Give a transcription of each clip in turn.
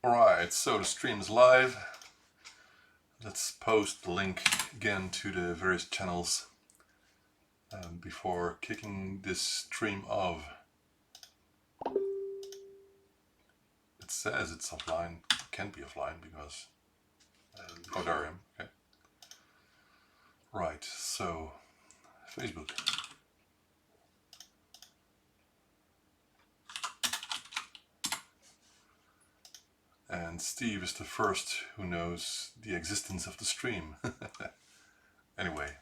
Alright, so the stream is live. Let's post the link again to the various channels before kicking this stream off. It says it's offline. It can't be offline because... oh, there I am. Okay. Right, so Facebook. And Steve is the first who knows the existence of the stream. Anyway.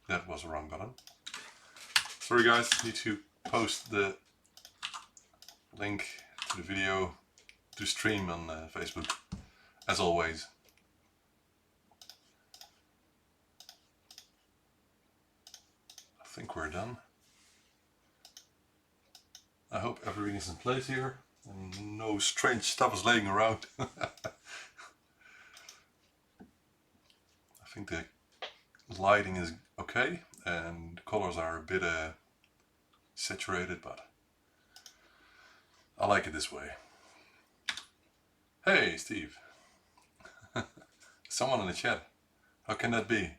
That was the wrong button. Sorry guys, need to post the link to the video to stream on Facebook, as always. I think we're done. I hope everything is in place here and no strange stuff is laying around. I think the lighting is okay and the colors are a bit saturated, but I like it this way. Hey Steve. Someone in the chat. How can that be?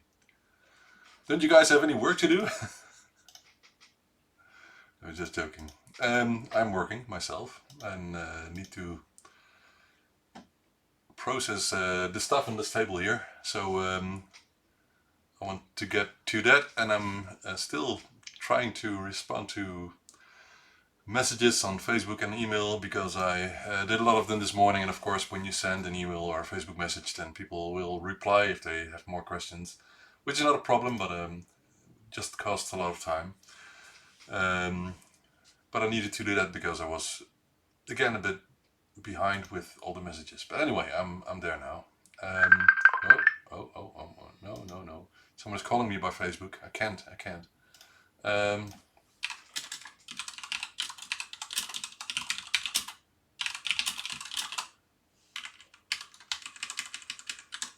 Don't you guys have any work to do? I was just joking. I'm working myself and need to process the stuff on this table here. So I want to get to that, and I'm still trying to respond to messages on Facebook and email because I did a lot of them this morning, and of course when you send an email or a Facebook message then people will reply if they have more questions, which is not a problem, but just costs a lot of time. But I needed to do that because I was again a bit behind with all the messages. But anyway, I'm there now. No. Someone's calling me by Facebook. I can't.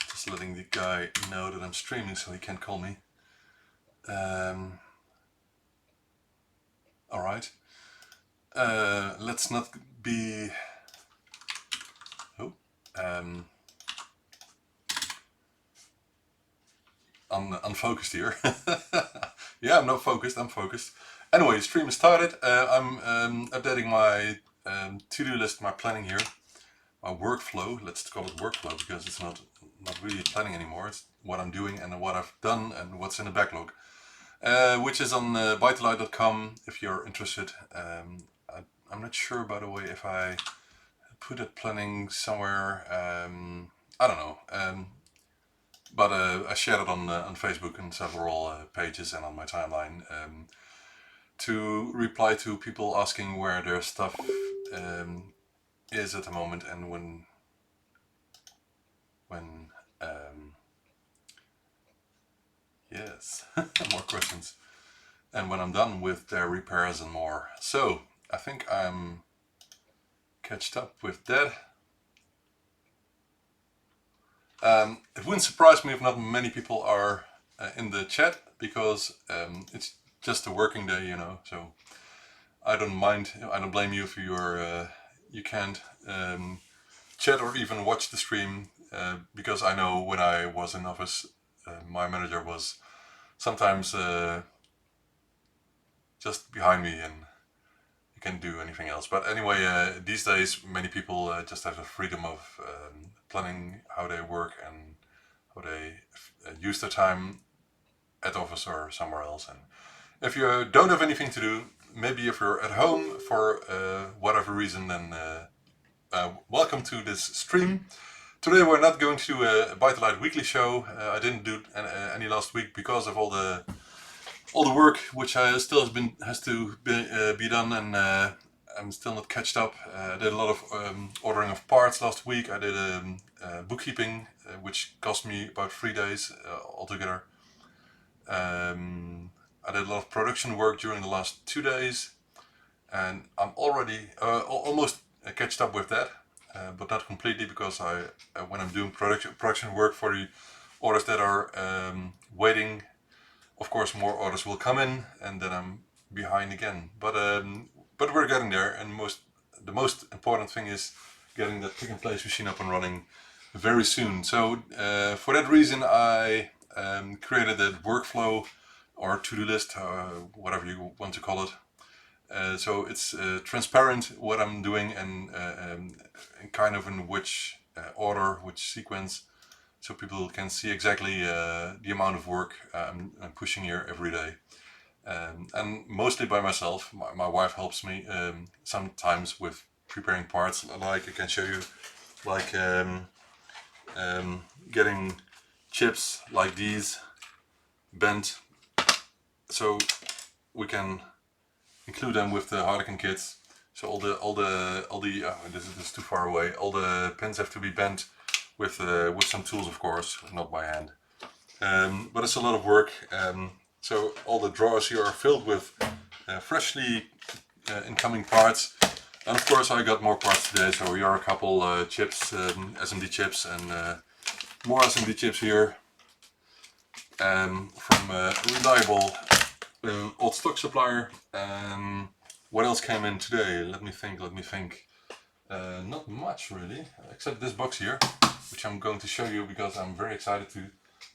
Just letting the guy know that I'm streaming so he can't call me. Alright. Let's not be... unfocused here. Yeah, I'm not focused, I'm focused. Anyway, the stream is started. I'm updating my to-do list, my planning here. My workflow, let's call it workflow because it's not really planning anymore. It's what I'm doing and what I've done and what's in the backlog. Which is on ByteDelight.com if you're interested. I'm not sure, by the way, if I put that planning somewhere. I don't know. But I shared it on Facebook and several pages and on my timeline to reply to people asking where their stuff is at the moment and when yes, more questions, and when I'm done with their repairs and more. So I think I'm catched up with that. It wouldn't surprise me if not many people are in the chat because it's just a working day, you know, so I don't mind, I don't blame you if you can't chat or even watch the stream because I know when I was in office my manager was sometimes just behind me and you can't do anything else. But anyway, these days many people just have the freedom of planning how they work and how they use their time at office or somewhere else. And if you don't have anything to do, maybe if you're at home for whatever reason, then welcome to this stream. Today we're not going to do a ByteDelight weekly show. I didn't do any last week because of all the work which still has to be done, and I'm still not catched up. I did a lot of ordering of parts last week. I did bookkeeping, which cost me about 3 days altogether. I did a lot of production work during the last 2 days, and I'm already almost catched up with that, but not completely, because when I'm doing production work for the orders that are waiting, of course more orders will come in, and then I'm behind again. But we're getting there, and the most important thing is getting that pick and place machine up and running very soon. So for that reason, I created a workflow or to-do list, whatever you want to call it. So it's transparent what I'm doing, and kind of in which order, which sequence, so people can see exactly the amount of work I'm pushing here every day. And mostly by myself. My wife helps me sometimes with preparing parts, like I can show you, like getting chips like these bent, so we can include them with the Harlequin kits. So all the oh, this is too far away. All the pins have to be bent with some tools, of course, not by hand. But it's a lot of work. So all the drawers here are filled with freshly incoming parts. And of course I got more parts today, so here are a couple chips, SMD chips, and more SMD chips here from a reliable old stock supplier. What else came in today? Let me think. Not much really, except this box here, which I'm going to show you because I'm very excited to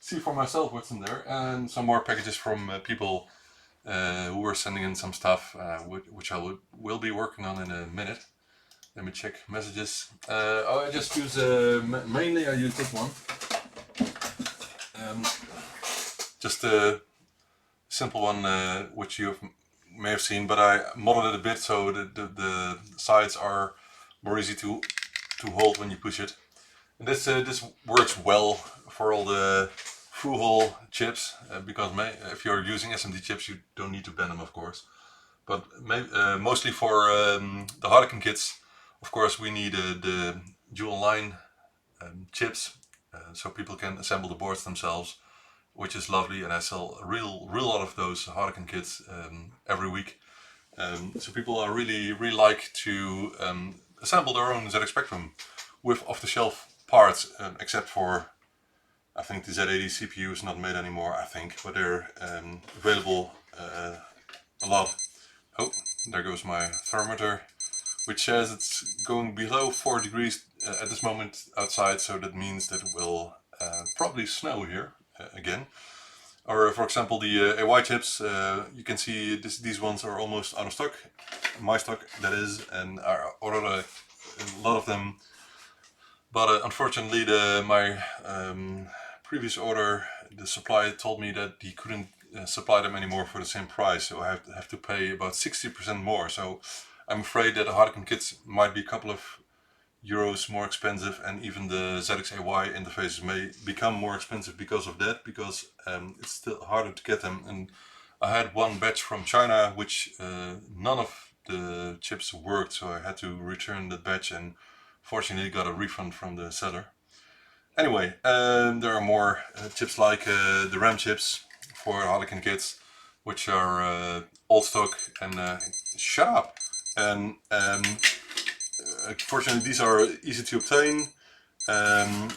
see for myself what's in there, and some more packages from people who are sending in some stuff, which I will be working on in a minute. Let me check messages. I just use mainly I use this one. Just a simple one, which you may have seen, but I modeled it a bit so the sides are more easy to hold when you push it. And this works well for all the through hole chips, because if you're using SMD chips you don't need to bend them, of course. But mostly for the Harlequin kits, of course, we need the dual line chips, so people can assemble the boards themselves, which is lovely. And I sell a real lot of those Harlequin kits every week. So people are really like to assemble their own ZX Spectrum with off-the-shelf parts, except for, I think the Z80 CPU is not made anymore, I think, but they're available a lot. Oh, there goes my thermometer, which says it's going below 4 degrees at this moment outside, so that means that it will probably snow here again. Or for example the AY chips, you can see these ones are almost out of stock, my stock that is, and I ordered a lot of them. But unfortunately my previous order, the supplier told me that he couldn't supply them anymore for the same price, so I have to pay about 60% more. So I'm afraid that the Harlequin kits might be a couple of euros more expensive, and even the ZX-AY interfaces may become more expensive because of that, because it's still harder to get them. And I had one batch from China which none of the chips worked, so I had to return that batch, and fortunately got a refund from the seller. Anyway, there are more chips like the RAM chips for Harlequin kits, which are old stock and shut up. And fortunately these are easy to obtain.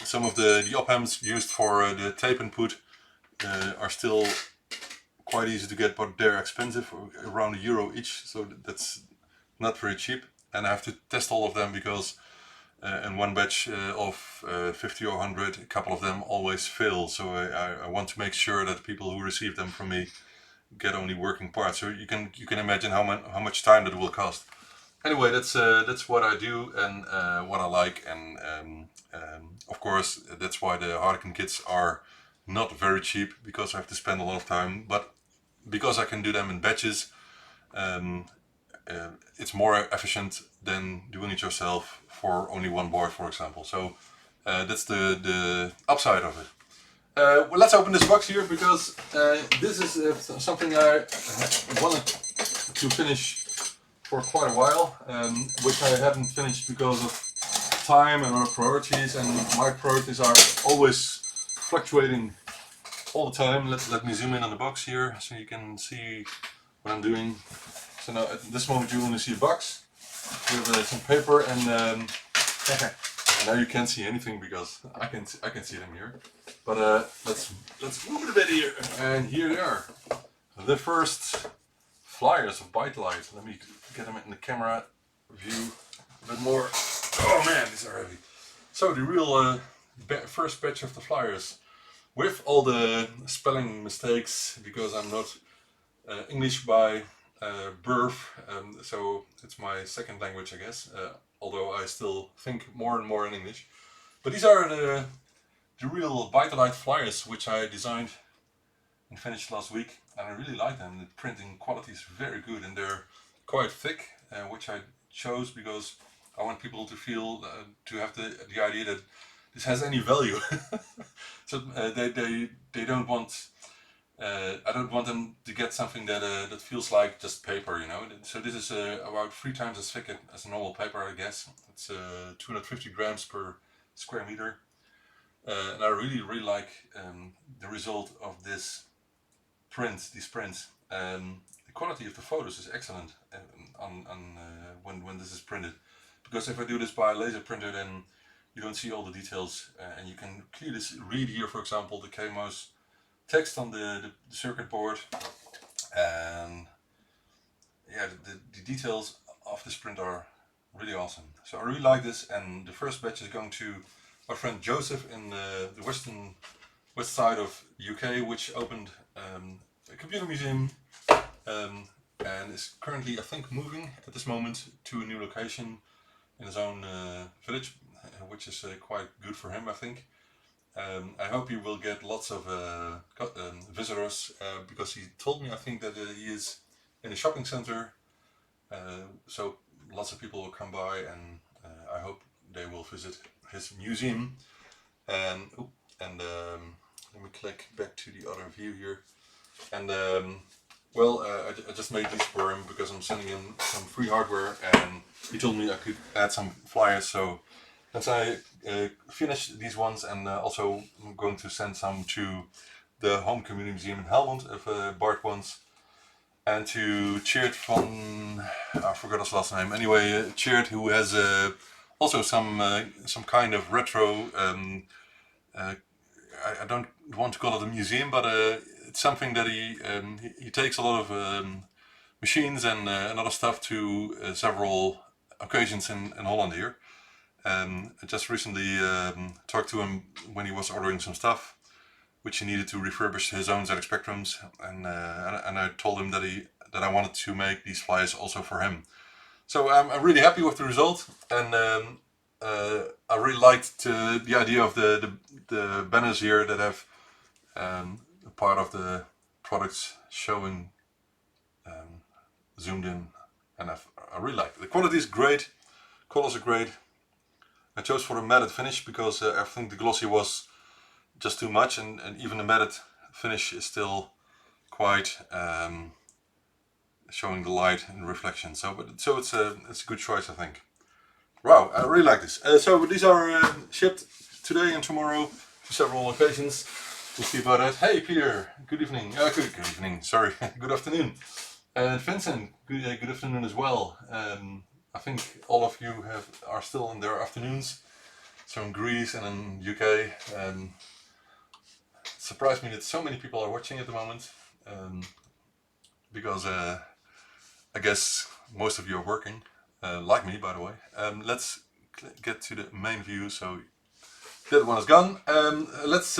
Some of the op-amps used for the tape input are still quite easy to get, but they're expensive, around €1 each, so that's not very cheap. And I have to test all of them because in one batch of 50 or 100, a couple of them always fail. So I want to make sure that people who receive them from me get only working parts. So you can imagine how much time that will cost. Anyway, that's what I do and what I like, and of course that's why the Harlequin kits are not very cheap, because I have to spend a lot of time. But because I can do them in batches, it's more efficient than doing it yourself for only one board, for example. So that's the upside of it. Well, let's open this box here, because this is something I wanted to finish for quite a while, which I haven't finished because of time and other priorities, and my priorities are always fluctuating all the time. Let me zoom in on the box here so you can see what I'm doing. So now at this moment you only see a box with some paper and now you can't see anything because I can see them here. But let's move it a bit here, and here they are, the first flyers of ByteDelight. Let me get them in the camera view a bit more. Oh man, these are heavy. So the real first batch of the flyers, with all the spelling mistakes, because I'm not English by birth, so it's my second language, I guess, although I still think more and more in English. But these are the real ByteDelight flyers, which I designed and finished last week, and I really like them. The printing quality is very good, and they're quite thick, which I chose because I want people to feel, to have the idea that this has any value. So they don't want, I don't want them to get something that that feels like just paper, you know. So this is about 3 times as thick as a normal paper, I guess. It's 250 grams per square meter. And I really like the result of these prints. The quality of the photos is excellent when this is printed, because if I do this by a laser printer, then you don't see all the details, and you can clearly read here, for example, the KMOS text on the circuit board, and yeah, the details of this print are really awesome. So I really like this, and the first batch is going to our friend Joseph in the west side of UK, which opened a computer museum, and is currently, I think, moving at this moment to a new location in his own village, which is quite good for him, I think. I hope he will get lots of visitors, because he told me, I think, that he is in a shopping center, so lots of people will come by, and I hope they will visit his museum. And let me click back to the other view here. And well, I just made these for him because I'm sending him some free hardware, and he told me I could add some flyers. So once I finish these ones, and also I'm going to send some to the Home Community Museum in Helmond if Bart wants, and to Cheert from, I forgot his last name. Anyway, Cheert, who has also some kind of retro. I don't want to call it a museum, but it's something that he takes a lot of machines and other stuff to several occasions in Holland here. I just recently talked to him when he was ordering some stuff, which he needed to refurbish his own ZX Spectrums, and I told him that I wanted to make these flyers also for him. So I'm really happy with the result, and I really liked the idea of the banners here that have a part of the products showing zoomed in, and I really like it. The quality is great, colors are great. I chose for a matted finish because I think the glossy was just too much, and even the matted finish is still quite showing the light and reflection. So it's a good choice, I think. Wow, I really like this. So these are shipped today and tomorrow to several locations. We'll see about that. Hey Peter, good evening. Good evening. Sorry, good afternoon. And Vincent, good afternoon as well. I think all of you are still in their afternoons. So in Greece and in UK. It surprised me that so many people are watching at the moment, because I guess most of you are working, like me, by the way. Let's get to the main view. So that one is gone. Let's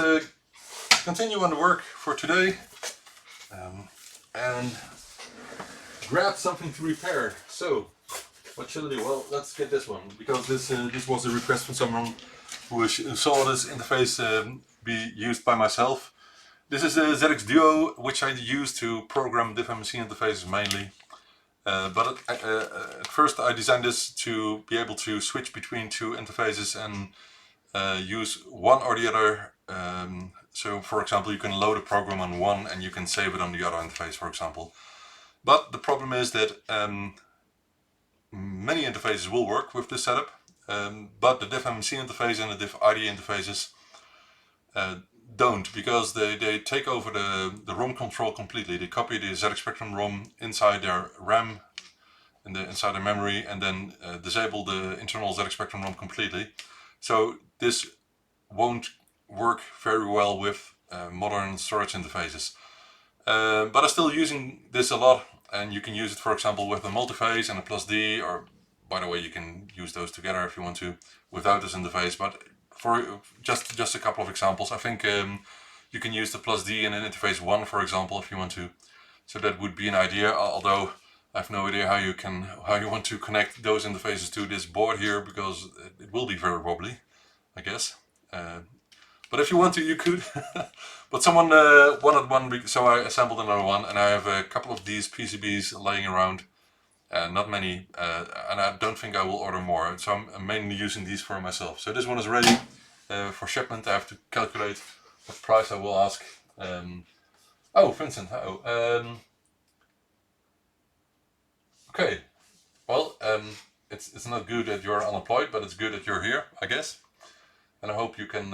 continue on the work for today, and grab something to repair. So what shall I do? Well, let's get this one, because this was a request from someone who saw this interface be used by myself. This is a ZX Duo, which I use to program different machine interfaces mainly. But at first I designed this to be able to switch between two interfaces and use one or the other. So for example, you can load a program on one and you can save it on the other interface, for example. But the problem is that many interfaces will work with this setup, but the diff-MMC interface and the diff-IDE interfaces don't, because they take over the ROM control completely. They copy the ZX Spectrum ROM inside their RAM, inside the memory, and then disable the internal ZX Spectrum ROM completely. So this won't work very well with modern storage interfaces. But I'm still using this a lot, and you can use it, for example, with a multiphase and a plus D, or by the way, you can use those together if you want to without this interface. But for just a couple of examples, I think you can use the plus D in an interface 1, for example, if you want to. So that would be an idea, although I have no idea how you want to connect those interfaces to this board here, because it will be very wobbly, I guess. But if you want to, you could. But someone wanted one, so I assembled another one, and I have a couple of these PCBs laying around. Not many, and I don't think I will order more, so I'm mainly using these for myself. So this one is ready for shipment. I have to calculate what price I will ask. Oh, Vincent, hello. Okay, well, it's not good that you're unemployed, but it's good that you're here, I guess. And I hope you can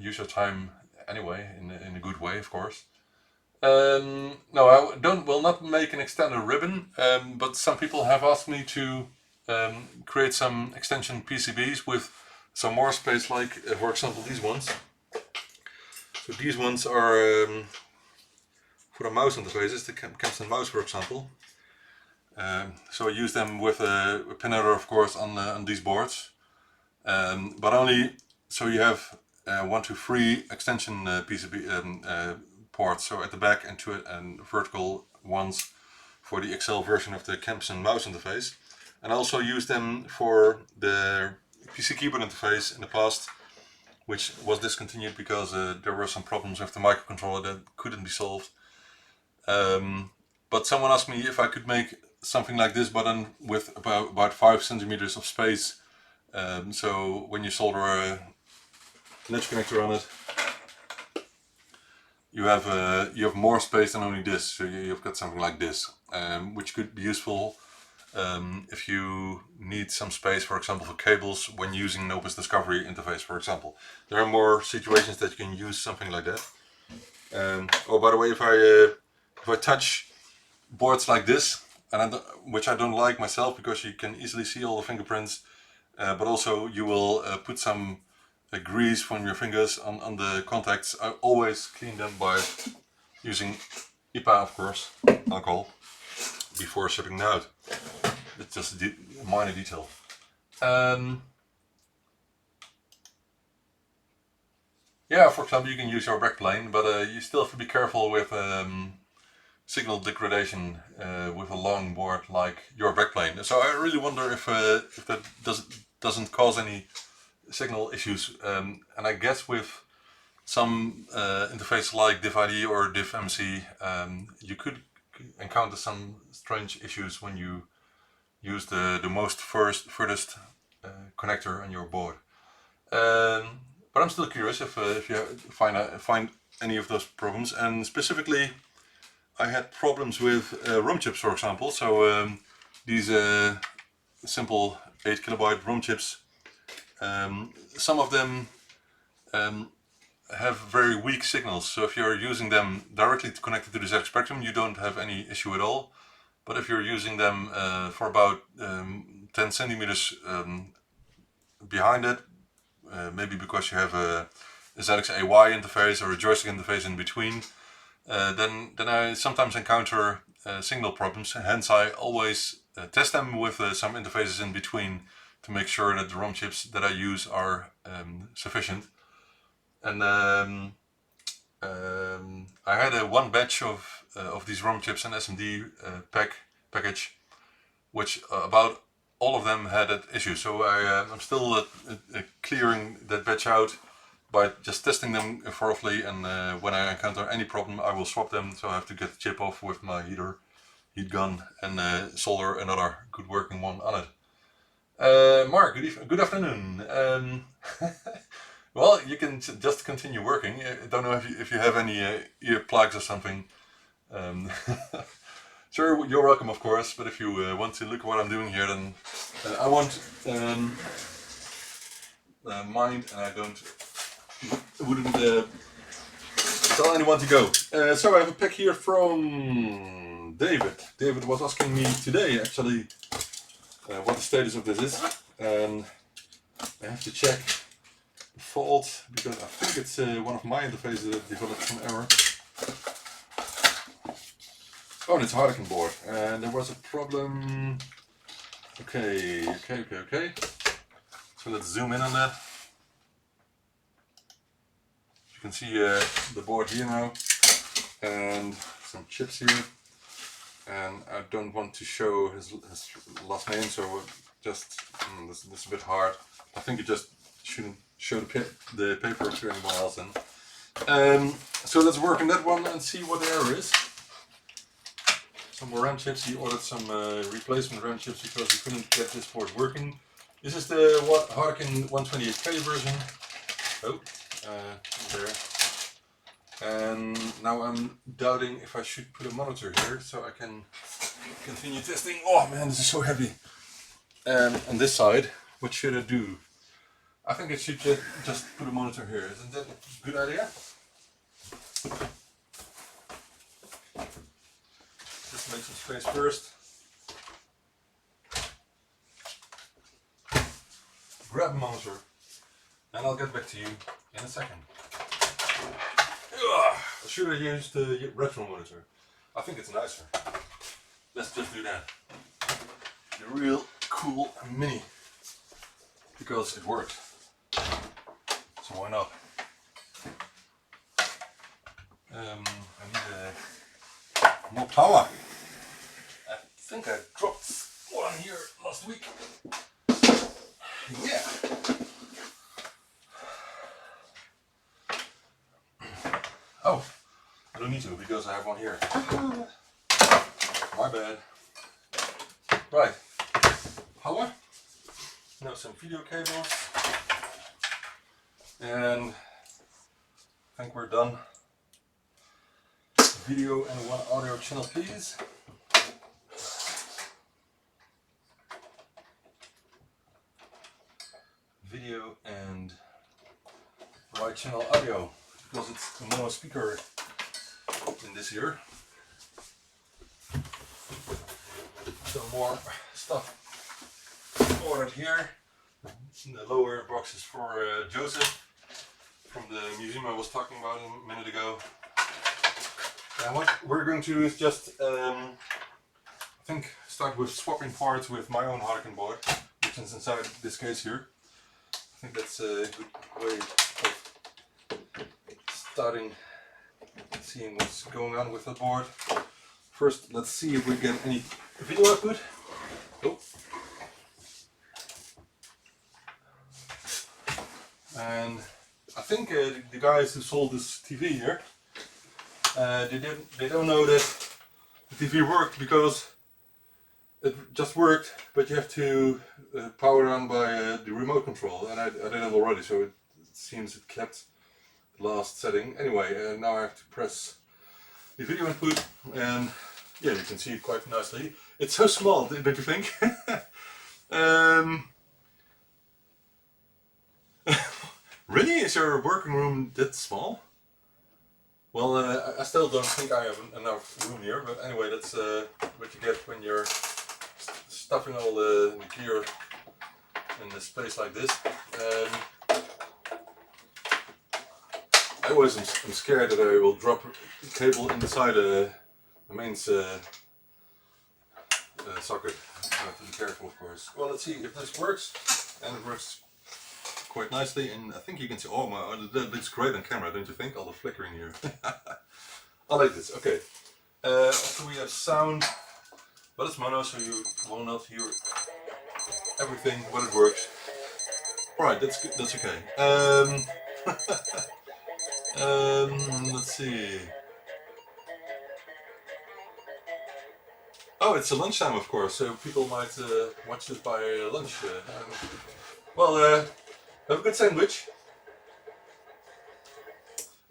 use your time anyway, in a good way, of course. No, I will not make an extended ribbon, but some people have asked me to create some extension PCBs with some more space, like for example these ones. So these ones are for the mouse interfaces, the Kempston mouse, for example. So I use them with a pin header, of course, on these boards, but only so you have 1, 2, 3 extension PCB ports, so at the back, and 2 vertical ones for the XL version of the Kempston mouse interface. And I also use them for the PC keyboard interface in the past, which was discontinued because there were some problems with the microcontroller that couldn't be solved. But someone asked me if I could make something like this button with about 5 centimeters of space. So when you solder a latch connector on it, you have more space than only this. So you've got something like this, which could be useful if you need some space, for example, for cables when using an Opus Discovery interface, for example. There are more situations that you can use something like that. Oh, by the way, if I touch boards like this, which I don't like myself because you can easily see all the fingerprints, but also you will put some grease from your fingers on the contacts. I always clean them by using IPA, of course, alcohol, before shipping them out. It's just a minor detail. Yeah, for example, you can use your backplane, but you still have to be careful with signal degradation with a long board like your backplane. So I really wonder if that doesn't cause any signal issues. And I guess with some interfaces like diff-IDE or diff-MMC, you could encounter some strange issues when you use the furthest connector on your board. But I'm still curious if you find any of those problems. And specifically, I had problems with ROM chips, for example. So these simple 8 kilobyte ROM chips, some of them have very weak signals. So if you're using them directly connected to the ZX Spectrum, you don't have any issue at all. But if you're using them for about 10 centimeters behind it, maybe because you have a ZX AY interface or a joystick interface in between, then I sometimes encounter signal problems. Hence, I always test them with some interfaces in between to make sure that the ROM chips that I use are sufficient. And I had one batch of these ROM chips and SMD package, which about all of them had that issue. So I'm still clearing that batch out by just testing them thoroughly, and when I encounter any problem, I will swap them. So I have to get the chip off with my heat gun, and solder another good working one on it. Mark, good afternoon. Well, you can just continue working. I don't know if you have any earplugs or something. Sure, you're welcome, of course. But if you want to look at what I'm doing here, then I won't mind, and I wouldn't tell anyone to go. So I have a pack here from David. David was asking me today, actually, what the status of this is, and I have to check the fault because I think it's one of my interfaces that developed some error. Oh, and it's a Harlequin board, and there was a problem. Okay. So let's zoom in on that. You can see the board here now, and some chips here. And I don't want to show his last name, so just this is a bit hard. I think you just shouldn't show the paper to anyone else. So let's work on that one and see what the error is. Some more RAM chips. He ordered some replacement RAM chips because he couldn't get this board working. This is the Harlequin 128K version. Oh, there. And now I'm doubting if I should put a monitor here so I can continue testing. Oh man, this is so heavy. And on this side, what should I do? I think I should just put a monitor here. Isn't that a good idea? Just make some space first. Grab a monitor, and I'll get back to you in a second. I should have used the retro monitor. I think it's nicer. Let's just do that. The real cool mini, because it worked. So why not? I need more power. I think I dropped one here last week. Yeah. Oh, I don't need to because I have one here. My bad. Right. Power. Now some video cables. And I think we're done. Video and one audio channel, please. Video and right channel audio, because it's a mono speaker in this here. Some more stuff ordered here. The lower box is for Joseph from the museum I was talking about a minute ago. And what we're going to do is just, I think, start with swapping parts with my own Harlequin board, which is inside this case here. I think that's a good way of starting seeing what's going on with the board. First, let's see if we get any video output. Oh. And I think the guys who sold this TV here, they don't know that the TV worked because it just worked, but you have to power it on by the remote control, and I did it already, so it seems it kept the last setting. Anyway, now I have to press the video input, and yeah, you can see it quite nicely. It's so small, don't you think? Really? Is your working room that small? Well, I still don't think I have enough room here, but anyway, that's what you get when you're stuffing all the gear in a space like this. I always am scared that I will drop a cable inside the mains socket. I have to be careful, of course. Well, let's see if this works, and it works quite nicely, and I think you can see, oh my, that looks great on camera, don't you think? All the flickering here. I like this. Okay. Also we have sound, but it's mono, so you will not hear everything, but it works. Alright, that's good, that's okay. Let's see. Oh, it's a lunchtime, of course, so people might watch this by lunch. Well, have a good sandwich.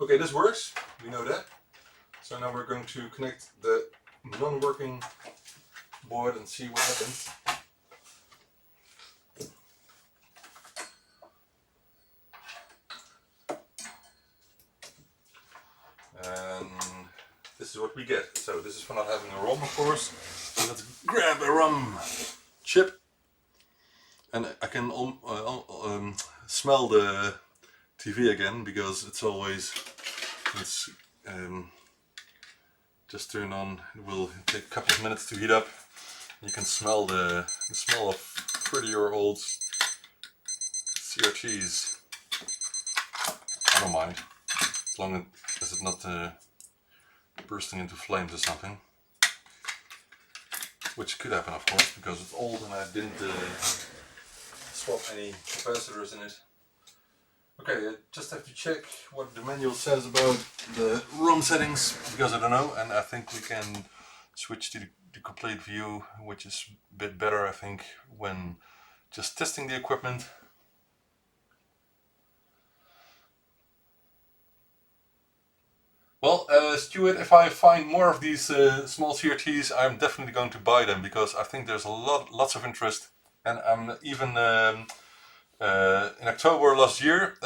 Okay, this works. We know that. So now we're going to connect the non-working board and see what happens. And this is what we get. So this is for not having a ROM, of course. So let's grab a ROM chip, and I can smell the TV again, because it's always, it's just turn on. It will take a couple of minutes to heat up. You can smell the smell of 30-year-old CRTs. I don't mind, as long as it's not bursting into flames or something, which could happen, of course, because it's old and I didn't swap any capacitors in it. Okay, I just have to check what the manual says about the ROM settings, because I don't know, and I think we can switch to the complete view, which is a bit better, I think, when just testing the equipment. Well, Stuart, if I find more of these small CRTs, I'm definitely going to buy them, because I think there's lots of interest. And I'm even in October last year,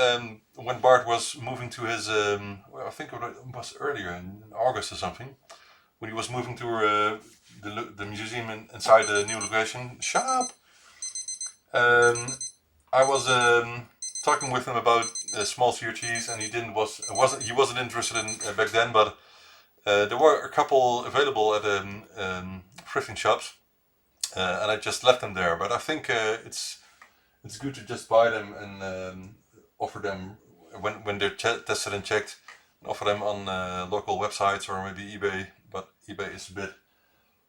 when Bart was moving to his, well, I think it was earlier in August or something, when he was moving to the museum inside the new location. Shut up! I was talking with him about small CRTs, and he wasn't interested in back then, but there were a couple available at thrifting shops, and I just left them there. But I think it's good to just buy them and offer them when they're tested and checked, and offer them on local websites or maybe eBay. But eBay is a bit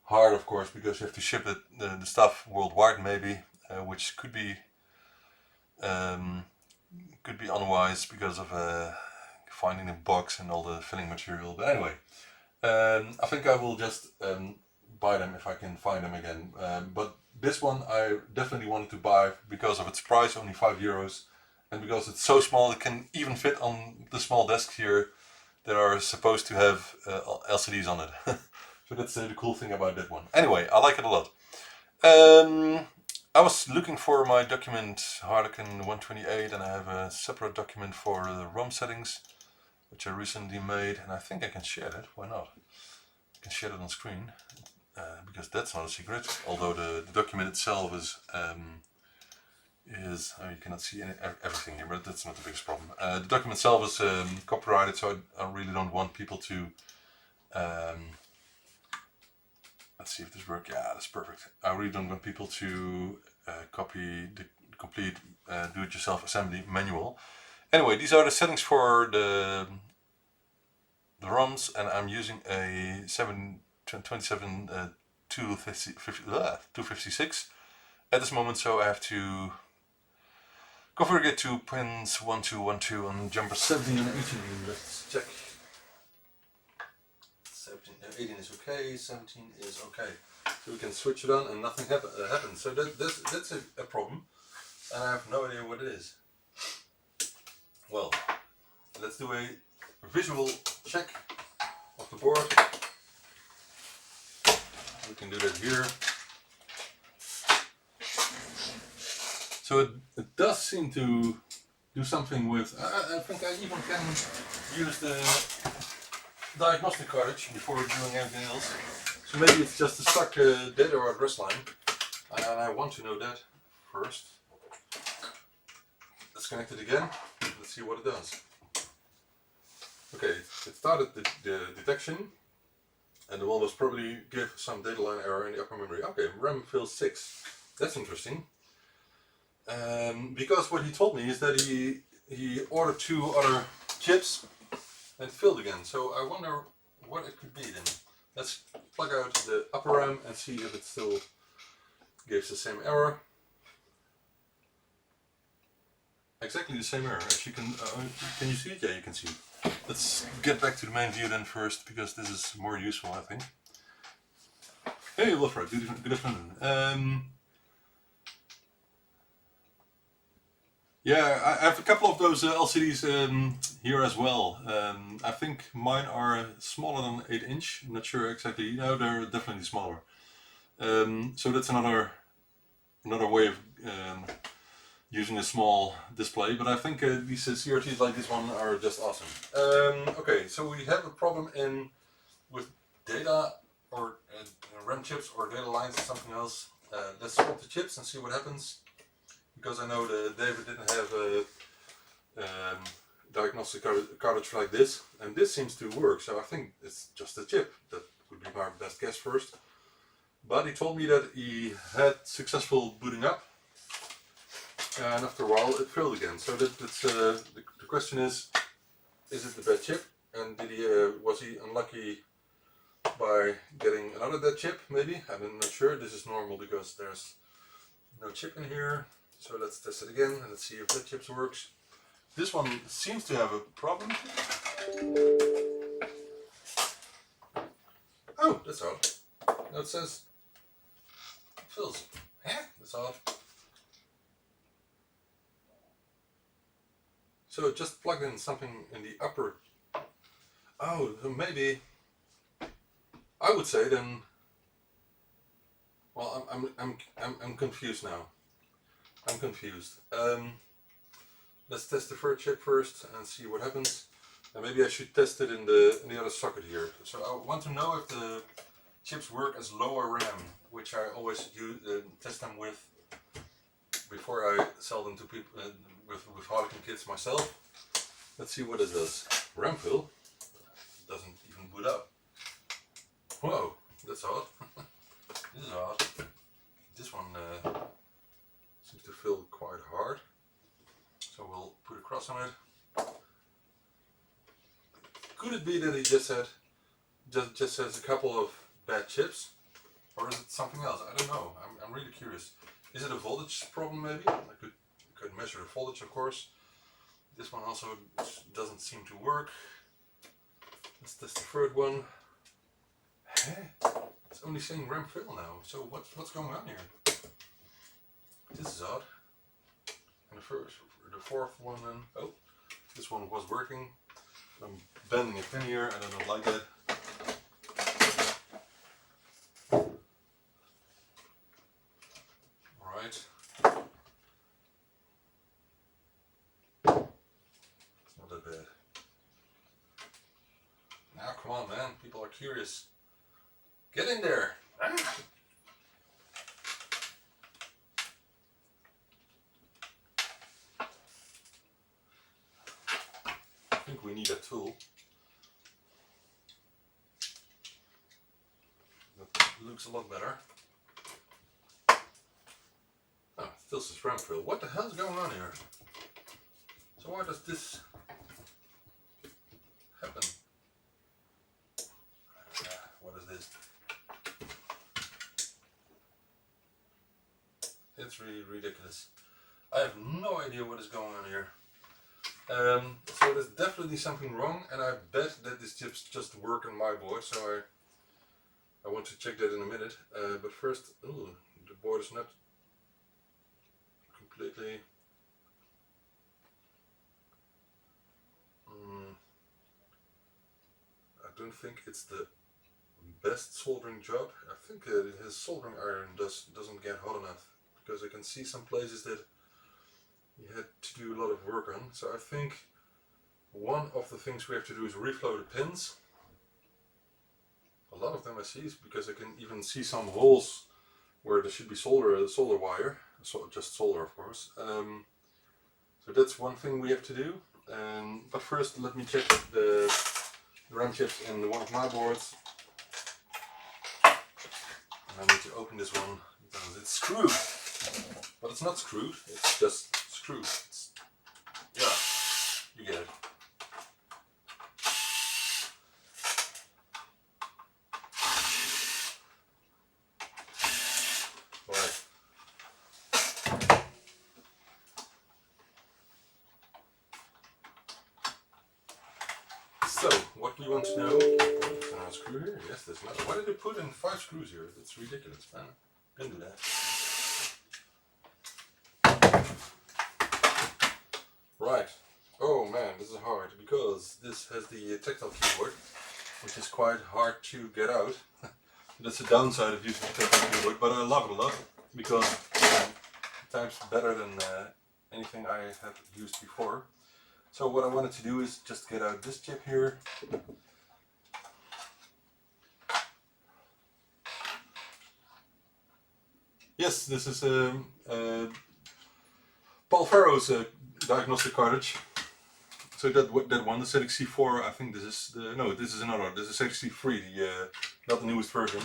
hard, of course, because you have to ship the stuff worldwide, maybe, which could be unwise because of finding the box and all the filling material. But anyway, I think I will just buy them if I can find them again. But this one I definitely wanted to buy because of its price, only €5, and because it's so small it can even fit on the small desks here that are supposed to have LCDs on it. So that's the cool thing about that one. Anyway, I like it a lot. I was looking for my document Harlequin 128, and I have a separate document for the ROM settings, which I recently made, and I think I can share that. Why not? I can share it on screen, because that's not a secret. Although the document itself is you cannot see everything here, but that's not the biggest problem. The document itself is copyrighted, so I really don't want people to. Let's see if this works. Yeah, that's perfect. I really don't want people to copy the complete do-it-yourself assembly manual. Anyway, these are the settings for the ROMs, and I'm using a 727 256 at this moment, so I have to configure it to pins 1212 on jumper 17 and 18. Let's check. 18 is okay, 17 is okay. So we can switch it on and nothing happens. So that's a problem, and I have no idea what it is. Well, let's do a visual check of the board. We can do that here. So it does seem to do something with, I think I even can use the diagnostic cartridge before doing anything else. So maybe it's just a stuck data or address line, and I want to know that first. Let's connect it again. Let's see what it does. Okay, it started the detection, and the one was probably give some data line error in the upper memory. Okay, RAM fills 6. That's interesting. Because what he told me is that he ordered 2 other chips and filled again. So I wonder what it could be then. Let's plug out the upper RAM and see if it still gives the same error. Exactly the same error. As you can you see it? Yeah, you can see it. Let's get back to the main view then first, because this is more useful, I think. Hey, Wilfred, good afternoon. Yeah, I have a couple of those LCDs here as well. I think mine are smaller than 8-inch. I'm not sure exactly. No, they're definitely smaller. So that's another way of using a small display. But I think these CRTs like this one are just awesome. Okay, so we have a problem with data or RAM chips or data lines or something else. Let's swap the chips and see what happens. Because I know that David didn't have a diagnostic cartridge like this, and this seems to work, so I think it's just a chip. That would be my best guess first. But he told me that he had successful booting up, and after a while it failed again. So that's the question is it the bad chip? And did he was he unlucky by getting another dead chip? Maybe, I'm not sure. This is normal because there's no chip in here. So let's test it again and let's see if that chip works. This one seems to have a problem. Oh, that's odd. Now it says it fills. That's odd. So it just plugged in something in the upper. Oh, so maybe I would say then. Well, I'm confused now. I'm confused. Let's test the first chip first and see what happens. And maybe I should test it in the other socket here. So I want to know if the chips work as lower RAM, which I always test them with before I sell them to people with Harlequin kits myself. Let's see what it does. RAM fill doesn't even boot up. Whoa, that's odd. This is odd. This one seems to fill quite hard. So we'll put a cross on it. Could it be that he just has a couple of bad chips? Or is it something else? I don't know. I'm really curious. Is it a voltage problem maybe? I could measure the voltage, of course. This one also doesn't seem to work. Let's test the third one. It's only saying RAM fill now. So what's going on here? This is odd. And the fourth one then. Oh, this one was working. I'm bending a pin here and I don't like it. Alright. It's not that bad. Now come on man, people are curious. Get in there! I think we need a tool. That looks a lot better. Oh, still says RAM fill. What the hell's going on here? So why does this happen? What is this? It's really ridiculous. I have no idea what is going on here. So there's definitely something wrong, and I bet that these chips just work on my board, so I want to check that in a minute. But first, ooh, the board is not completely... I don't think it's the best soldering job. I think his soldering iron doesn't get hot enough, because I can see some places that he had to do a lot of work on. So I think one of the things we have to do is reflow the pins. A lot of them I see, because I can even see some holes where there should be solder wire, so just solder of course. So that's one thing we have to do. But first let me check the RAM chips in one of my boards. And I need to open this one because it's screwed. But it's not screwed, it's just screwed. Yeah, you get it. Right. So, what do you want to know? Can I screw here? Yes, there's not. Why did they put in 5 screws here? That's ridiculous, man. Don't do that. Right. Oh man, this is hard because this has the tactile keyboard, which is quite hard to get out. That's the downside of using the tactile keyboard, but I love it a lot because times better than anything I have used before. So what I wanted to do is just get out this chip here. Yes, this is Paul Farrow's diagnostic cartridge. So that one, the ZXC4, I think this is the, no, this is another one. This is ZXC3, not the newest version.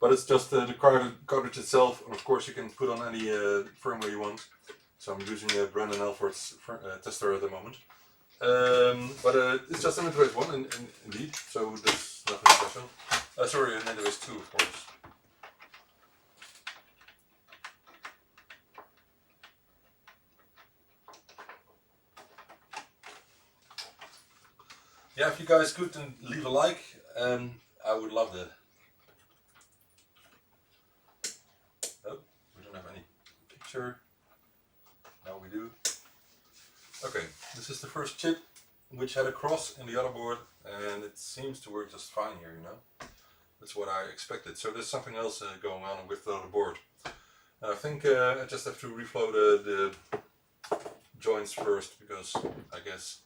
But it's just the cartridge itself, and of course you can put on any firmware you want. So I'm using Brandon Alford's tester at the moment. But it's just an interface 1 indeed, so that's nothing special. Sorry, an interface 2 of course. Yeah, if you guys could leave a like, I would love that. Oh, we don't have any picture. Now we do. Okay, this is the first chip which had a cross in the other board, and it seems to work just fine here, you know. That's what I expected. So there's something else going on with the other board. And I think I just have to reflow the joints first, because I guess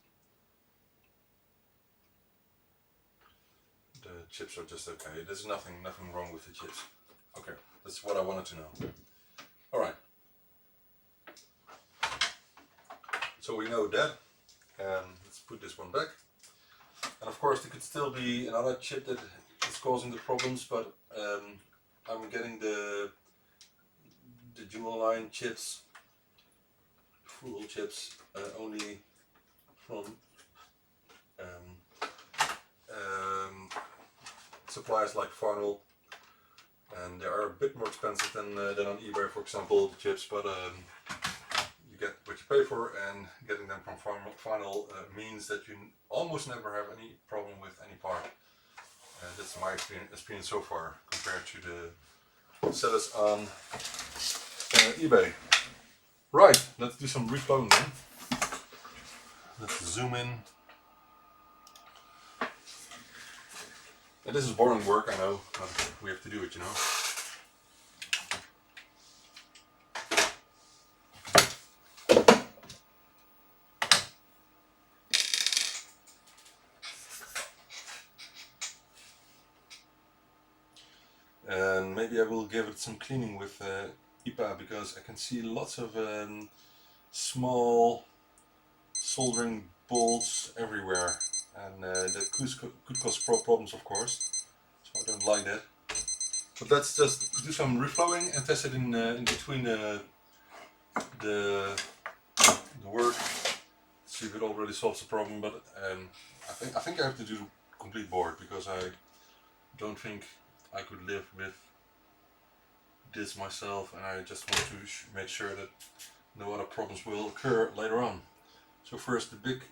the chips are just okay. There's nothing wrong with the chips. Okay, that's what I wanted to know. Alright. So we know that. Let's put this one back. And of course there could still be another chip that is causing the problems, but I'm getting the dual line chips, full chips, only from suppliers like Farnell, and they are a bit more expensive than on eBay, for example, the chips, but you get what you pay for, and getting them from Farnell means that you almost never have any problem with any part. That's my experience so far compared to the sellers on eBay. Right, let's do some reflowing then. Let's zoom in. And this is boring work, I know, but we have to do it, you know. And maybe I will give it some cleaning with IPA, because I can see lots of small soldering bolts everywhere, and that could cause problems, of course, so I don't like that. But let's just do some reflowing and test it in between the work, see if it already solves the problem. But I think I have to do the complete board, because I don't think I could live with this myself, and I just want to make sure that no other problems will occur later on. So first the big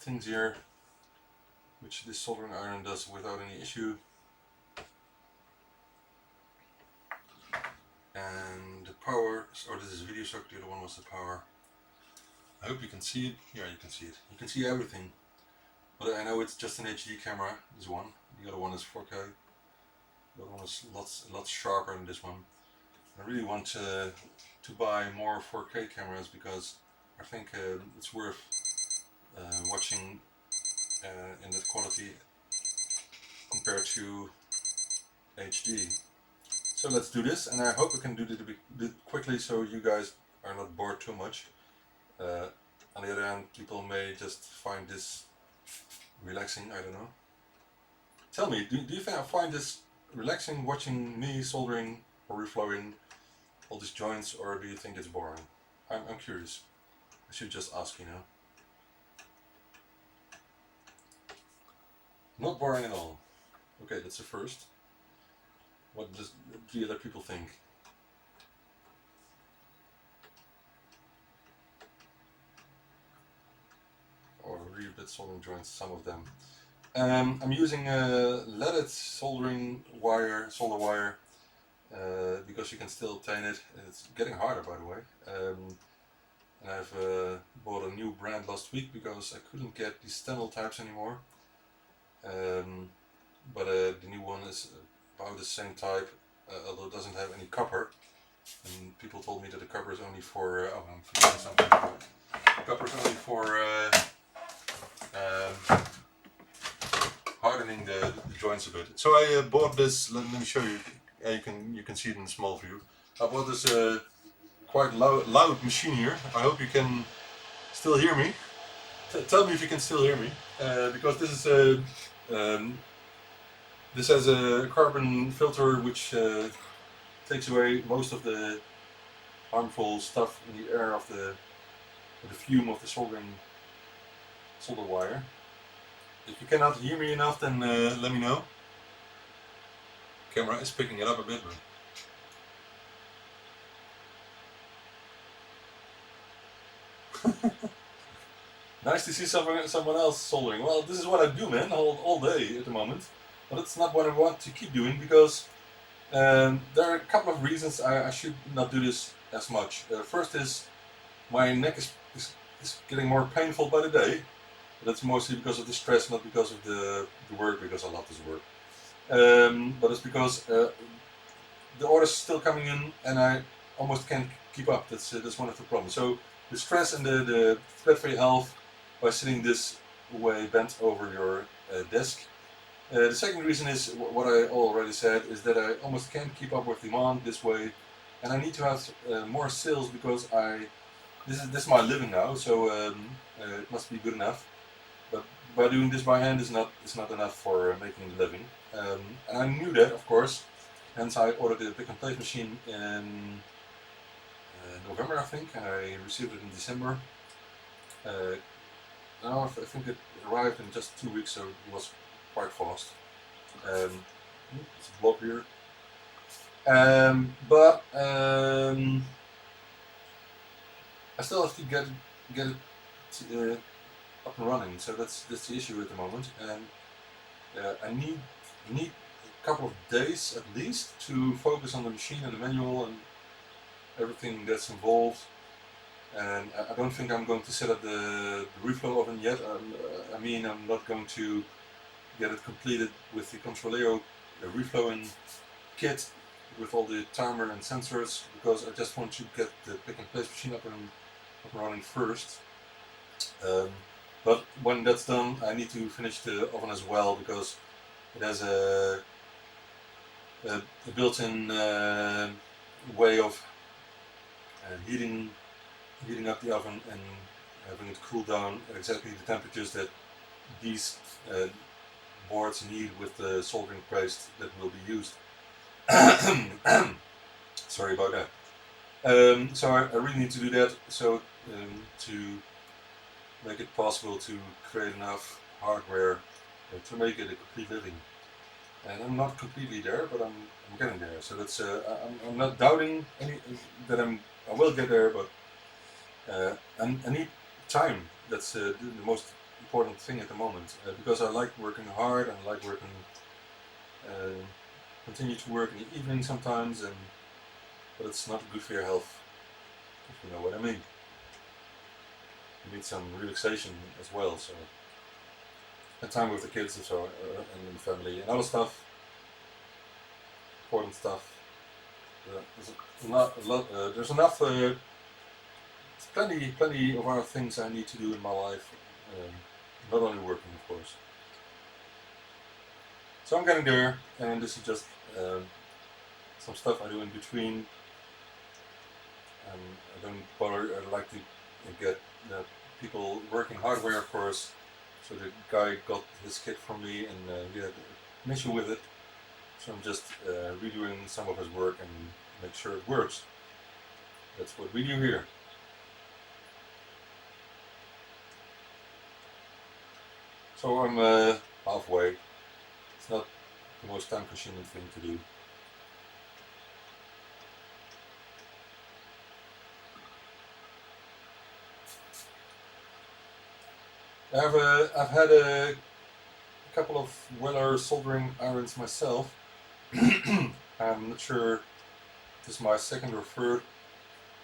things here, which this soldering iron does without any issue. And the power, or this is video circuit, the other one was the power. I hope you can see it. Yeah, you can see it. You can see everything. But I know it's just an HD camera, this one. The other one is 4K. The other one is lots sharper than this one. I really want to buy more 4K cameras, because I think it's worth watching in that quality compared to HD. So let's do this, and I hope we can do it a bit quickly so you guys are not bored too much. On the other hand, people may just find this relaxing, I don't know. Tell me, do you think I find this relaxing, watching me soldering or reflowing all these joints, or do you think it's boring? I'm curious. I should just ask, you know. Not boring at all. Okay, that's the first. What do the other people think? Or really bit soldering joints, some of them. I'm using a leaded soldering wire, solder wire, because you can still obtain it. It's getting harder, by the way. and I've bought a new brand last week because I couldn't get the Stendhal types anymore. But the new one is about the same type, although it doesn't have any copper. And people told me that the copper is only for oh, I'm forgetting something. Copper is only for hardening the joints a bit. So I bought this. Let me show you. You can see it in small view. I bought this quite loud machine here. I hope you can still hear me. Tell me if you can still hear me, because this is this has a carbon filter which takes away most of the harmful stuff in the air of the fume of the solder wire. If you cannot hear me enough, then let me know. Camera is picking it up a bit, but nice to see someone else soldering. Well, this is what I do, man, all day at the moment. But it's not what I want to keep doing because there are a couple of reasons I should not do this as much. First is my neck is getting more painful by the day. That's mostly because of the stress, not because of the work, because I love this work. But it's because the orders are still coming in and I almost can't keep up. That's one of the problems. So the stress and the threat for your health by sitting this way bent over your desk. The second reason is what I already said, is that I almost can't keep up with demand this way, and I need to have more sales because this is my living now, so it must be good enough. But by doing this by hand is not enough for making a living, and I knew that, of course. Hence, I ordered the pick and place machine in November, I think, and I received it in December. Now I think it arrived in just 2 weeks, so it was quite fast. It's a blob here. But I still have to get it up and running, so that's the issue at the moment. And I need a couple of days at least to focus on the machine and the manual and everything that's involved. And I don't think I'm going to set up the reflow oven yet. I mean, I'm not going to get it completed with the Controleo reflowing kit with all the timer and sensors, because I just want to get the pick and place machine up and running first. But when that's done, I need to finish the oven as well, because it has a built-in way of heating up the oven and having it cool down at exactly the temperatures that these boards need with the soldering paste that will be used. Sorry about that. So I really need to do that, so to make it possible to create enough hardware to make it a complete living. And I'm not completely there, but I'm getting there. So that's I'm not doubting that I will get there, but I need time. That's the most important thing at the moment, because I like working hard and I like working, continue to work in the evening sometimes, but it's not good for your health, if you know what I mean. You need some relaxation as well, so spend time with the kids and so and the family and other stuff, important stuff. There's enough. Plenty of other things I need to do in my life, not only working, of course. So I'm getting there, and this is just some stuff I do in between. I don't bother. I like to get people working hardware, of course. So the guy got his kit from me, and we had an issue with it. So I'm just redoing some of his work and make sure it works. That's what we do here. So I'm halfway. It's not the most time-consuming thing to do. I've had a couple of Weller soldering irons myself. I'm not sure if this is my second or third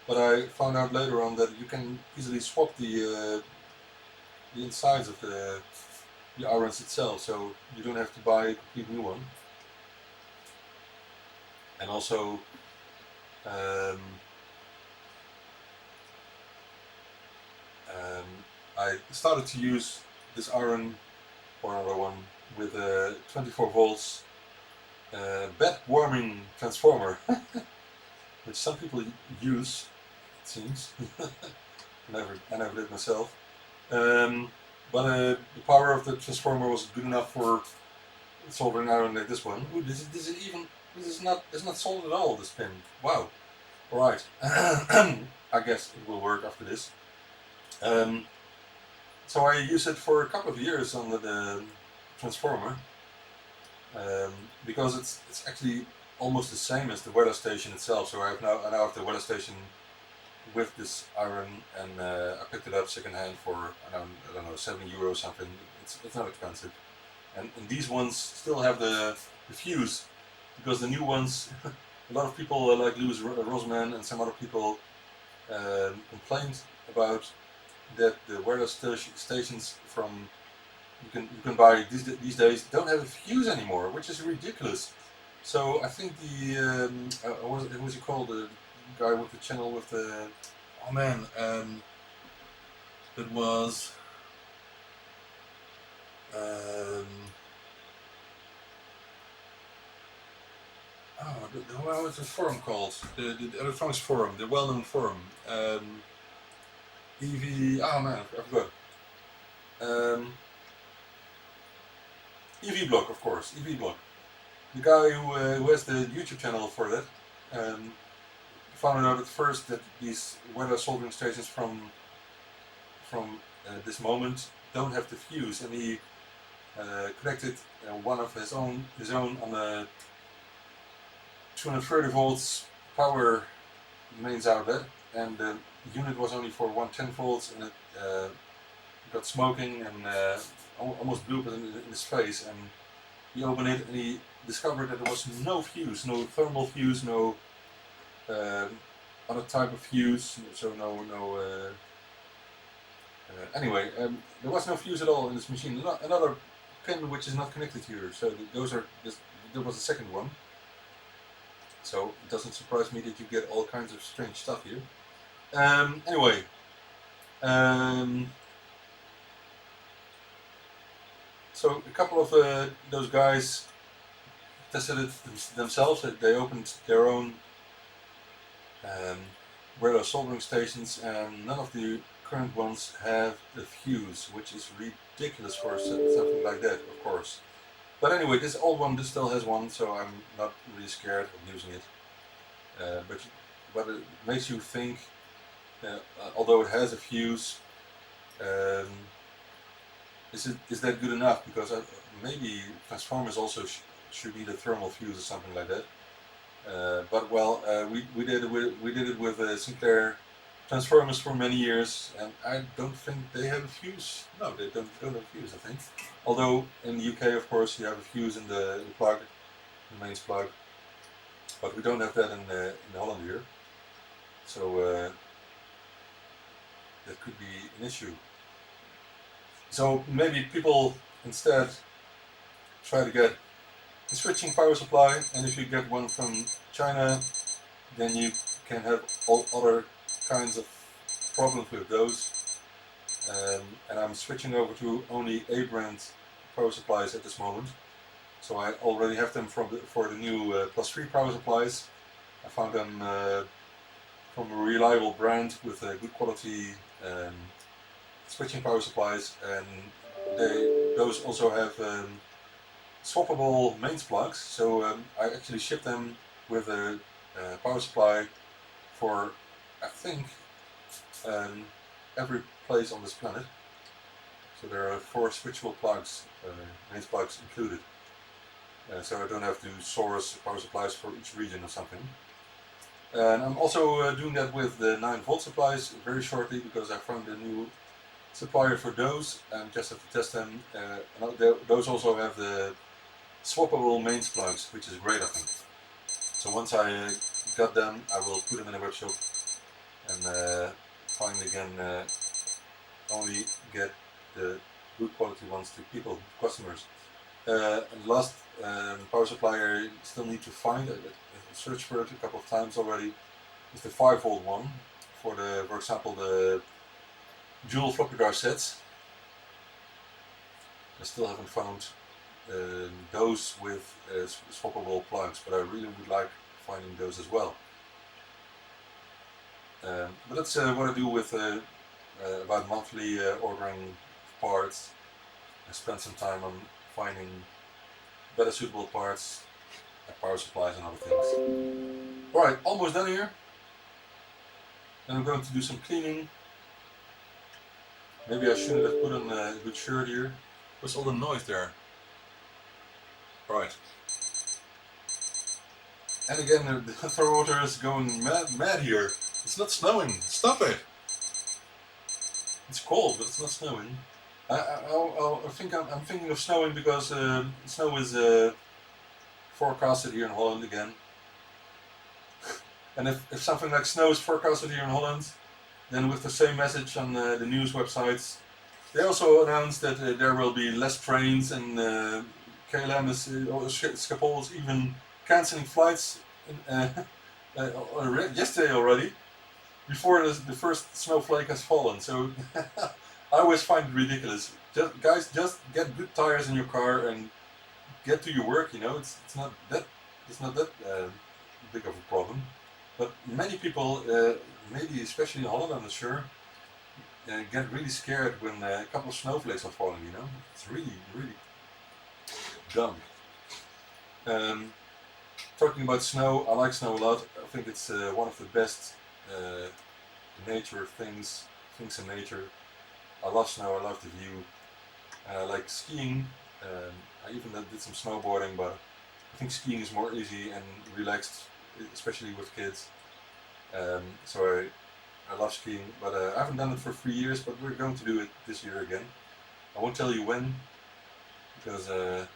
but I found out later on that you can easily swap the insides of the irons itself, so you don't have to buy a complete new one. And also, I started to use this iron, or another one, with a 24 volts bed warming transformer, which some people use, it seems. I never did myself. But the power of the transformer was good enough for soldering iron like this one. Ooh, this is not soldered at all, this pin. Wow. Alright. I guess it will work after this. So I used it for a couple of years on the transformer, because it's actually almost the same as the weather station itself. So I now have the weather station with this iron, and I picked it up second hand for I don't know, 70 euro or something. It's not expensive, and these ones still have the fuse, because the new ones, a lot of people like Louis Rosman and some other people complained about that the weather stations from you can buy these days don't have a fuse anymore, which is ridiculous. So I think the what was he called, the guy with the channel with the, oh man, it was what was the forum called? The electronics forum, the well-known forum. EV. Oh man, I forgot. EV Block, of course. EV Block. The guy who has the YouTube channel for that found out at first that these weather soldering stations from this moment don't have the fuse, and he connected one of his own on a 230 volts power mains outlet, and the unit was only for 110 volts, and it got smoking and almost blew up in his face. And he opened it and he discovered that there was no fuse, no thermal fuse, no other type of fuse, so anyway, there was no fuse at all in this machine. Another pin which is not connected here, so there was a second one. So it doesn't surprise me that you get all kinds of strange stuff here. Anyway, so a couple of those guys tested it themselves. They opened their own weather soldering stations, and none of the current ones have a fuse, which is ridiculous for something like that, of course. But anyway, this old one still has one, so I'm not really scared of using it. But it makes you think, although it has a fuse, is that good enough? Because maybe transformers also should need a thermal fuse or something like that. But well, we did it with Sinclair transformers for many years, and I don't think they have a fuse. No, they don't have a fuse, I think. Although in the UK, of course, you have a fuse in the plug, the mains plug, but we don't have that in Holland here. So that could be an issue. So maybe people instead try to get a switching power supply, and if you get one from China, then you can have all other kinds of problems with those. And I'm switching over to only A brand power supplies at this moment. So I already have them for the new +3 power supplies. I found them from a reliable brand with good quality switching power supplies, and those also have swappable mains plugs. So I actually ship them with a power supply for, I think, every place on this planet. So there are 4 switchable plugs, mains plugs included. So I don't have to source power supplies for each region or something. And I'm also doing that with the 9 volt supplies very shortly, because I found a new supplier for those and just have to test them. Those also have the swappable mains plugs, which is great, I think. So once I got them, I will put them in a web shop and finally again only get the good quality ones to people, customers. And last power supply I still need to find, I searched for it a couple of times already, is the 5-volt one for the, for example, the dual floppy drive sets. I still haven't found those with swappable plugs, but I really would like finding those as well. But that's what I do with about monthly ordering parts. I spend some time on finding better suitable parts, power supplies and other things. Alright, almost done here. Then I'm going to do some cleaning. Maybe I shouldn't have put on a good shirt here. What's all the noise there? Alright. And again, the throwater is going mad here. It's not snowing. Stop it! It's cold, but it's not snowing. I think I'm thinking of snowing because snow is forecasted here in Holland again. And if something like snow is forecasted here in Holland, then with the same message on the news websites, they also announced that there will be less trains, and KLM is, Schiphol is even cancelling flights yesterday already, before the first snowflake has fallen. So I always find it ridiculous. Guys, just get good tires in your car and get to your work. You know, it's not that big of a problem. But many people, maybe especially in Holland, I'm not sure, get really scared when a couple of snowflakes are falling. You know, it's really dumb. Talking about snow, I like snow a lot. I think it's one of the best nature things in nature. I love snow, I love the view. I like skiing. I even did some snowboarding, but I think skiing is more easy and relaxed, especially with kids. So I love skiing, but I haven't done it for 3 years, but we're going to do it this year again. I won't tell you when, because that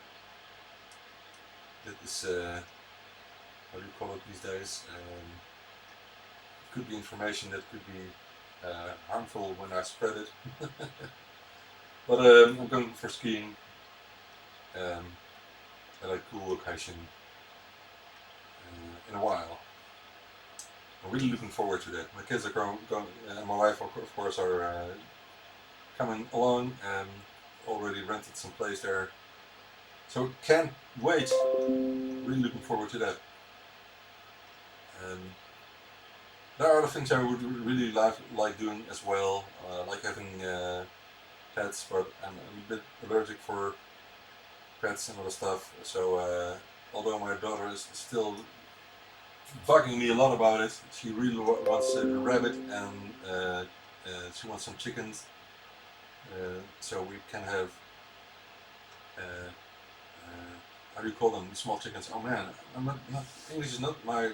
is, how do you call it these days? It could be information that could be harmful when I spread it. But I'm going for skiing at a cool location in a while. I'm really looking forward to that. My kids are going and my wife of course are coming along, and already rented some place there. So can't wait. Really looking forward to that. There are other things I would really like doing as well, like having pets, but I'm a bit allergic for pets and other stuff. So although my daughter is still bugging me a lot about it, she really wants a rabbit, and she wants some chickens, so we can have how do you call them? Small chickens. Oh man, English is not my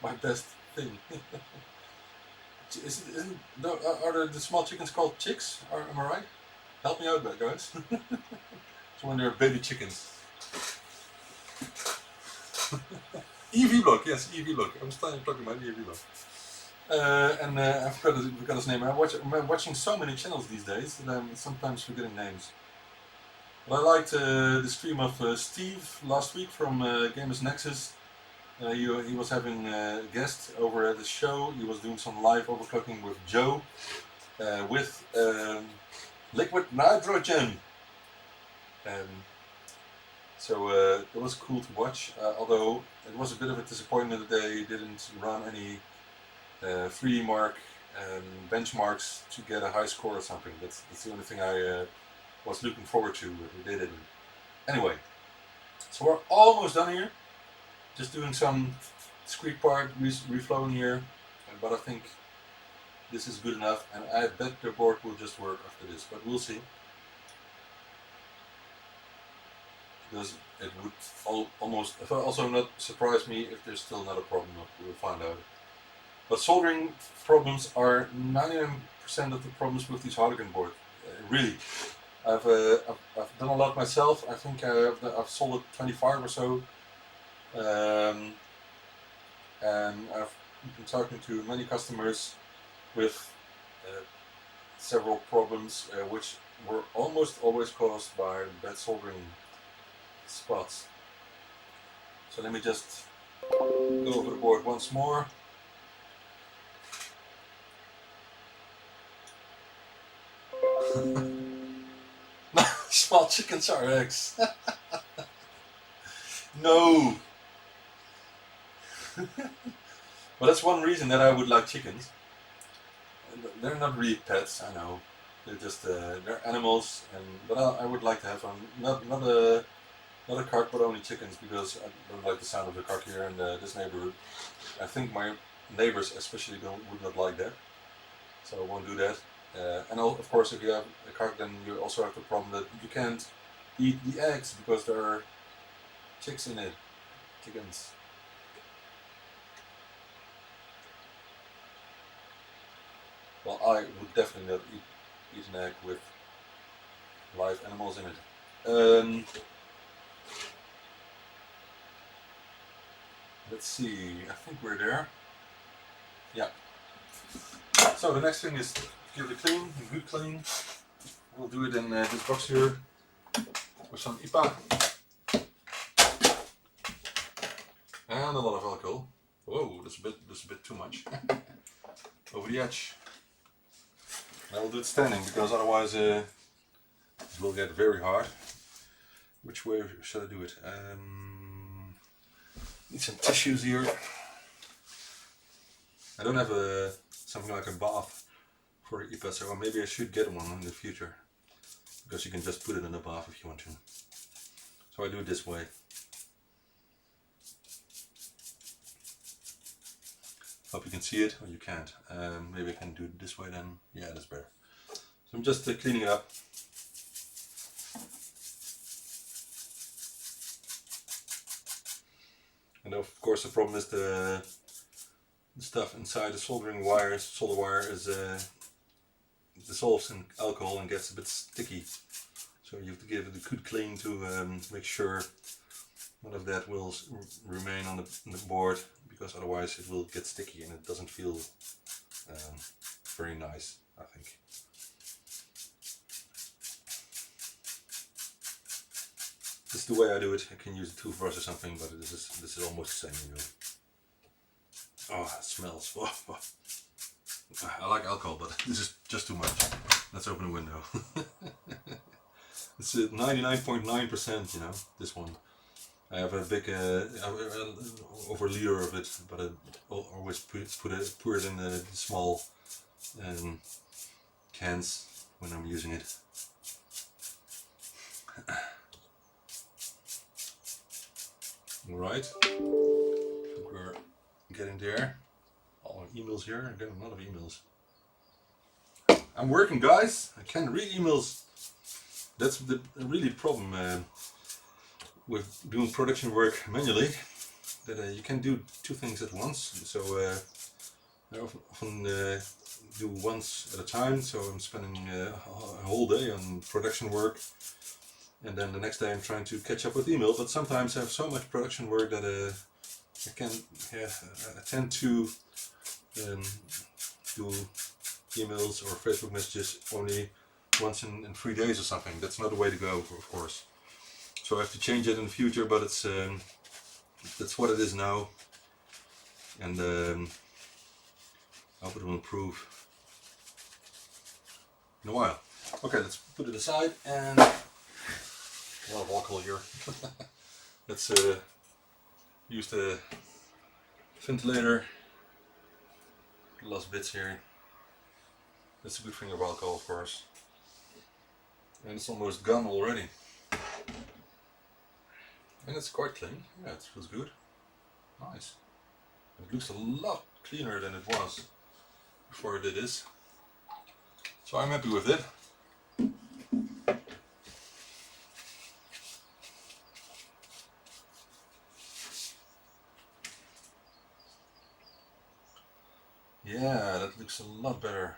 my best thing. Are the small chickens called chicks? Am I right? Help me out, guys. So when they're baby chickens. EV block, yes, EV block. I was talking about the EV block. And I forgot his name. I'm watching so many channels these days that I'm sometimes forgetting names. But I liked the stream of Steve last week from Gamers Nexus. He was having a guest over at the show. He was doing some live overclocking with Joe with liquid nitrogen. So it was cool to watch, although it was a bit of a disappointment that they didn't run any 3D mark benchmarks to get a high score or something. That's the only thing I was looking forward to, but they didn't. Anyway, so we're almost done here. Just doing some discrete part reflowing here, but I think this is good enough, and I bet the board will just work after this, but we'll see. Because it would almost also not surprise me if there's still another problem. We'll find out. But soldering problems are 99% of the problems with these Harlequin board. Really, I've done a lot myself. I think I've soldered 25 or so, and I've I've been talking to many customers with several problems which were almost always caused by bad soldering spots. So let me just go over the board once more. Small chickens are eggs. No. Well, that's one reason that I would like chickens. They're not really pets, I know. They're just they're animals, but I would like to have one. Not a cock, but only chickens, because I don't like the sound of the cock here in this neighborhood. I think my neighbors especially would not like that, so I won't do that. And of course, if you have a cock, then you also have the problem that you can't eat the eggs because there are chicks in it, chickens. Well, I would definitely not eat an egg with live animals in it. Let's see, I think we're there. Yeah. So the next thing is give it a clean, a good clean. We'll do it in this box here with some IPA and a lot of alcohol. Whoa, that's a bit too much. Over the edge. I will do it standing because otherwise it will get very hard. Which way should I do it? Need some tissues here. I don't have something like a bath for the IPA, so maybe I should get one in the future, because you can just put it in a bath if you want to. So I do it this way. Hope you can see it, or you can't. Maybe I can do it this way then. Yeah, that's better. So I'm just cleaning it up. And of course the problem is the stuff inside the solder wire is dissolves in alcohol and gets a bit sticky. So you have to give it a good clean to make sure none of that will remain on the board, because otherwise it will get sticky and it doesn't feel very nice, I think. This is the way I do it. I can use a toothbrush or something, but this is almost the same, you know. Oh, it smells. Oh, oh. I like alcohol, but this is just too much. Let's open the window. It's 99.9%, you know, this one. I have a big, over a liter of it, but I always pour it in the small cans when I'm using it. Alright, I think we're getting there. All our emails here, I'm getting a lot of emails. I'm working, guys, I can't read emails. That's the really problem with doing production work manually, that you can do two things at once. So I often do once at a time, so I'm spending a whole day on production work, and then the next day I'm trying to catch up with email. But sometimes I have so much production work that I tend to do emails or Facebook messages only once in 3 days or something. That's not the way to go, of course. So I have to change it in the future, but it's that's what it is now, and I hope it will improve in a while. Okay, let's put it aside, and a lot of alcohol here. Let's use the ventilator. Last bits here. That's a good thing of alcohol, of course. And it's almost gone already. And it's quite clean. Yeah, it feels good. Nice. It looks a lot cleaner than it was before I did this. So I'm happy with it. Yeah, that looks a lot better.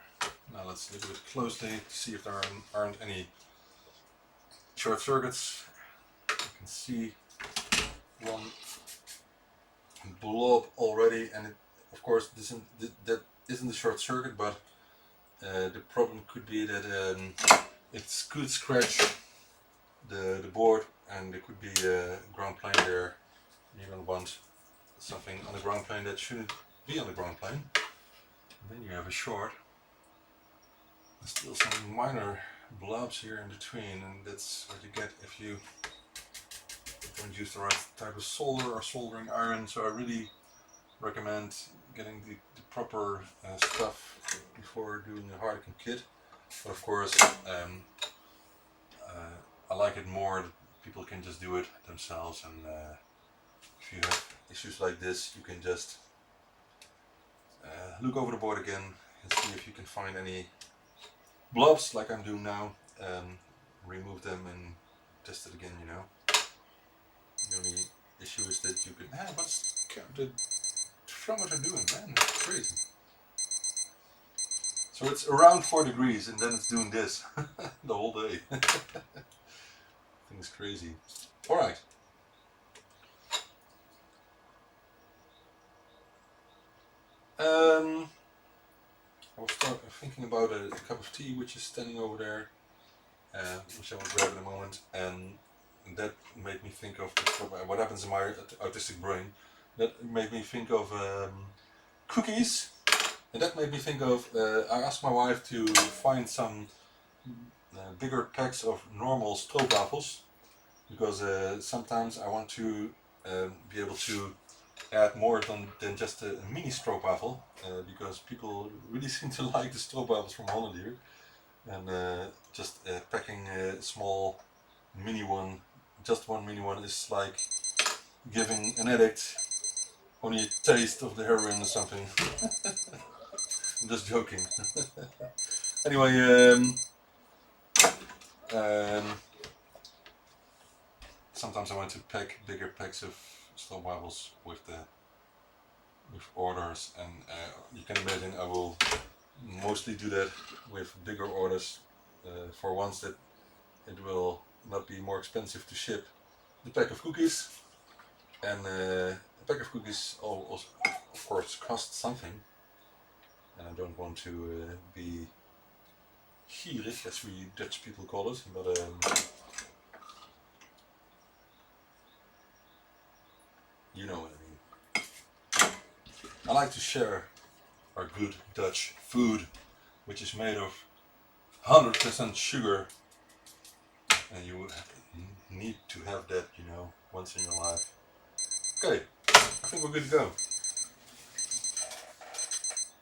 Now let's look at it closely to see if there aren't any short circuits. You can see one blob already, and of course, that isn't a short circuit, but the problem could be that it could scratch the board, and there could be a ground plane there. You don't want something on the ground plane that shouldn't be on the ground plane. And then you have a short. There's still some minor blobs here in between, and that's what you get if you don't use the right type of solder or soldering iron. So I really recommend getting the proper stuff before doing a hardening kit. But of course, I like it more that people can just do it themselves, and if you have issues like this, you can just look over the board again and see if you can find any blobs like I'm doing now, remove them and test it again, you know. The only issue is that you can, what's the thermometer doing, man? It's crazy. So it's around 4 degrees and then it's doing this the whole day. Thing's crazy. Alright. I was thinking about a cup of tea which is standing over there, which I will grab in a moment, and that made me think of what happens in my autistic brain. That made me think of cookies, and that made me think of, I asked my wife to find some bigger packs of normal stroopwafels, because sometimes I want to be able to add more than just a mini stroopwafel, because people really seem to like the stroopwafels from Holland here, and just packing a small mini one, just one mini one, is like giving an addict only a taste of the heroin or something. I'm just joking. Anyway, sometimes I want to pack bigger packs of stroopwafels with orders, and you can imagine I will mostly do that with bigger orders, for once that it will not be more expensive to ship the pack of cookies, and a pack of cookies also, of course, costs something, and I don't want to be gierig, as we Dutch people call it, but you know what I mean. I like to share our good Dutch food, which is made of 100% sugar, and you need to have that, you know, once in your life. Okay, I think we're good to go.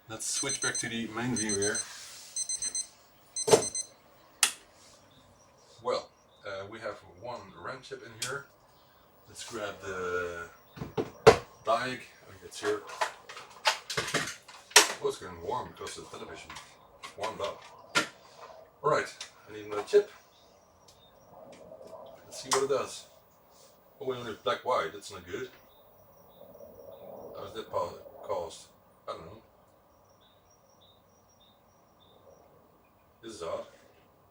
Let's switch back to the main view here. Well, we have one RAM chip in here. Let's grab the diag. It's here. Oh, it's getting warm because of the television. Warmed up. Alright, I need another chip. Let's see what it does. Oh, we only have black white, that's not good. How is that caused? I don't know. This is odd.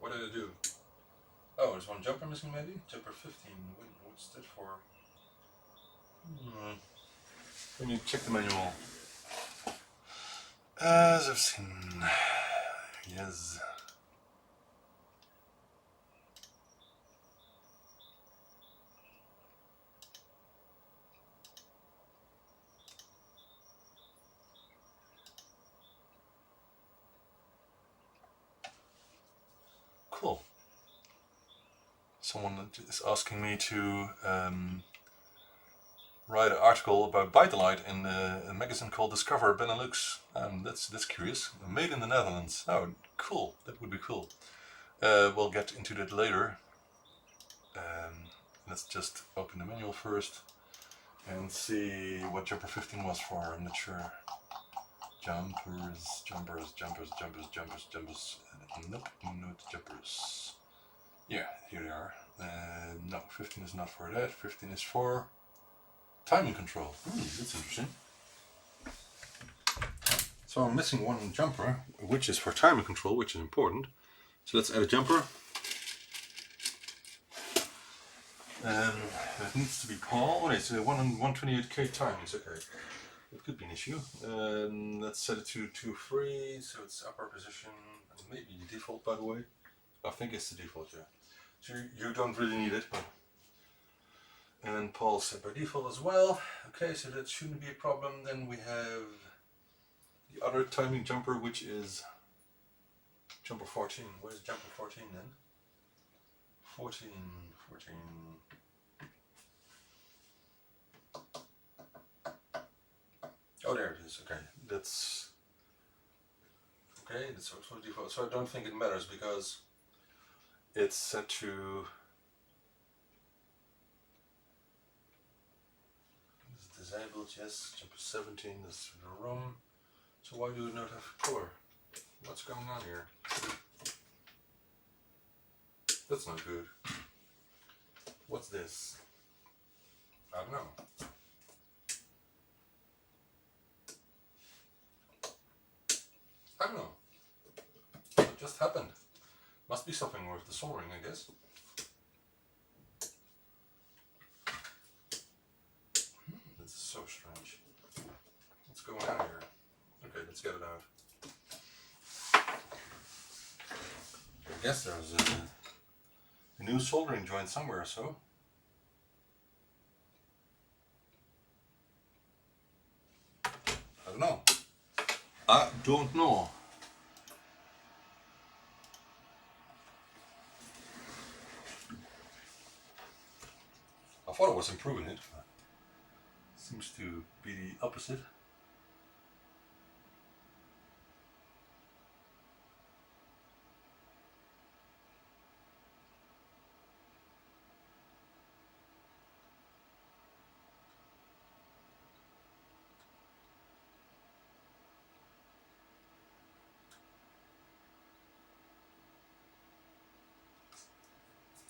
What did I do? Oh, there's one jumper missing maybe? Jumper 15. What's that for? Let me check the manual. As I've seen. Yes. Cool. Someone is asking me to write an article about ByteDelight in a magazine called Discover Benelux. That's curious. Made in the Netherlands. Oh, cool. That would be cool. We'll get into that later. Let's just open the manual first and see what jumper 15 was for. I'm not sure. Jumpers. Nope, not jumpers. Yeah, here they are. No, 15 is not for that. 15 is for timing control. That's interesting. So I'm missing one jumper, which is for timing control, which is important. So let's add a jumper. It needs to be Paul. Oh, it's 128K timings. Okay. It could be an issue. Let's set it to 2-3, so it's upper position, and maybe the default, by the way. I think it's the default, yeah. So you don't really need it, but... And Paul set by default as well. Okay, so that shouldn't be a problem. Then we have the other timing jumper, which is jumper 14. Where's jumper 14 then? 14. Oh, there it is. Okay, that's also default. So I don't think it matters because it's set to disabled. Yes, jumper 17 is the room. So why do we not have color? What's going on here? That's not good. What's this? I don't know. I don't know. What just happened? Must be something with the soldering, I guess. This is so strange. What's going on here? Okay, let's get it out. I guess there's a new soldering joint somewhere, so. I don't know. I don't know. I thought I was improving it. Seems to be the opposite.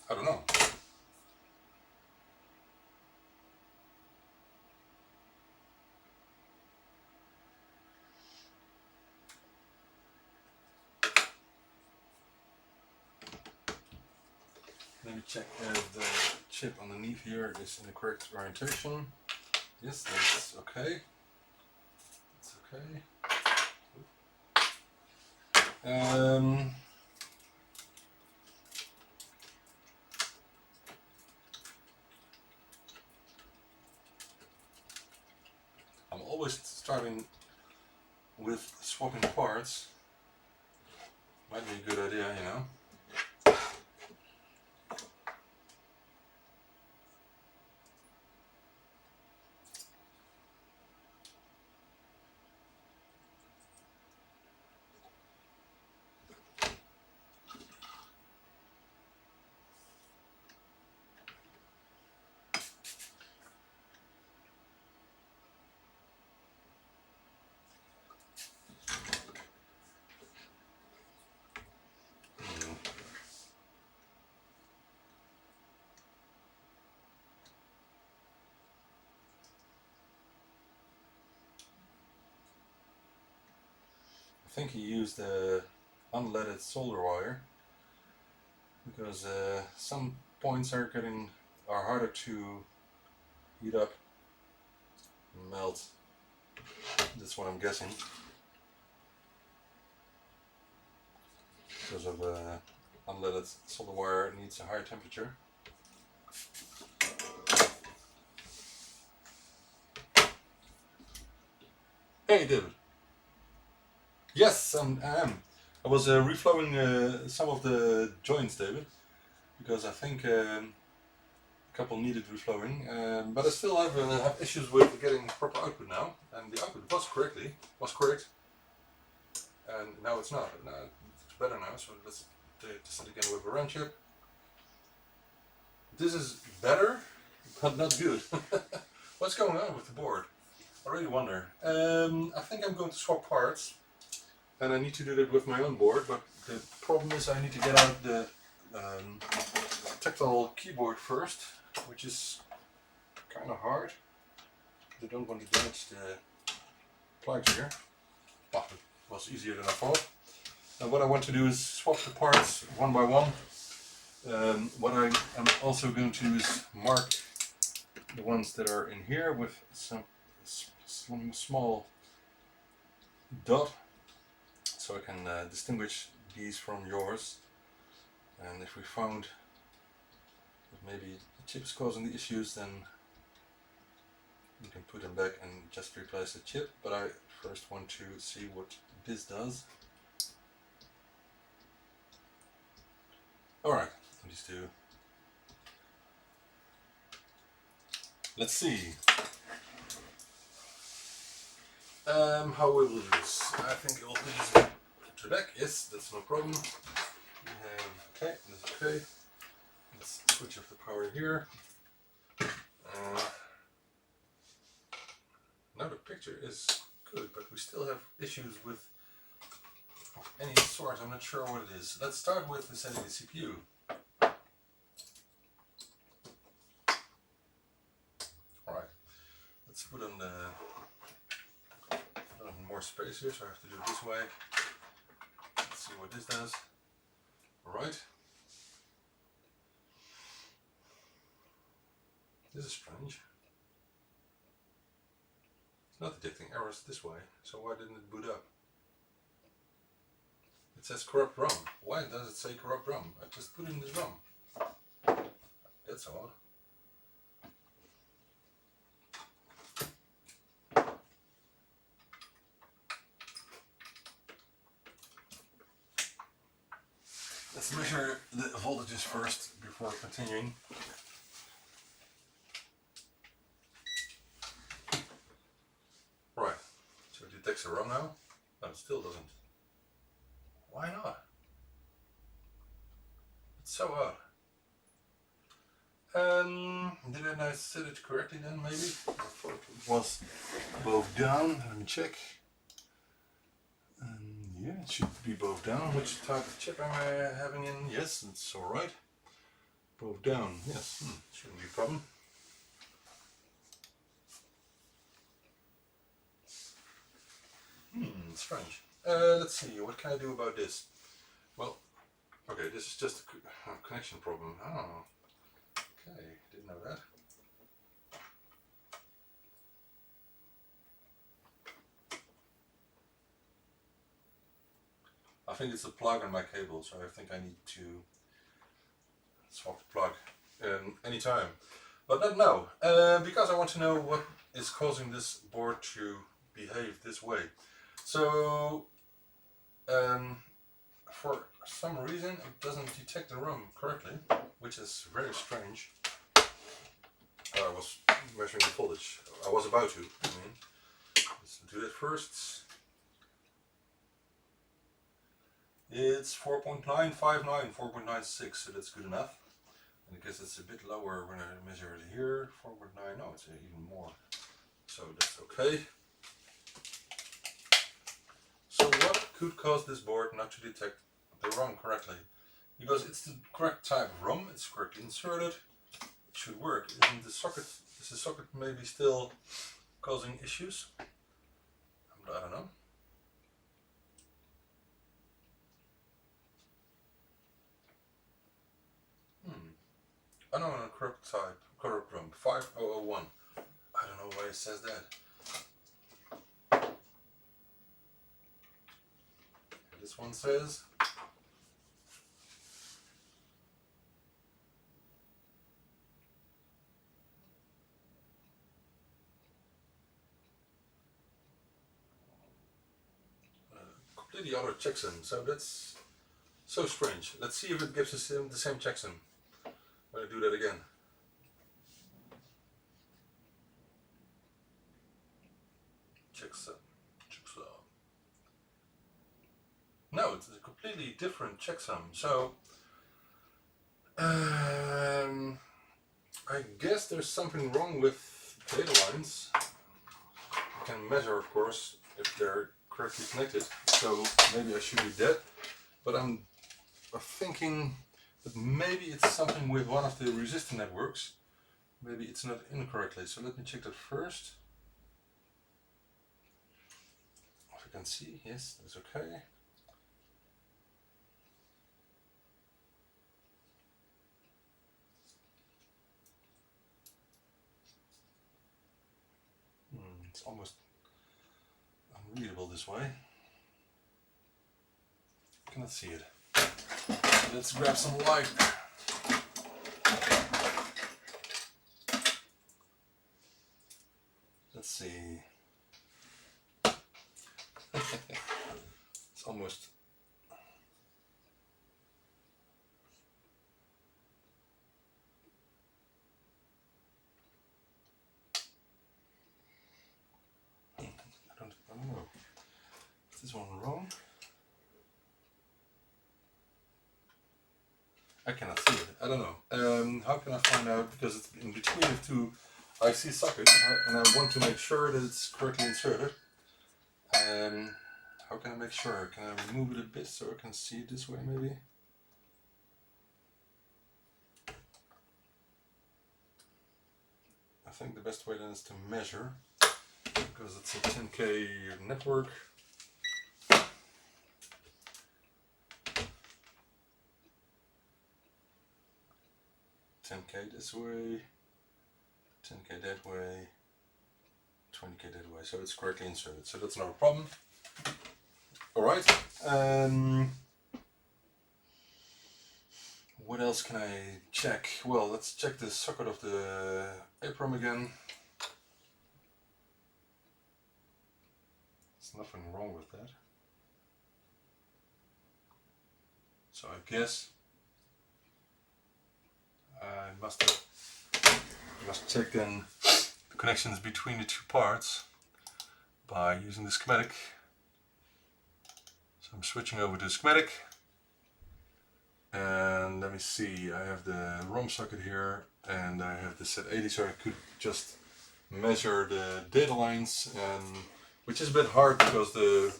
I don't know. Let me check if the chip underneath here is in the correct orientation. Yes, that's okay. That's okay. I'm always starting with swapping parts. Might be a good idea, you know. I think he used unleaded solder wire because some points are harder to heat up and melt. That's what I'm guessing. Because of unleaded solder wire needs a higher temperature. Hey David. Yes, I am. I was reflowing some of the joints, David, because I think a couple needed reflowing, but I still have issues with getting proper output now, and the output was correct, and now it's not. Now it's better now, so let's test it again with a wrench chip. This is better, but not good. What's going on with the board? I really wonder. I think I'm going to swap parts. And I need to do that with my own board, but the problem is I need to get out the tactile keyboard first, which is kind of hard. I don't want to damage the plugs here. Well, it was easier than I thought. And what I want to do is swap the parts one by one. What I am also going to do is mark the ones that are in here with some some small dot so I can distinguish these from yours. And if we found that maybe the chip is causing the issues, then you can put them back and just replace the chip. But I first want to see what this does. Alright, these two. Let's see. How will we do this? I think it will be easy to back. Yes, that's no problem. We have, okay, that's okay. Let's switch off the power here. Now the picture is good, but we still have issues with any sort. I'm not sure what it is. Let's start with setting the CPU. Alright, let's put on the more space here, so I have to do it this way. Let's see what this does. Alright. This is strange. It's not detecting errors this way, so why didn't it boot up? It says corrupt ROM. Why does it say corrupt ROM? I just put in this ROM. That's odd. Let's measure the voltages first before continuing. Right, so it detects a ROM now. No, it still doesn't. Why not? It's so odd. Did I set it correctly then, maybe? I thought it was both down. Let me check. Yeah, it should be both down. Which type of chip am I having in? Yes, it's alright. Both down, yes. Shouldn't be a problem. Strange. Let's see, what can I do about this? Well, okay, this is just a connection problem. Oh, okay, didn't know that. I think it's a plug on my cable, so I think I need to swap the plug anytime. But not now, because I want to know what is causing this board to behave this way. So, for some reason it doesn't detect the ROM correctly, which is very strange. I was measuring the voltage. I was about to, I mean. Let's do that first. It's 4.959, 4.96, so that's good enough. And I guess it's a bit lower when I measure it here. 4.9, no, it's even more. So that's okay. So what could cause this board not to detect the ROM correctly? Because it's the correct type of ROM, it's correctly inserted, it should work. Isn't the socket, is the socket maybe still causing issues? I don't know. I know on the correct type, correct ROM, 5001. I don't know why it says that. This one says completely other checksum, so that's so strange. Let's see if it gives us the same checksum when I do that again. Checksum. No, it's a completely different checksum. So I guess there's something wrong with data lines. You can measure, of course, if they're correctly connected. So maybe I should do that. But I'm thinking that maybe it's something with one of the resistor networks. Maybe it's not in correctly. So let me check that first. If you can see, yes, that's okay. It's almost unreadable this way. I cannot see it. Let's grab some light. Let's see. It's almost. I don't know. Is this one wrong? I cannot see it. I don't know. How can I find out? Because it's in between the two IC sockets, and I want to make sure that it's correctly inserted. How can I make sure? Can I remove it a bit so I can see it this way, maybe? I think the best way then is to measure, because it's a 10K network. 10K this way, 10K that way, 20K that way, so it's correctly inserted, so that's not a problem. Alright, what else can I check? Well, let's check the socket of the APROM again. There's nothing wrong with that. So I guess I must check then the connections between the two parts by using the schematic. So I'm switching over to the schematic, and let me see, I have the ROM socket here and I have the set 80, so I could just measure the data lines, which is a bit hard because the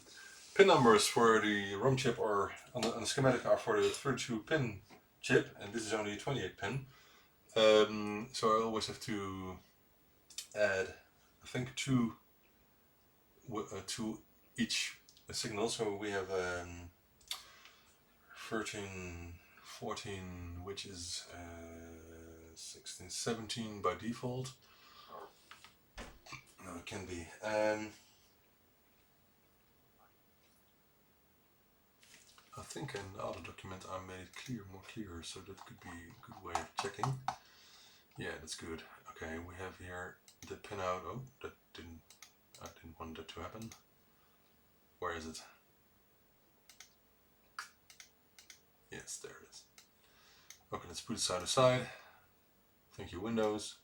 pin numbers for the ROM chip are on the schematic are for the 32 pin chip, and this is only a 28 pin. So I always have to add, I think, two to each signal. So we have 13, 14, which is 16, 17 by default. No, it can be. I think in the other document I made it more clear, so that could be a good way of checking. Yeah, that's good. Okay, we have here the pin out. Oh, I didn't want that to happen. Where is it? Yes, there it is. Okay, let's put it side to side. Thank you, Windows.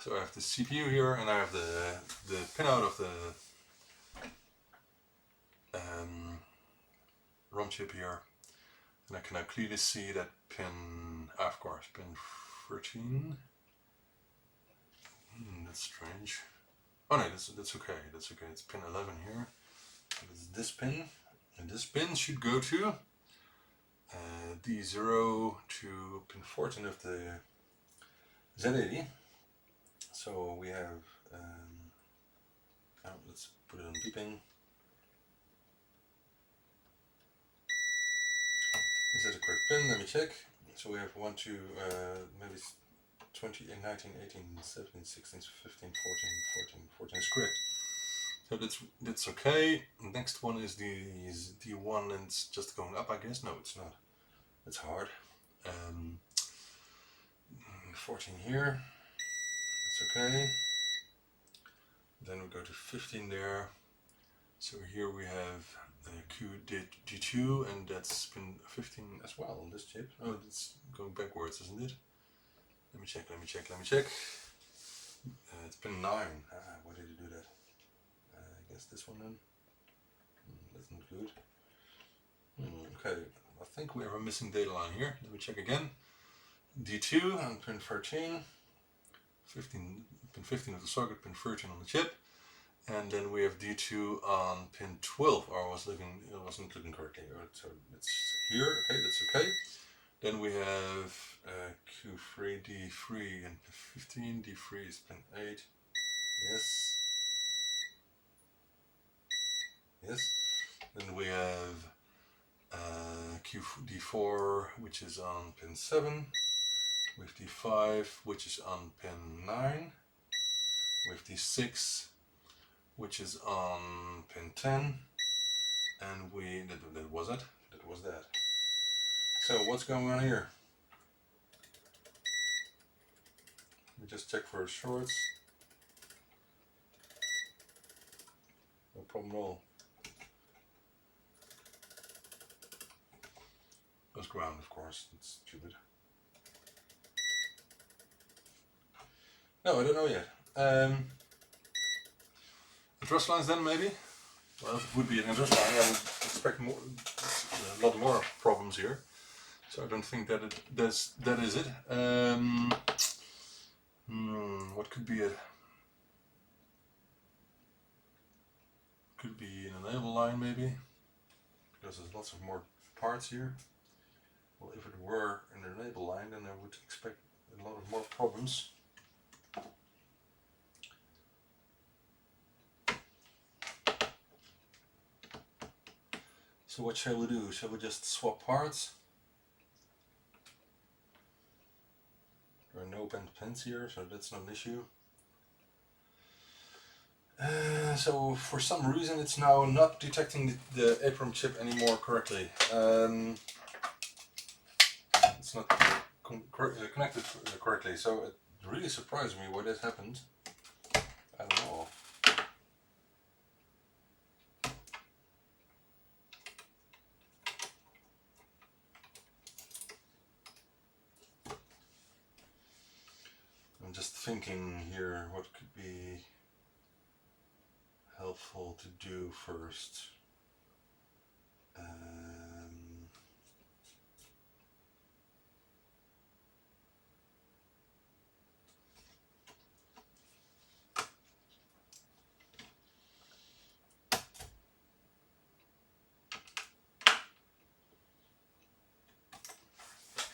So I have the CPU here, and I have the pin out of the ROM chip here, and I can now clearly see that pin, of course, pin 13. That's strange. Oh no, that's okay. That's okay. It's pin 11 here. It's this pin, and this pin should go to D0 to pin 14 of the Z80. So we have. Let's put it on beeping. Is that the correct pin? Let me check. So we have 1, 2, maybe 20, 19, 18, 17, 16, 15, 14 is correct. So that's okay. Next one is the D1, and it's just going up, I guess. No, it's not. It's hard. 14 here. That's okay. Then we go to 15 there. So here we have QD2, and that's pin 15 as well on this chip. Oh, it's going backwards, isn't it? Let me check. It's pin 9. Why did you do that? I guess this one then. That's not good. Okay, I think we have a missing data line here. Let me check again. D2 on pin 13. Pin 15 of the socket, pin 13 on the chip. And then we have D2 on pin 12. Or it wasn't looking correctly. So it's here. Okay, that's okay. Then we have Q3, D3, and pin 15. D3 is pin 8. Yes. Then we have D4, which is on pin 7. With D5, which is on pin 9. With D6, which is on pin 10, and that was it. That was that. So what's going on here? We just check for shorts. No problem at all. Goes ground, of course. That's stupid. No, I don't know yet. Address lines then, maybe? Well, if it would be an address line, I would expect more, a lot more problems here. So I don't think that that is it. What could be it? Could be an enable line, maybe? Because there's lots of more parts here. Well, if it were an enable line, then I would expect a lot of more problems. So what shall we do? Shall we just swap parts? There are no bent pins here, so that's not an issue. So for some reason it's now not detecting the APROM chip anymore correctly. It's not connected correctly, so it really surprised me why that happened. I don't know. I'm just thinking here what could be helpful to do first. I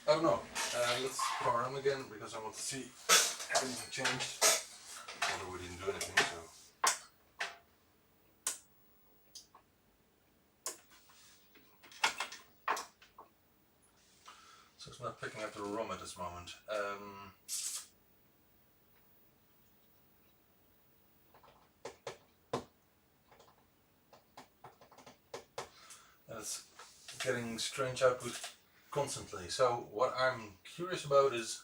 don't know. Let's power on again because I want to see if anything changed. Although we didn't do anything, so. So it's not picking up the ROM at this moment. And it's getting strange output constantly. So what I'm curious about is,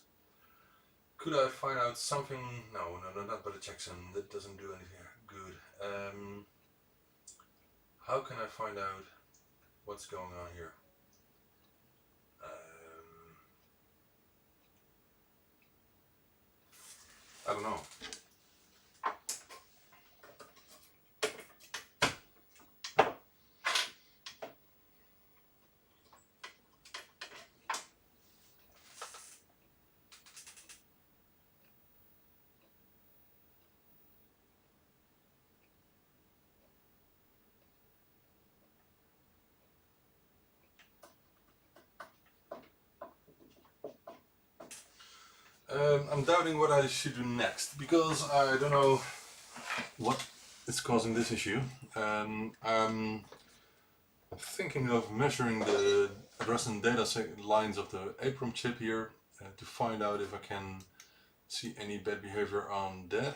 could I find out something? No, not by the checksum. That doesn't do anything good. How can I find out what's going on here? I don't know. I'm doubting what I should do next because I don't know what is causing this issue. I'm thinking of measuring the address and data lines of the APROM chip here to find out if I can see any bad behavior on that.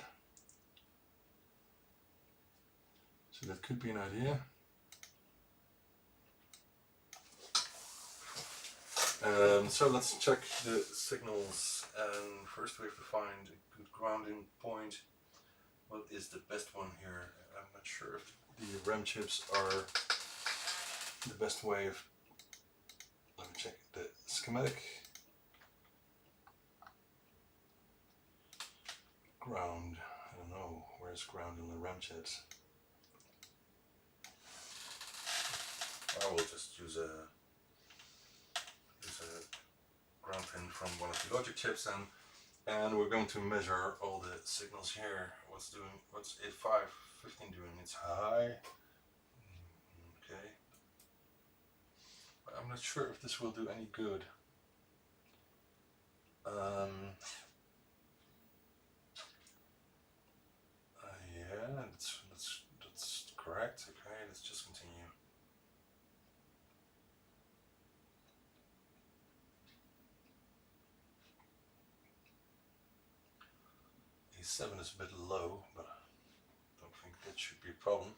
So that could be an idea. So let's check the signals, and first we have to find a good grounding point. What is the best one here? I'm not sure if the RAM chips are the best way of... Let me check the schematic. Ground, I don't know, where's ground in the RAM chips? I will just use a ground pin from one of the logic chips and we're going to measure all the signals here. What's 8515 doing? It's high. Okay. But I'm not sure if this will do any good. Yeah, that's correct. Okay, let's just continue. A7 is a bit low, but I don't think that should be a problem.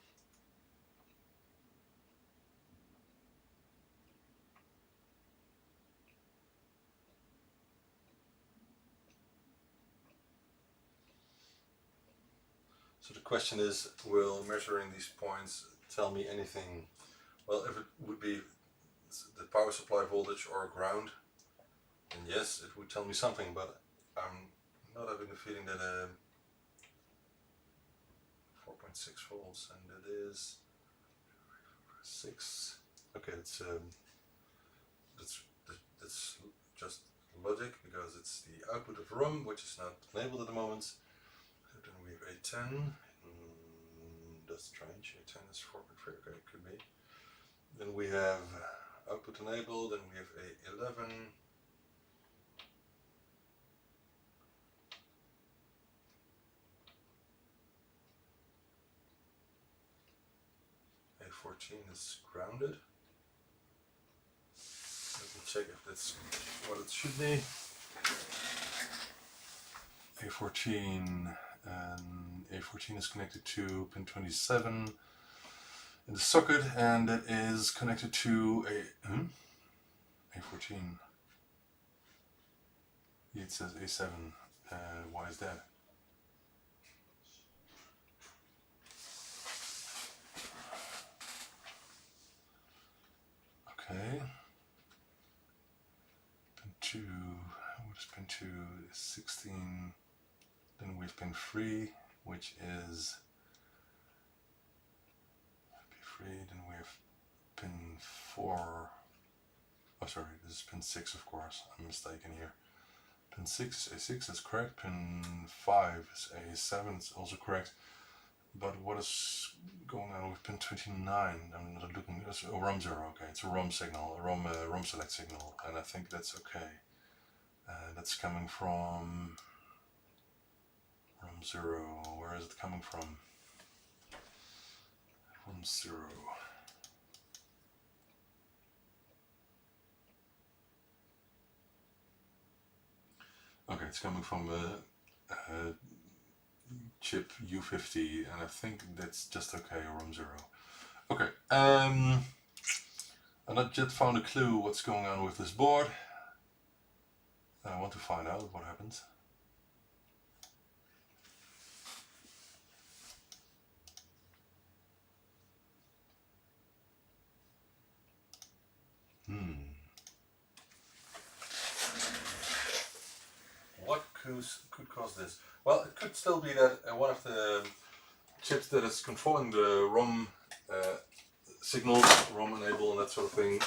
So the question is, will measuring these points tell me anything? Well, if it would be the power supply voltage or ground, then yes, it would tell me something, but I'm not having the feeling that 4.6 volts, and it is 6. Okay, that's just logic, because it's the output of ROM, which is not enabled at the moment. So then we have A10. That's strange. A10 is 4.3. Okay, it could be. Then we have output enabled, and we have A11. A14 is grounded. Let me check if that's what it should be. A14, and A14 is connected to pin 27 in the socket, and it is connected to A14. It says A7. Why is that? Okay. Pin 2. What is pin 2? 16. Then we have pin 3, which is P3. Then we have pin 4. Oh, sorry, this is pin 6, of course. I'm mistaken here. Pin 6 is A6, that's correct. Pin 5 is A7, it's also correct. But what is going on with pin 29? I'm not looking. It's a ROM 0. Okay, it's a ROM signal, a ROM select signal, and I think that's okay. That's coming from ROM 0. Where is it coming from? ROM 0. Okay, it's coming from chip U50, and I think that's just okay, ROM 0. Okay, I not yet found a clue what's going on with this board. I want to find out what happens. What could cause this? Well, it could still be that one of the chips that is controlling the ROM signals, ROM enable and that sort of thing,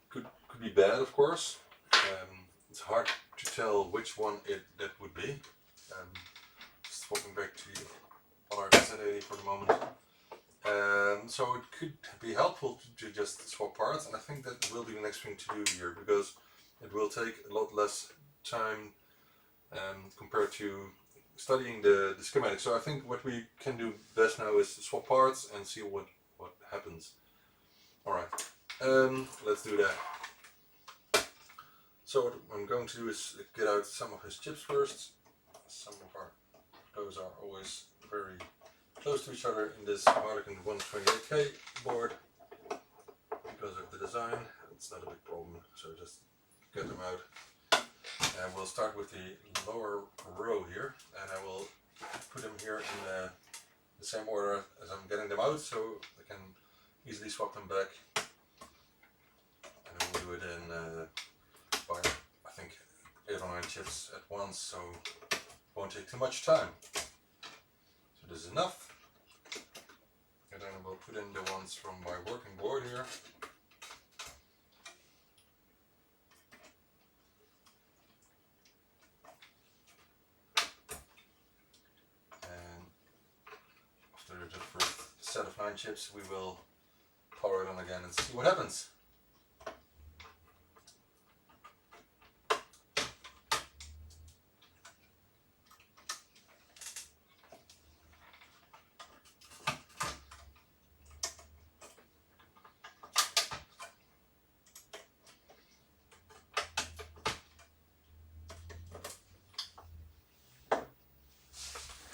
could be bad, of course. It's hard to tell which one that would be. Just swapping back to the LR1080 for the moment. So it could be helpful to just swap parts, and I think that will be the next thing to do here, because it will take a lot less time compared to studying the schematic. So I think what we can do best now is swap parts and see what happens. Alright, let's do that. So what I'm going to do is get out some of his chips first. Some of those are always very close to each other in this Harlequin 128K board because of the design. It's not a big problem, so just get them out. And we'll start with the lower row here, and I will put them here in the same order as I'm getting them out, so I can easily swap them back. And we'll do it in by, I think, 8 or 9 chips at once, so it won't take too much time. So this is enough. And then we'll put in the ones from my working board here. The first set of 9 chips, we will power it on again and see what happens.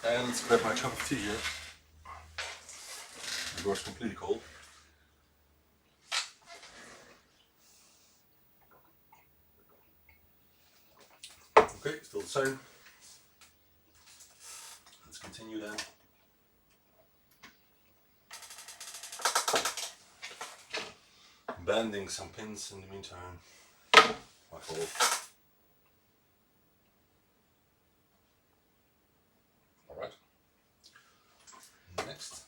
And let's grab my cup of tea here. board's completely cold. Okay, still the same. Let's continue then. Bending some pins in the meantime. My fault. Alright. Next.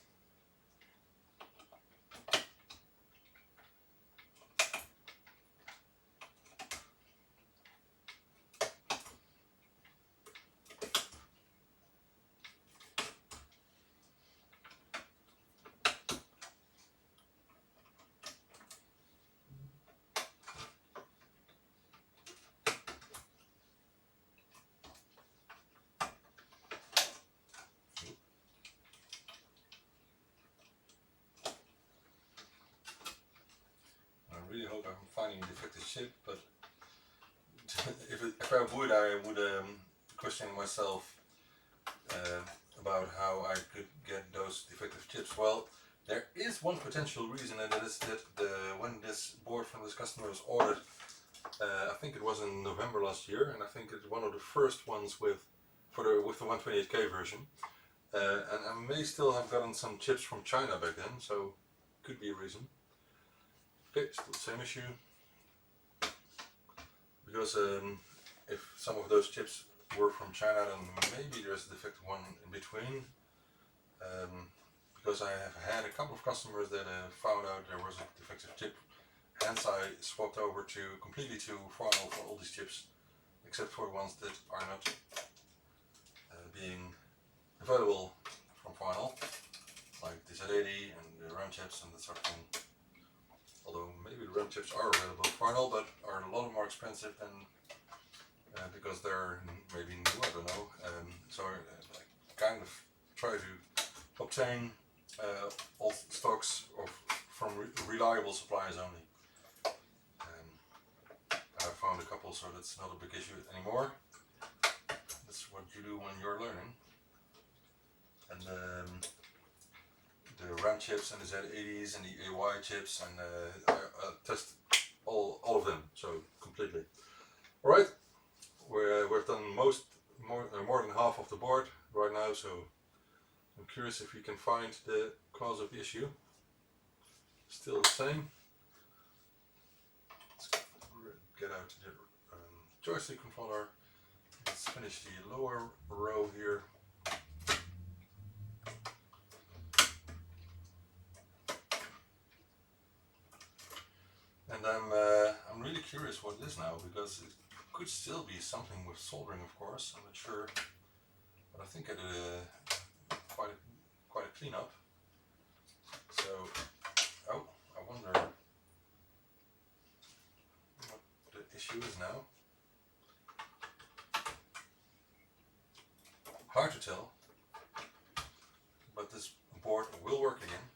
I really hope I'm finding a defective chip, but if I would question myself about how I could get those defective chips. Well, there is one potential reason, and that is that when this board from this customer was ordered, I think it was in November last year, and I think it's one of the first ones with the 128K version. And I may still have gotten some chips from China back then, so could be a reason. Okay, still the same issue. Because if some of those chips were from China, then maybe there's a defective one in between. Because I have had a couple of customers that found out there was a defective chip, hence I swapped over completely to vinyl for all these chips, except for the ones that are not being available from vinyl, like the Z80 and the RAM chips and that sort of thing. Although maybe the RAM chips are available from vinyl, but are a lot more expensive than because they're maybe new, I don't know. So I kind of try to obtain all stocks from reliable suppliers only. I found a couple, so that's not a big issue anymore. That's what you do when you're learning. And the RAM chips and the Z80s and the AY chips, and I test all of them, so completely. Alright, we've done more than half of the board right now, so I'm curious if we can find the cause of the issue. Still the same. Let's get out the joystick controller. Let's finish the lower row here. And I'm really curious what it is now, because it could still be something with soldering, of course. I'm not sure, but I think I did quite a cleanup. So, oh, I wonder what the issue is now. Hard to tell, but this board will work again.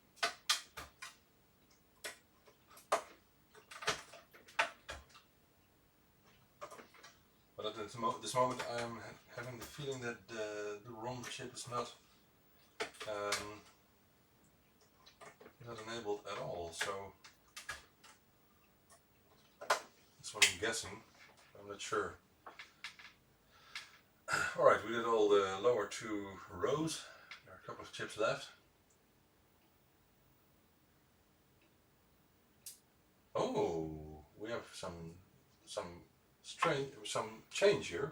But at this moment I am having the feeling that the ROM chip is not enabled at all, so that's what I'm guessing. I'm not sure. Alright, we did all the lower two rows. There are a couple of chips left. Oh, we have some change here.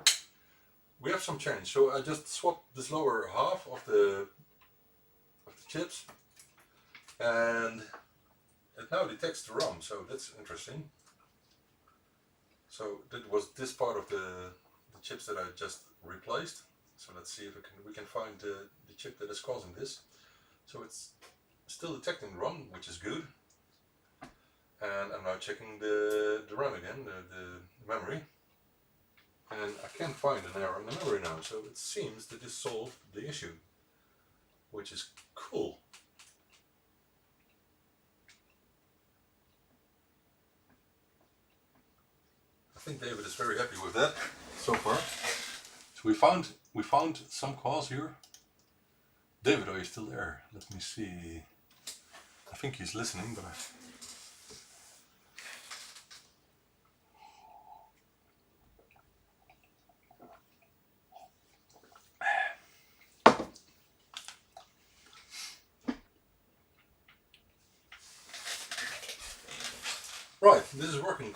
We have some change. So I just swapped this lower half of the chips, and it now detects the ROM. So that's interesting. So that was this part of the chips that I just replaced. So let's see if we can find the chip that is causing this. So it's still detecting the ROM, which is good. And I'm now checking the RAM again, the memory. And I can't find an error in the memory now, so it seems that this solved the issue, which is cool. I think David is very happy with that so far. So we found some cause here. David, are you still there? Let me see. think he's listening, but right, this is working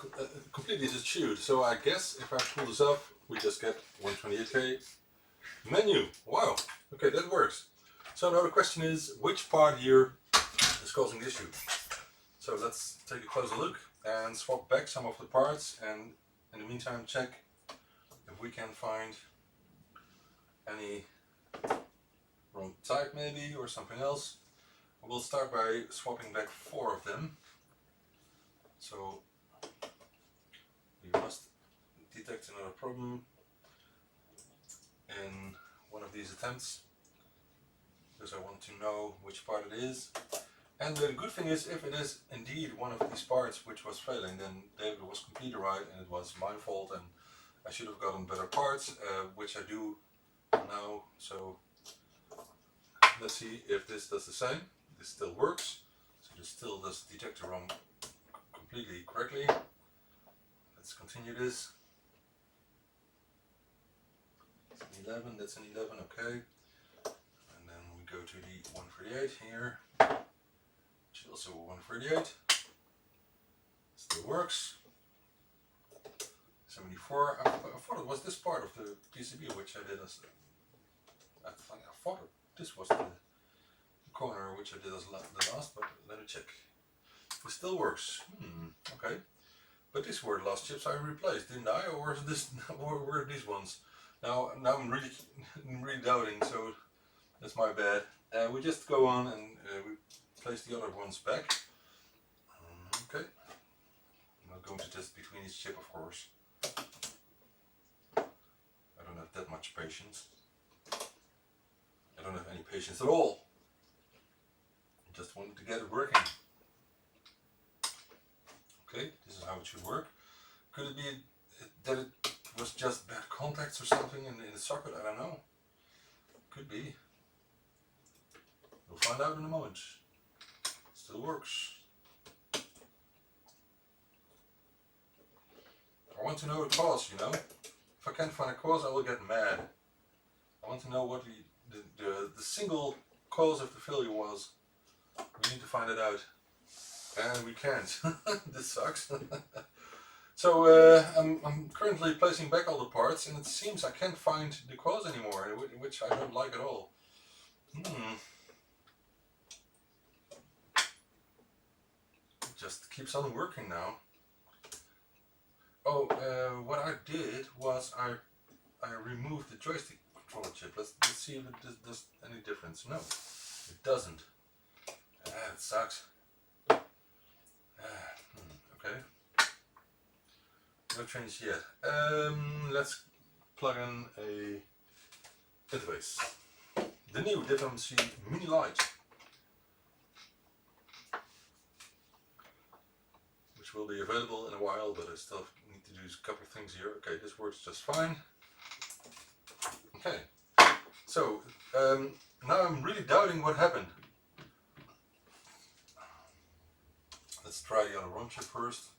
completely as it should. So I guess if I pull this up, we just get 128K menu. Wow. Okay, that works. So now the question is, which part here is causing the issue? So let's take a closer look and swap back some of the parts, and in the meantime check if we can find any wrong type maybe or something else. We'll start by swapping back 4 of them. So we must detect another problem in one of these attempts, because I want to know which part it is. And the good thing is, if it is indeed one of these parts which was failing, then David was completely right and it was my fault and I should have gotten better parts, which I do now. So let's see if this does the same. This still works. So this still does detect the wrong completely correctly. Let's continue this. It's an 11, that's an 11, okay. And then we go to the 138 here, which is also 138. Still works. 74. I thought it was this part of the PCB which I did as I thought this was the corner which I did as the last, but let me check. It still works. Okay. But these were the last chips I replaced, didn't I? Or is this, or were these ones? Now I'm really doubting, so that's my bad. We just go on and we place the other ones back. Okay. I'm not going to test between each chip, of course. I don't have that much patience. I don't have any patience at all. I just wanted to get it working. Okay, this is how it should work. Could it be that it was just bad contacts or something in the socket? I don't know. Could be. We'll find out in a moment. Still works. I want to know the cause, you know. If I can't find a cause, I will get mad. I want to know what the single cause of the failure was. We need to find it out. And we can't. This sucks. So I'm currently placing back all the parts, and it seems I can't find the cause anymore, which I don't like at all. It just keeps on working now. Oh, what I did was I removed the joystick controller chip. Let's see if it does any difference. No, it doesn't. It sucks. Okay. No change yet. Let's plug in a interface. The new DFMC Mini Light, which will be available in a while, but I still need to do a couple of things here. Okay, this works just fine. Okay, so now I'm really doubting what happened. Let's try the other ROM chip first.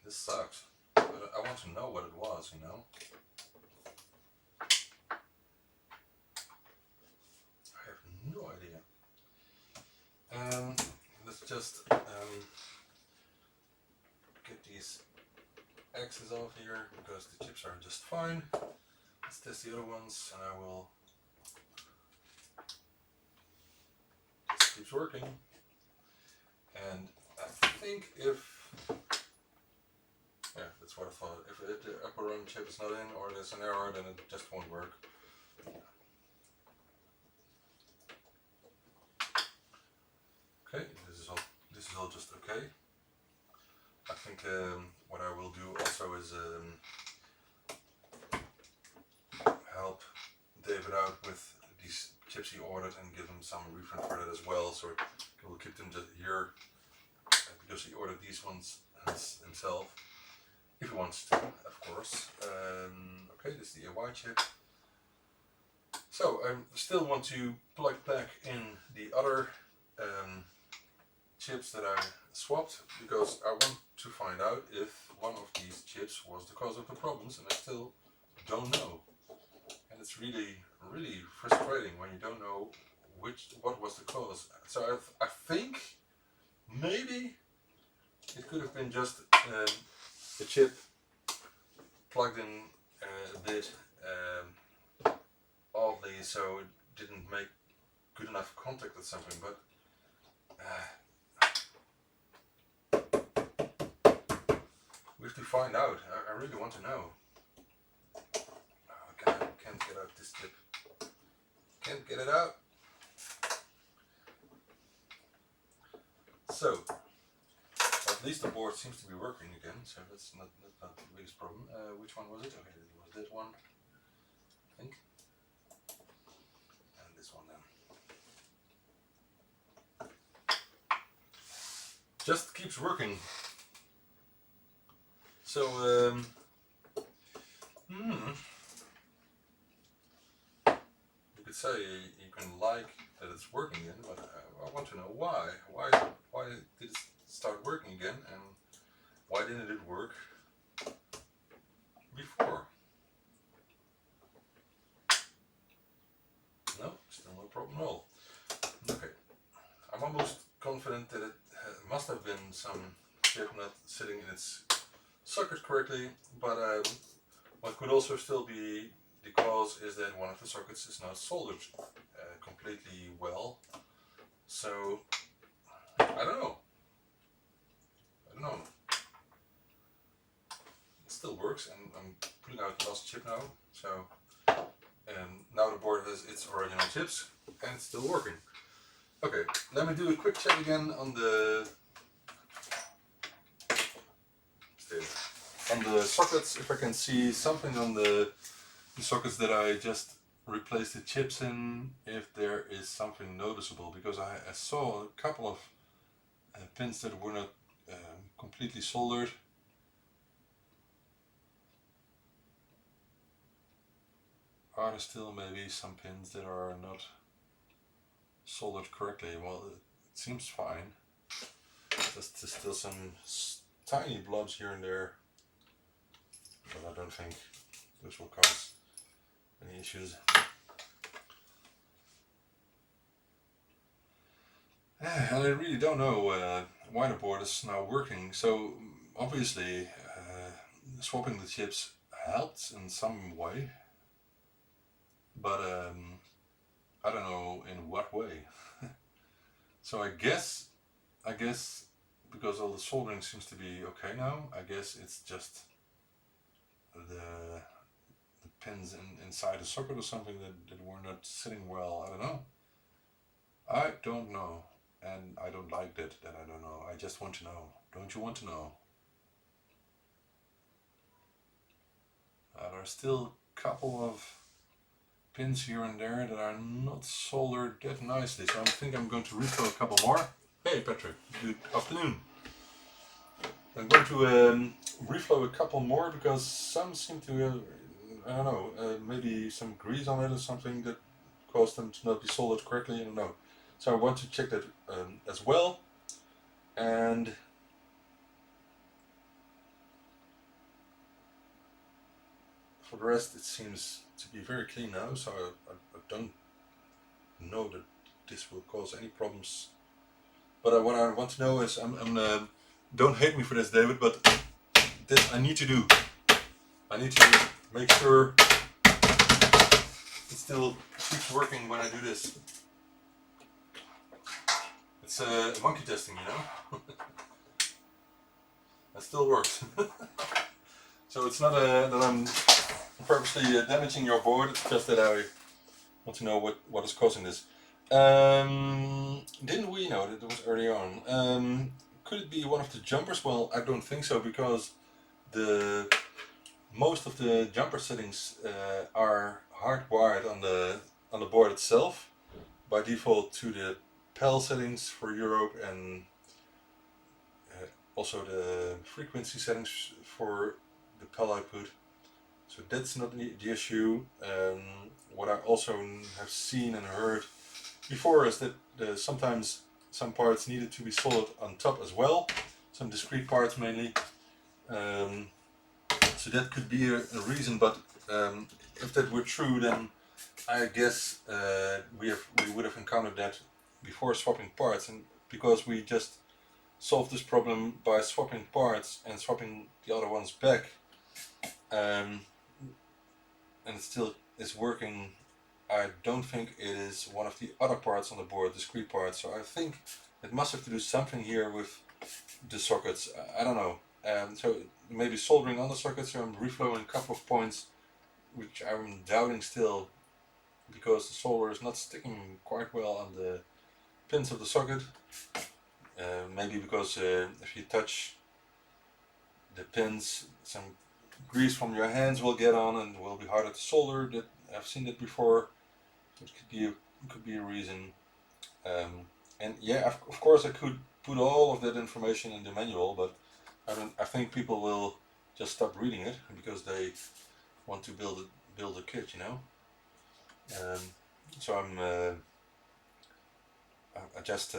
This sucks, but I want to know what it was, you know. I have no idea. Let's just get these X's off here, because the chips are just fine. Let's test the other ones, and I will. This keeps working, and I think yeah, that's what I thought. If the upper ROM chip is not in, or there's an error, then it just won't work. Okay, this is all just okay. I think what I will do also is help David out with these chips he ordered and give him some refund for that as well. So we'll keep them just here because he ordered these ones himself, if he wants to, of course. Okay, this is the AY chip. So I still want to plug back in the other chips that I swapped because I want to find out if one of these chips was the cause of the problems, and I still don't know. And it's really frustrating when you don't know what was the cause. So I think maybe it could have been just the chip plugged in a bit oddly, so it didn't make good enough contact or something. But we have to find out. I really want to know. I can't get out this chip. Can't get it out. So, at least the board seems to be working again, so that's not the biggest problem. Which one was it? Okay, it was that one, I think. And this one then. Just keeps working. So, you could say you can like that it's working again, but I want to know why. Why did it start working again, and why didn't it work before? No, still no problem at all. Okay, I'm almost confident that it must have been some chip not sitting in its socket correctly, but what could also still be the cause is that one of the sockets is not soldered completely well. So I don't know. It still works, and I'm pulling out the last chip now. So now the board has its original chips, and it's still working. Okay, let me do a quick check again on the sockets, if I can see something on the sockets that I just replaced the chips in, if there is something noticeable, because I saw a couple of pins that were not completely soldered. Are there still maybe some pins that are not soldered correctly? Well, it seems fine. There's still some tiny blobs here and there, but I don't think this will cause any issues. And I really don't know why the board is now working. So obviously swapping the chips helped in some way, but I don't know in what way. So I guess because all the soldering seems to be okay now, I guess it's just the pins inside the socket or something that were not sitting well. I don't know, and I don't like that I don't know. I just want to know. Don't you want to know? There are still a couple of pins here and there that are not soldered that nicely, so I think I'm going to reflow a couple more. Hey Patrick, good afternoon. I'm going to reflow a couple more because some seem to have, I don't know, maybe some grease on it or something that caused them to not be soldered correctly. I don't know. So I want to check that as well. And for the rest, it seems to be very clean now. So I don't know that this will cause any problems. But what I want to know is, don't hate me for this, David, but this I need to do. I need to make sure it still keeps working when I do this. It's monkey testing, you know. It still works. So it's not that I'm purposely damaging your board, it's just that I want to know what is causing this. Didn't we know that it was early on? Could it be one of the jumpers? Well, I don't think so, because most of the jumper settings are hardwired on the board itself by default to the PAL settings for Europe, and also the frequency settings for the PAL output. So that's not the issue. What I also have seen and heard before is that sometimes some parts needed to be soldered on top as well, some discrete parts mainly. So that could be a reason, but if that were true, then I guess we would have encountered that before swapping parts, and because we just solved this problem by swapping parts and swapping the other ones back, and it still is working, I don't think it is one of the other parts on the board, discrete parts. So I think it must have to do something here with the sockets. I don't know. So maybe soldering on the sockets, so I'm reflowing a couple of points, which I'm doubting still, because the solder is not sticking quite well on the pins of the socket. Maybe because if you touch the pins, some grease from your hands will get on and will be harder to solder. That I've seen that before. It could be a reason. And yeah, of course I could put all of that information in the manual, but I think people will just stop reading it because they want to build a kit, you know. So I just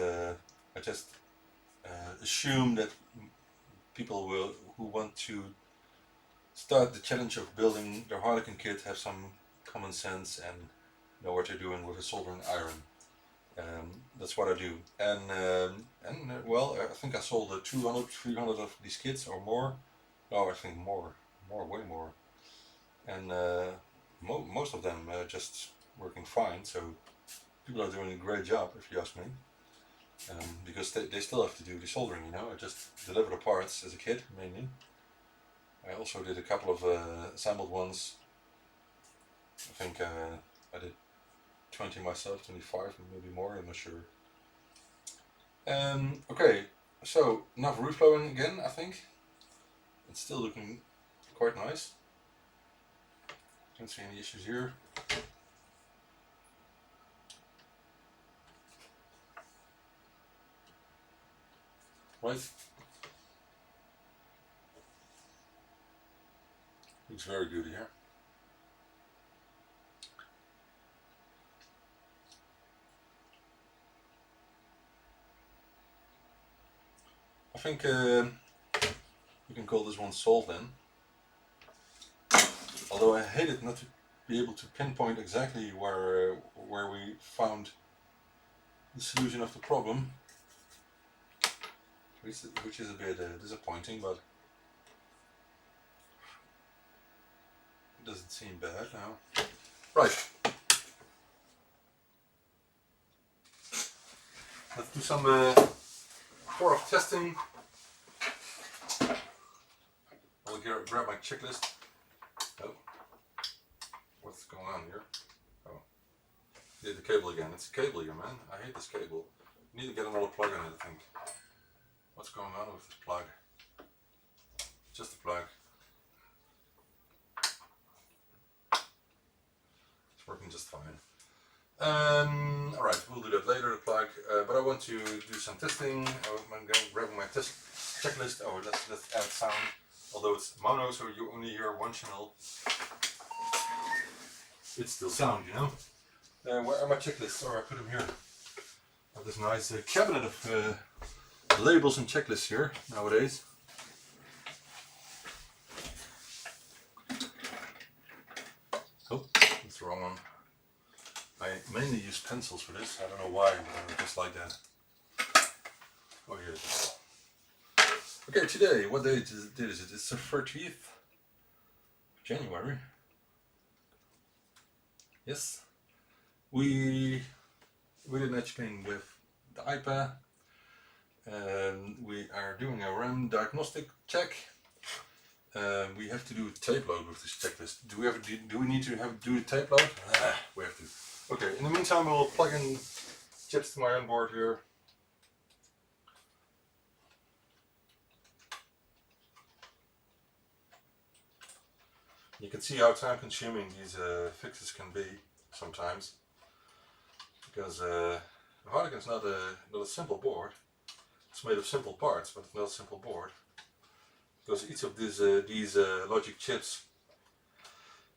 assume that people who want to start the challenge of building their Harlequin kit have some common sense and know what they're doing with a soldering iron. That's what I do, and well, I think I sold 200, 300 of these kits or more. No, I think more, way more, and most of them just working fine. So people are doing a great job, if you ask me, because they still have to do the soldering. You know, I just deliver the parts as a kit mainly. I also did a couple of assembled ones. I think I did 20 myself, 25, maybe more, I'm not sure. Okay, so enough reflowing again, I think. It's still looking quite nice. Don't see any issues here. Right. Looks very good here. I think we can call this one solved then. Although I hate it not to be able to pinpoint exactly where we found the solution of the problem, which is a bit disappointing, but it doesn't seem bad now. Right. Let's do some more of testing. I'll grab my checklist. Oh, what's going on here? Oh, yeah, the cable again. It's a cable here, man. I hate this cable. You need to get another plug in it, I think. What's going on with this plug? Just a plug. It's working just fine. Alright, we'll do that later, the plug. But I want to do some testing. I'm grabbing my test checklist. Oh, let's add sound. Although it's mono, so you only hear one channel, it's still sound, you know. Where are my checklists? Oh, I put them here. I have this nice cabinet of labels and checklists here nowadays. Oh, that's the wrong one. I mainly use pencils for this. I don't know why, but I just like that. Oh, here it is. Okay, today, what day is it? It's the 30th of January. Yes. We did etching with the IPA. We are doing a RAM diagnostic check. We have to do a tape load with this checklist. Do we need to do a tape load? We have to. Okay, in the meantime we'll plug in chips to my own board here. You can see how time consuming these fixes can be sometimes, because the Harlequin's not a simple board. It's made of simple parts, but it's not a simple board, because each of these logic chips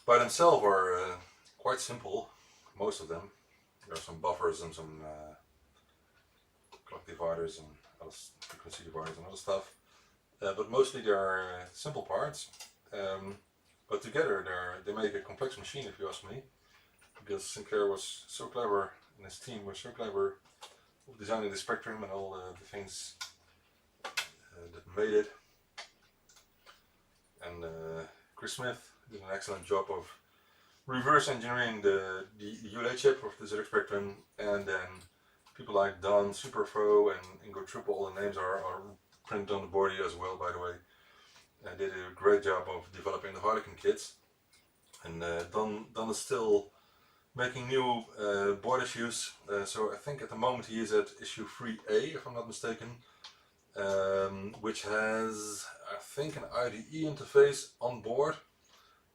by themselves are quite simple. Most of them. There are some buffers and some clock dividers and other frequency dividers and other stuff. But mostly they are simple parts. But together they make a complex machine, if you ask me. Because Sinclair was so clever, and his team were so clever of designing the spectrum and all the things that made it. And Chris Smith did an excellent job of reverse engineering the ULA chip of the ZX Spectrum, and then people like Don Superfo and Ingo Triple, all the names are printed on the body as well, by the way. Did a great job of developing the Harlequin kits. And Don is still making new board issues, so I think at the moment he is at issue 3A, if I'm not mistaken, which has, I think, an IDE interface on board,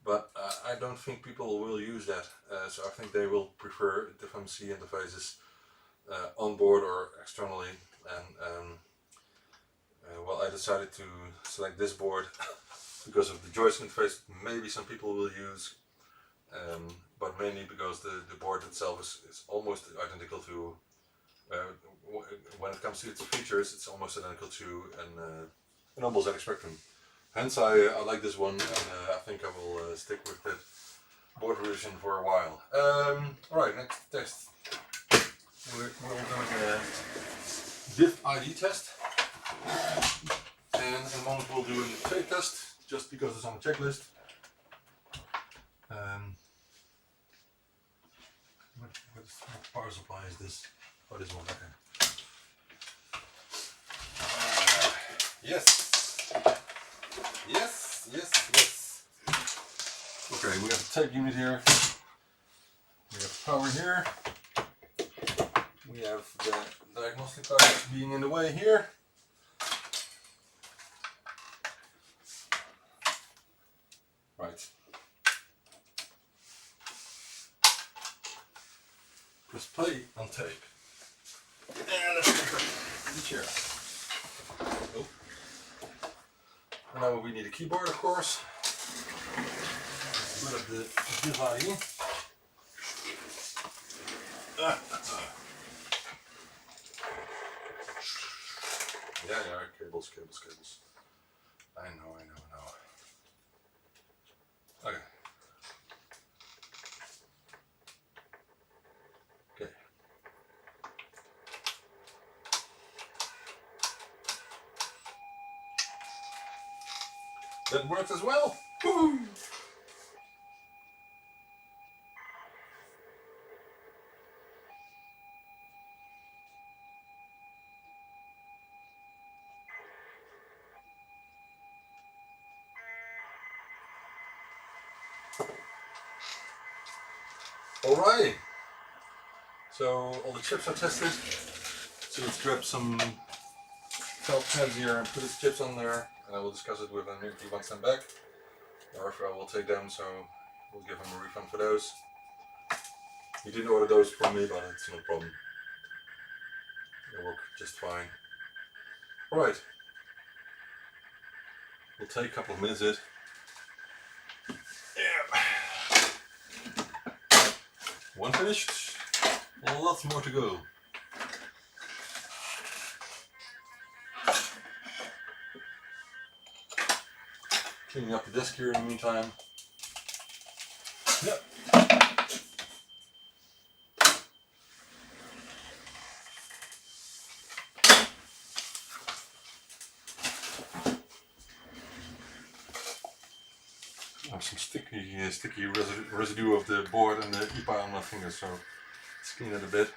but I don't think people will use that, so I think they will prefer different C interfaces on board or externally. And well, I decided to select this board because of the joystick interface. Maybe some people will use, but mainly because the board itself is almost identical to, when it comes to its features, it's almost identical to an Humble ZX Spectrum. Hence I like this one, and I think I will stick with that board version for a while. Alright, next test. We're doing a diff ID test, and in a moment we'll do a tape test, just because it's on the checklist. What power supply is this? Oh, this one, okay. Yes! Yes, yes, yes! Okay, we have the tape unit here. We have power here. We have the diagnostic package being in the way here. Right. Press play on tape. And let's take the chair. Oh. And now we need a keyboard, of course. Put up the device. Yeah, cables. I know. Okay. Okay. That works as well. Woo! Alright, so all the chips are tested. So let's grab some felt pads here and put his chips on there, and I will discuss it with him if he wants them back, or if I will take them, so we'll give him a refund for those. He didn't order those from me, but it's no problem. They work just fine. Alright, we'll take a couple of minutes it. One finished, lots more to go. Cleaning up the desk here in the meantime. Yep. I have some sticky residue of the board and the EPI on my fingers, so let's clean it a bit.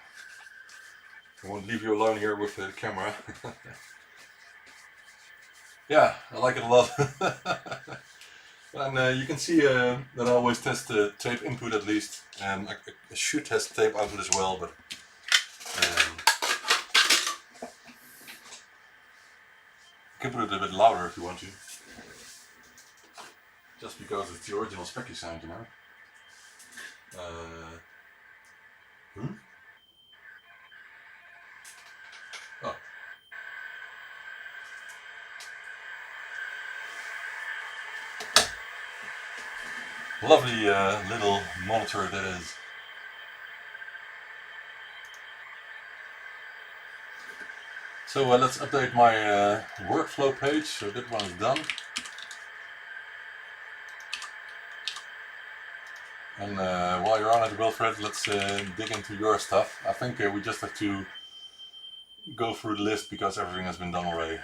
I won't leave you alone here with the camera. Yeah, I like it a lot. And you can see that I always test the tape input at least. I should test tape output as well, but you can put it a bit louder if you want to. Just because it's the original specky sound, you know. Oh. Lovely little monitor that is. So let's update my workflow page. So that one is done. And while you're on it, Wilfred, let's dig into your stuff. I think we just have to go through the list because everything has been done already.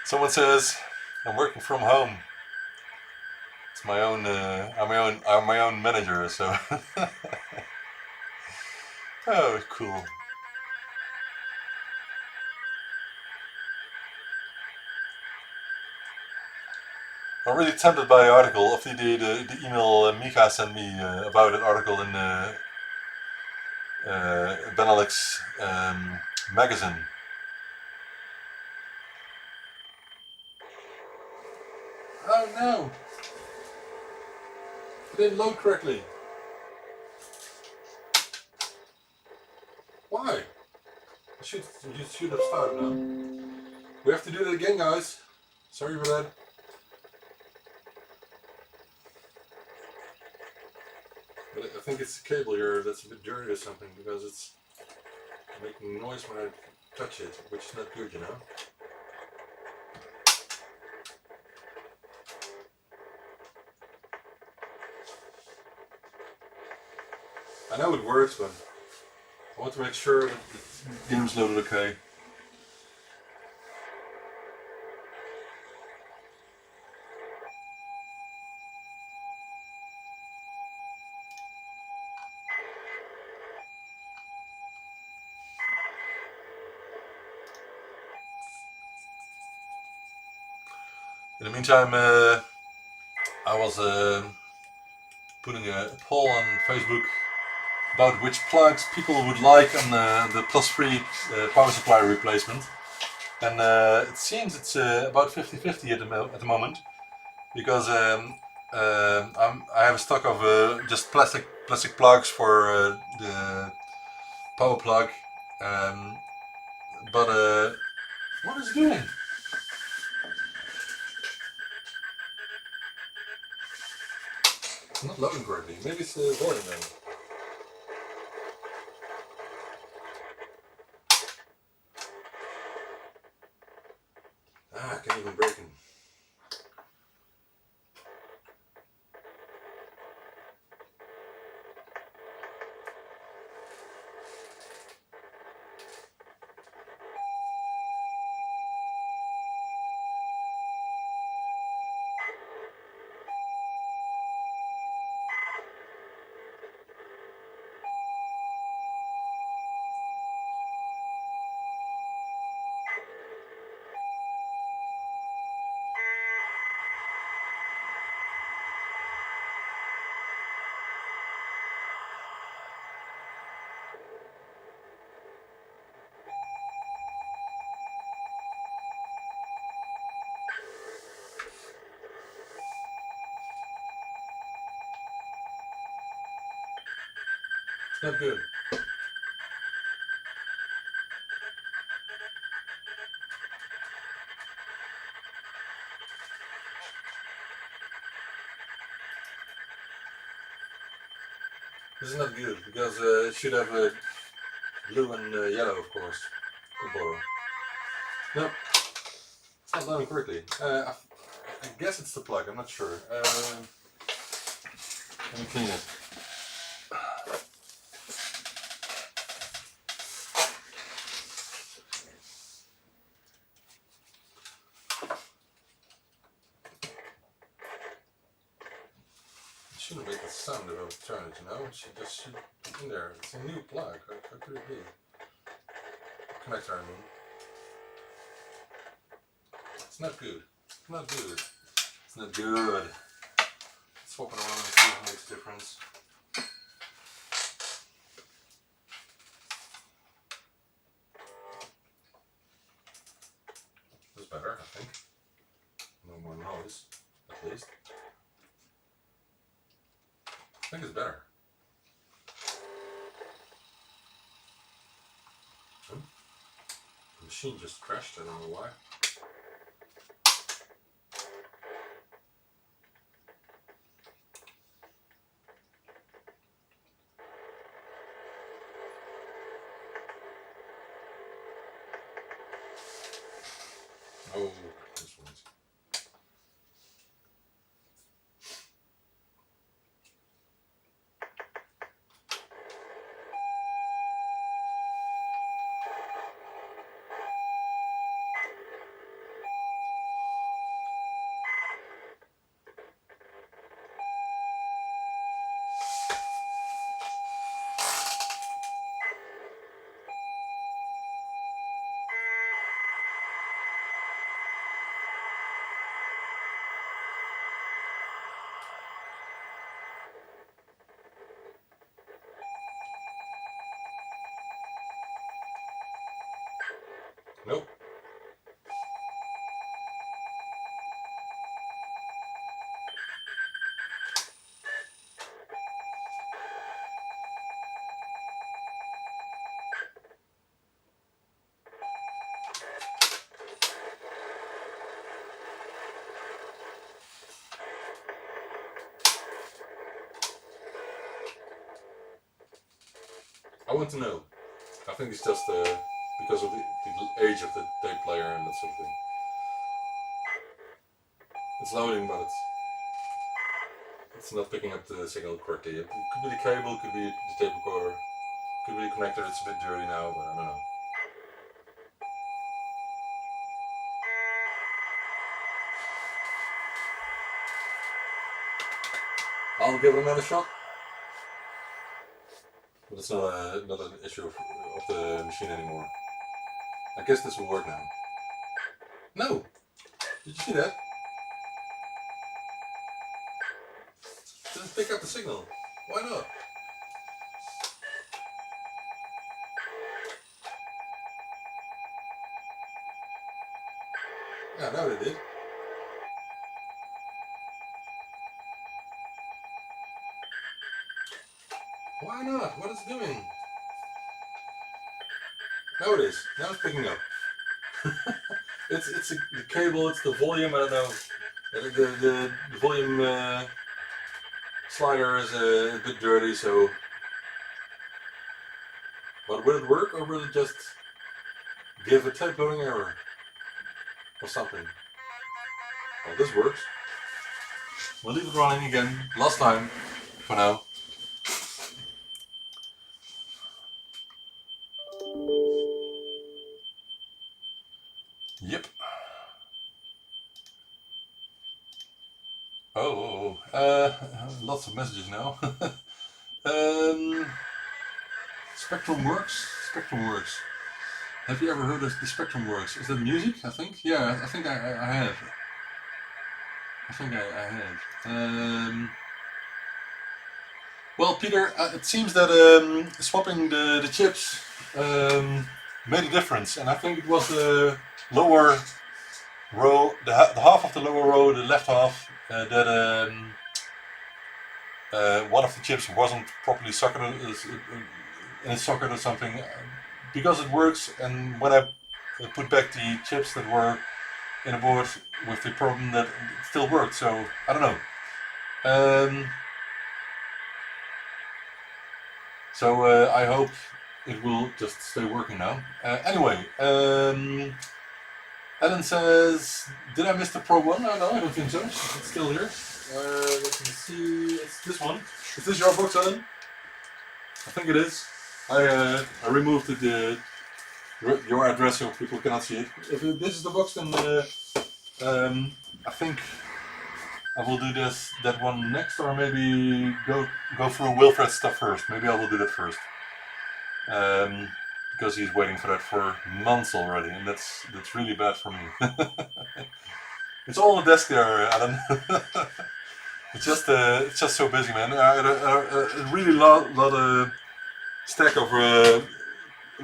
Someone says I'm working from home. It's my own. I'm my own manager. So. Oh, cool. I'm really tempted by the article of the email Mika sent me about an article in Benelux magazine. Oh no! It didn't load correctly. Why? You should have started now. We have to do that again, guys. Sorry for that. But I think it's the cable here that's a bit dirty or something because it's making noise when I touch it, which is not good, you know. I know it works, but I want to make sure that the game's loaded okay. In the meantime, I was putting a poll on Facebook about which plugs people would like on the +3 power supply replacement, and it seems it's about 50-50 at the moment, because I have a stock of just plastic plugs for the power plug, but what is it doing? It's not loading correctly. Maybe it's the volume then. I can't even break it. It's not good. This is not good because it should have blue and yellow, of course. Good borrow. No, it's not loading correctly. I guess it's the plug. I'm not sure. Let me clean it. It shouldn't make a sound if I turn it, you know? It should just be in there. It's a new plug. How could it be? Connector, I mean. It's not good. It's not good. It's not good. Swap it around and see if it makes a difference. That's better, I think. No more noise, at least. I think it's better. machine just crashed, I don't know why. Oh, this one's. Nope. I want to know. I think it's just because of the age of the tape player and that sort of thing. It's loading, but it's not picking up the signal correctly. It could be the cable, could be the tape recorder, could be the connector. It's a bit dirty now, but I don't know. I'll give it another shot. But it's not an issue of the machine anymore. I guess this will work now. No! Did you see that? Didn't pick up the signal. Why not? Yeah, now they did. Why not? What is it doing? Now it is. Now it's picking up. it's the cable. It's the volume. I don't know. The volume slider is a bit dirty. So, but will it work or will it just give a tape loading error or something? Well, this works. We'll leave it running again. Last time for now. Yep. Lots of messages now. Spectrum works. Spectrum works. Have you ever heard of the Spectrum works? Is that music? I think. Yeah, I think I have. I think I have. Well, Peter, it seems that swapping the chips made a difference, and I think it was the lower row, the half of the lower row, the left half, that one of the chips wasn't properly socketed in a socket or something, because it works. And when I put back the chips that were in a board with the problem, that it still worked. So I don't know. So I hope it will just stay working now. Anyway, Ellen says, did I miss the Pro 1? No, I don't think so. It's still here. Let me see. It's this one. Is this your box, Ellen? I think it is. I removed your address so people cannot see it. If this is the box, then I think I will do that one next, or maybe go through Wilfred's stuff first. Maybe I will do that first, because he's waiting for that for months already, and that's really bad for me. It's all on the desk there, Alan. it's just so busy, man. I had a really lot of stack of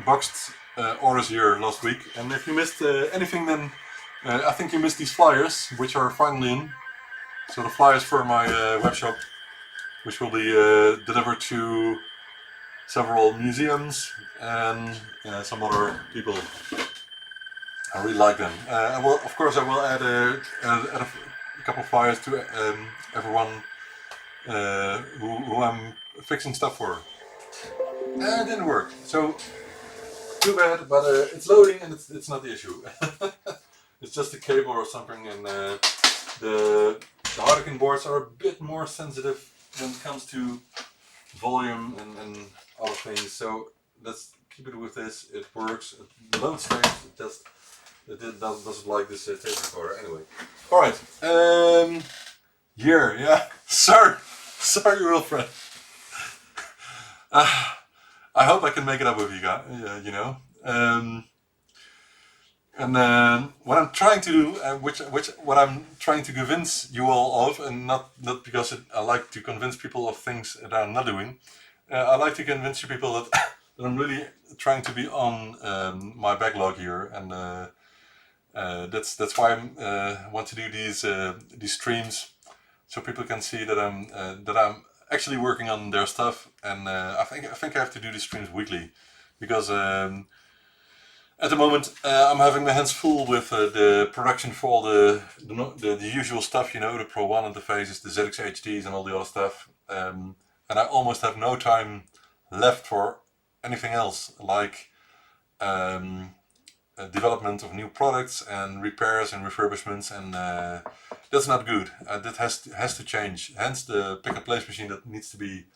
boxed orders here last week, and if you missed anything, then I think you missed these flyers, which are finally in. So the flyers for my web shop, which will be delivered to several museums and some other people. I really like them. Of course, I will add a couple of flyers to everyone who I'm fixing stuff for. It didn't work, so too bad. But it's loading, and it's not the issue. It's just a cable or something, and the Harlequin boards are a bit more sensitive when it comes to volume and other things. So let's keep it with this. It works. It loads things. It doesn't like this tape recorder anyway. All right. Yeah. Sorry, real friend. I hope I can make it up with you guys. You know. And what I'm trying to do, what I'm trying to convince you all of, and not because I like to convince people of things that I'm not doing. I like to convince you people that, that I'm really trying to be on my backlog here, and that's why I want to do these streams, so people can see that I'm actually working on their stuff, and I think I have to do these streams weekly, because. At the moment, I'm having my hands full with the production for all the usual stuff, you know, the Pro 1 interfaces, the ZX HDs and all the other stuff. And I almost have no time left for anything else, like development of new products and repairs and refurbishments, and that's not good. That has to change. Hence the pick and place machine that needs to be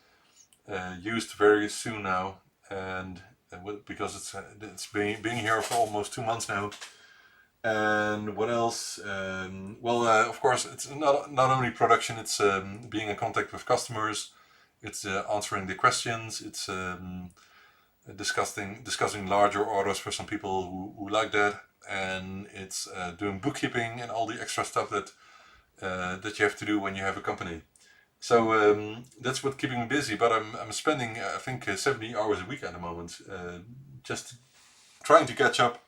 used very soon now, and because it's being here for almost 2 months now. And what else? Of course, it's not only production. It's being in contact with customers. It's answering the questions. It's discussing larger orders for some people who like that. And it's doing bookkeeping and all the extra stuff that you have to do when you have a company. So that's what's keeping me busy, but I'm spending I think 70 hours a week at the moment, just trying to catch up,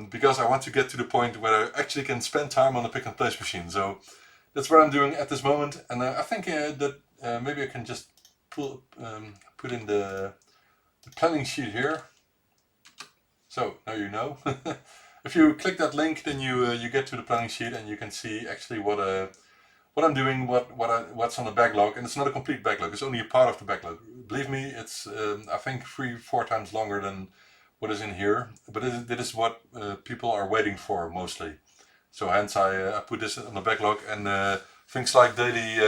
because I want to get to the point where I actually can spend time on the pick and place machine. So that's what I'm doing at this moment, and I think that maybe I can just put in the planning sheet here. So now you know. If you click that link, then you get to the planning sheet, and you can see actually what I'm doing, what's on the backlog, and it's not a complete backlog. It's only a part of the backlog. Believe me, it's I think 3-4 times longer than what is in here. But it is what people are waiting for mostly. So hence I put this on the backlog, and things like daily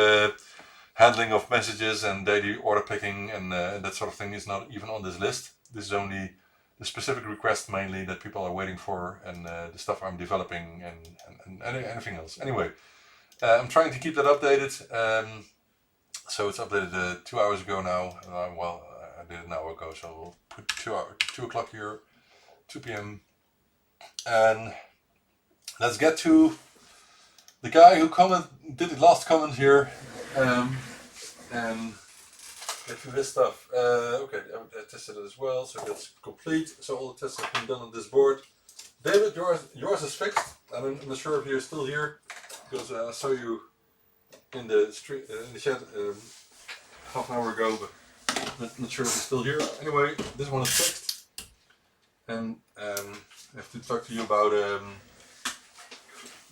handling of messages and daily order picking and that sort of thing is not even on this list. This is only the specific requests mainly that people are waiting for, and the stuff I'm developing and anything else. Anyway. I'm trying to keep that updated, so it's updated 2 hours ago now. I did it an hour ago, so we'll put 2 o'clock here, 2 p.m. And let's get to the guy who did the last comment here, and get to his stuff. Okay, I tested it as well, so that's complete. So all the tests have been done on this board. David, yours is fixed. I'm not sure if you're still here, because I saw you in the street in the chat half an hour ago, but not sure if you're still here. Anyway, this one is fixed, and I have to talk to you about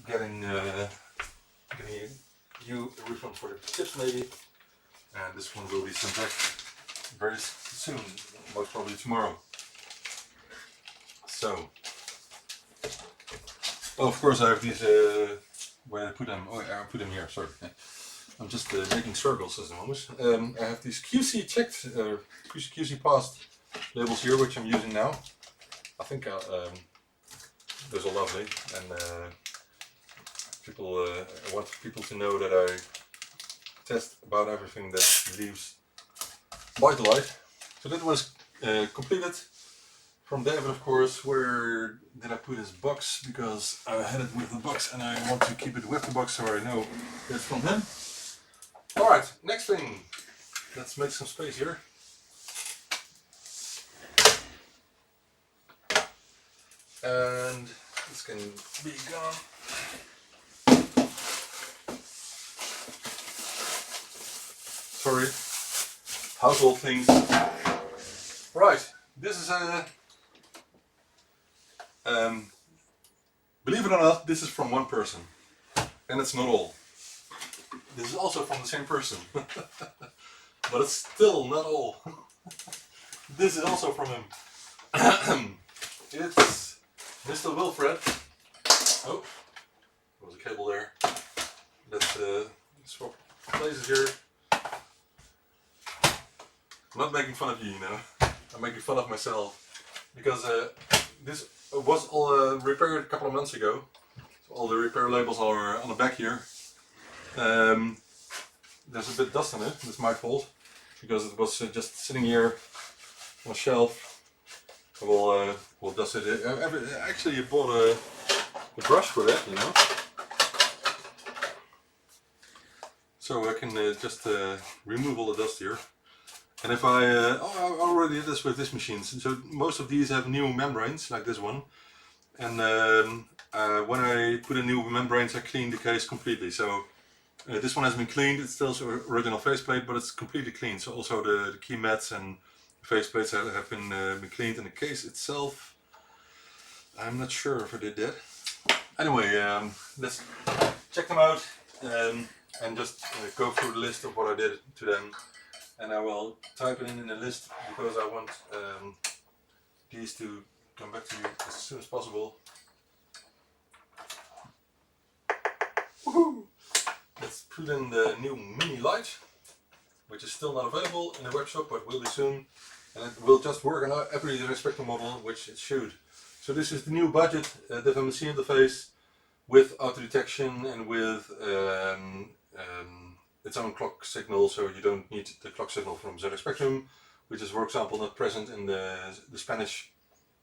getting you a refund for the chips maybe, and this one will be sent back very soon, most probably tomorrow. So. Oh, of course I have these, where I put them, I put them here, sorry. I'm just making circles at the moment. I have these QC checked, QC passed labels here, which I'm using now. I think those are lovely, and I want people to know that I test about everything that leaves ByteDelight. So that was completed. From David, of course. Where did I put his box? Because I had it with the box and I want to keep it with the box so I know it's from him. Alright, next thing. Let's make some space here. And this can be gone. Sorry. Household things. Right, this is a Believe it or not, this is from one person. And it's not all. This is also from the same person. But it's still not all. This is also from him. It's Mr. Wilfred. Oh, there was a cable there. Let's swap places here. I'm not making fun of you, you know. I'm making fun of myself. Because this was all repaired a couple of months ago. So all the repair labels are on the back here. There's a bit of dust on it. It's my fault. Because it was just sitting here on a shelf. We'll dust it. Actually, you bought a brush for that, you know. So I can just remove all the dust here. And if I already did this with this machine. So most of these have new membranes, like this one. And when I put in new membranes, I clean the case completely. So this one has been cleaned. It's still original faceplate, but it's completely clean. So also the key mats and faceplates have been cleaned, and the case itself, I'm not sure if I did that. Anyway, let's check them out and just go through the list of what I did to them, and I will type it in the list because I want these to come back to you as soon as possible. Woohoo! Let's put in the new mini light, which is still not available in the webshop, but will be soon. And it will just work on every Spectrum model, which it should. So this is the new budget DFMC interface with auto detection and with its own clock signal, so you don't need the clock signal from ZX Spectrum, which is, for example, not present in the Spanish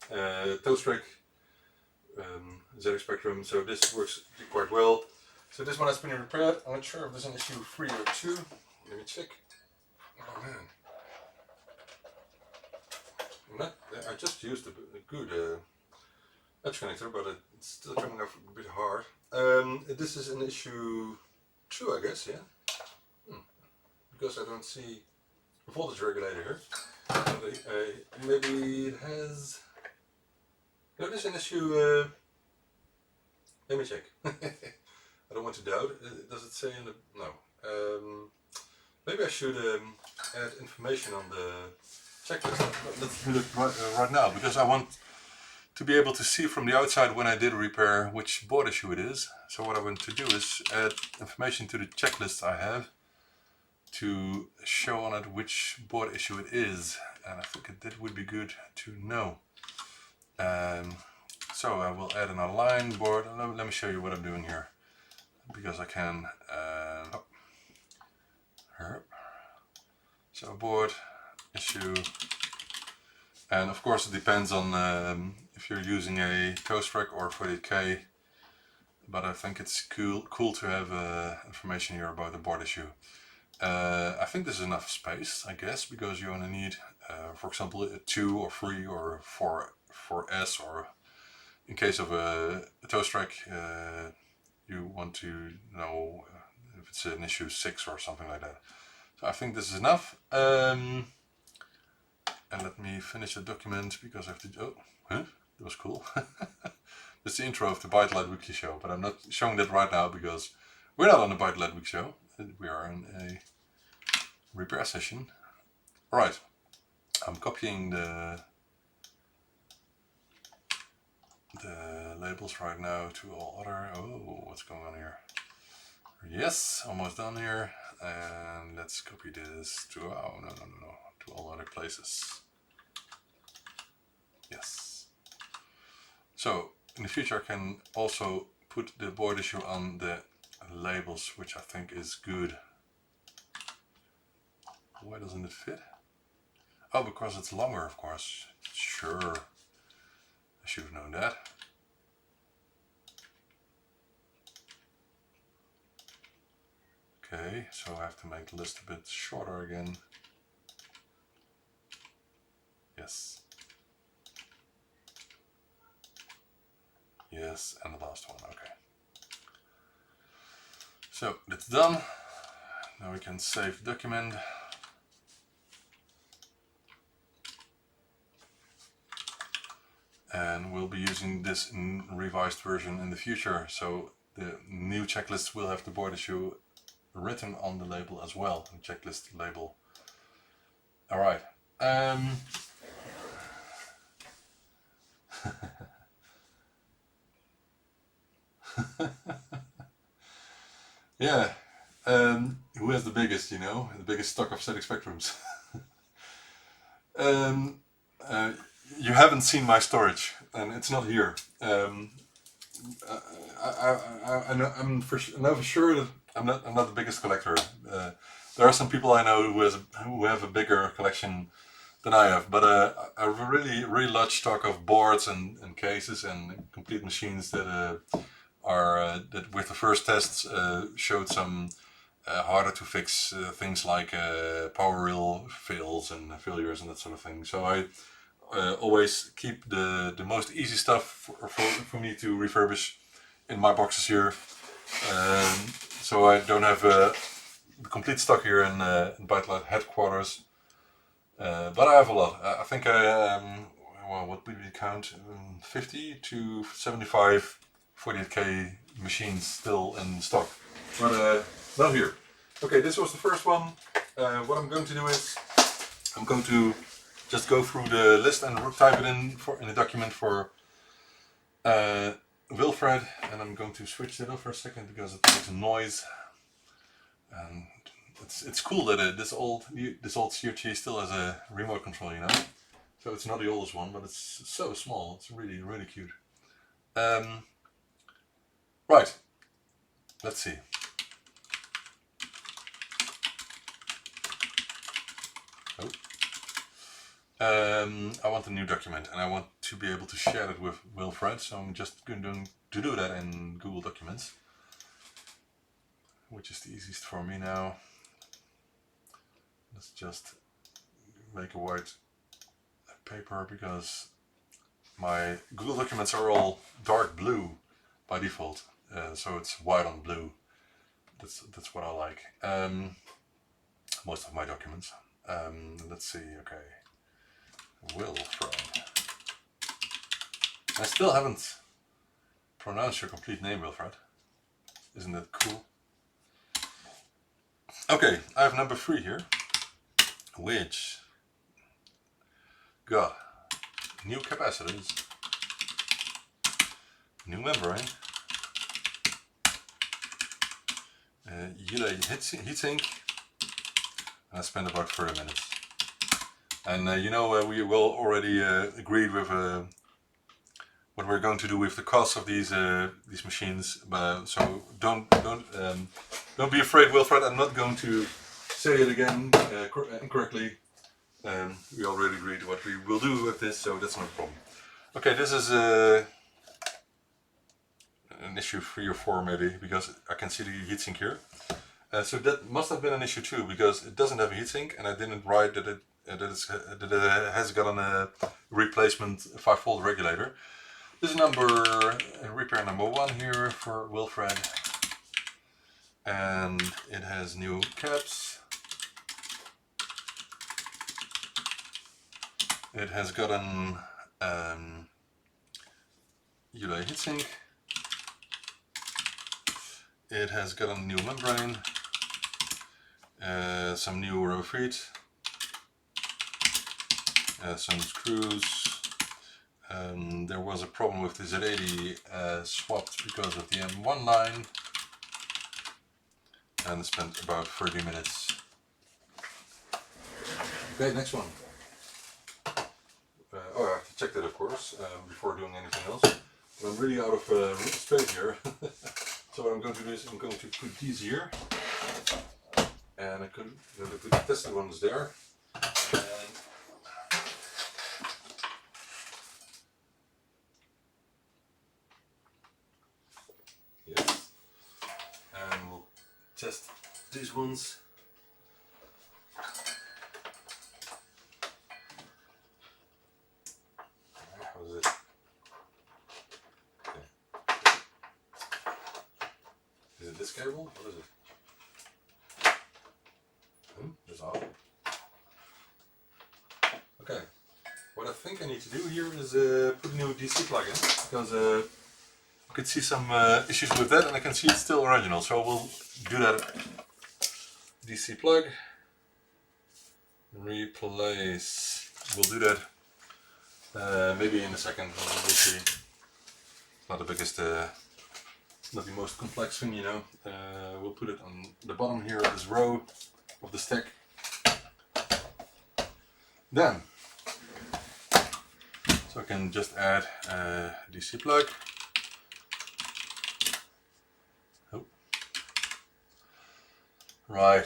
Toastrek ZX Spectrum. So this works quite well. So this one has been repaired. I'm not sure if there's an issue 3 or 2. Let me check. Oh man. I just used a good edge connector, but it's still coming off a bit hard. This is an issue 2, I guess, yeah? Because I don't see a voltage regulator here. Maybe it has... No, this is an issue... Let me check. I don't want to doubt. Does it say in the... No. Maybe I should add information on the checklist. Let's do it right now, because I want to be able to see from the outside when I did a repair which board issue it is. So what I want to do is add information to the checklist I have to show on it which board issue it is, and I think that would be good to know. So I will add an align board. Let me show you what I'm doing here, because I can so board issue, and of course it depends on if you're using a Toastrek or 48K, but I think it's cool to have information here about the board issue. I think this is enough space, I guess, because you only need, for example, a 2 or 3 or 4S, or in case of a Toastrek, you want to know if it's an issue 6 or something like that. So I think this is enough. And let me finish the document, because I have to... Oh, huh? That was cool. That's the intro of the ByteDelight Weekly Show, but I'm not showing that right now because we're not on the ByteDelight Week Show. We are in a repair session. Alright, I'm copying the labels right now to all other... Oh, what's going on here? Yes, almost done here. And let's copy this to... Oh, no. To all other places. Yes. So, in the future I can also put the board issue on the labels, which I think is good. Why doesn't it fit? Oh, because it's longer, of course. Sure. I should have known that. Okay, so I have to make the list a bit shorter again. Yes. Yes, and the last one, okay. So that's done. Now we can save the document. and we'll be using this in revised version in the future. So the new checklist will have the board issue written on the label as well, the checklist label. All right. Yeah. Who has the biggest, the biggest stock of ZX Spectrums? um, you haven't seen my storage, and it's not here. I know for sure that I'm not the biggest collector. There are some people I know who have a bigger collection than I have, but I have a really large stock of boards and cases and complete machines that that with the first tests showed some harder to fix things like power reel fails and failures and that sort of thing. So I always keep the most easy stuff for me to refurbish in my boxes here. So I don't have the complete stock here in ByteDelight headquarters. But I have a lot. I think well, what would we count? 50 to 75 48K machines still in stock. But not here. Okay, this was the first one. What I'm going to do is I'm going to just go through the list and type it in a document for Wilfred, and I'm going to switch it up for a second because it makes a noise. And it's cool that this old CRT still has a remote control, So it's not the oldest one, but it's so small. It's really cute. Right. Let's see. Oh. I want a new document, and I want to be able to share it with Wilfred, so I'm just going to do that in Google Documents, which is the easiest for me now. Let's just make a white paper because my Google Documents are all dark blue by default, so it's white on blue. That's what I like. Most of my documents. Let's see. Okay. Wilfred. I still haven't pronounced your complete name, Wilfred. Isn't that cool? Okay, I have number 3 here, which got new capacitors, new membrane, heatsink, and I spent about 30 minutes. And we will already agreed with what we're going to do with the cost of these machines. So don't be afraid, Wilfred. I'm not going to say it again incorrectly. We already agreed what we will do with this, so that's no problem. Okay, this is an issue 3 or 4 maybe, because I can see the heatsink here. So that must have been an issue too, because it doesn't have a heatsink, and I didn't write that it has got a replacement 5-volt regulator. This is repair number 1 here for Wilfred, and it has new caps. It has got an ULA heatsink. It has got a new membrane, some new rubber feet, some screws. There was a problem with the Z80 swapped because of the M1 line, and spent about 30 minutes. Okay, next one. I have to check that, of course, before doing anything else. But I'm really out of space here. So what I'm going to do is I'm going to put these here, and I'm going to put the tested ones there. And yes, and we'll test these ones. How is it? Is it this cable? What is it? That's off. Okay. what I think I need to do here is put a new DC plug in, because I could see some issues with that, and I can see it's still original, so we'll do that. DC plug, replace, we'll do that maybe in a second, we'll see. It's not the biggest, not the most complex thing, you know. We'll put it on the bottom here of this row of the stack. Then, so I can just add a DC plug. Oh. Right.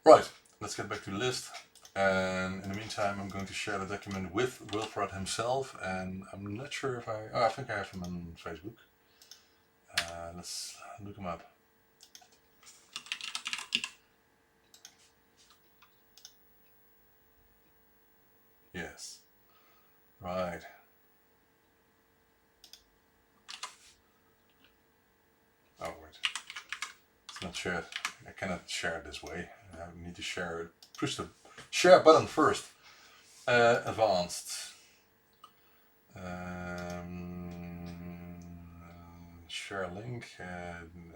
Right, let's get back to the list. And in the meantime, I'm going to share the document with Wilfred himself, and I'm not sure if I think I have him on Facebook. Let's look him up. Yes. Right. Oh wait. It's not shared. I cannot share it this way. I need to share it. Push the share button first. Advanced. Share link.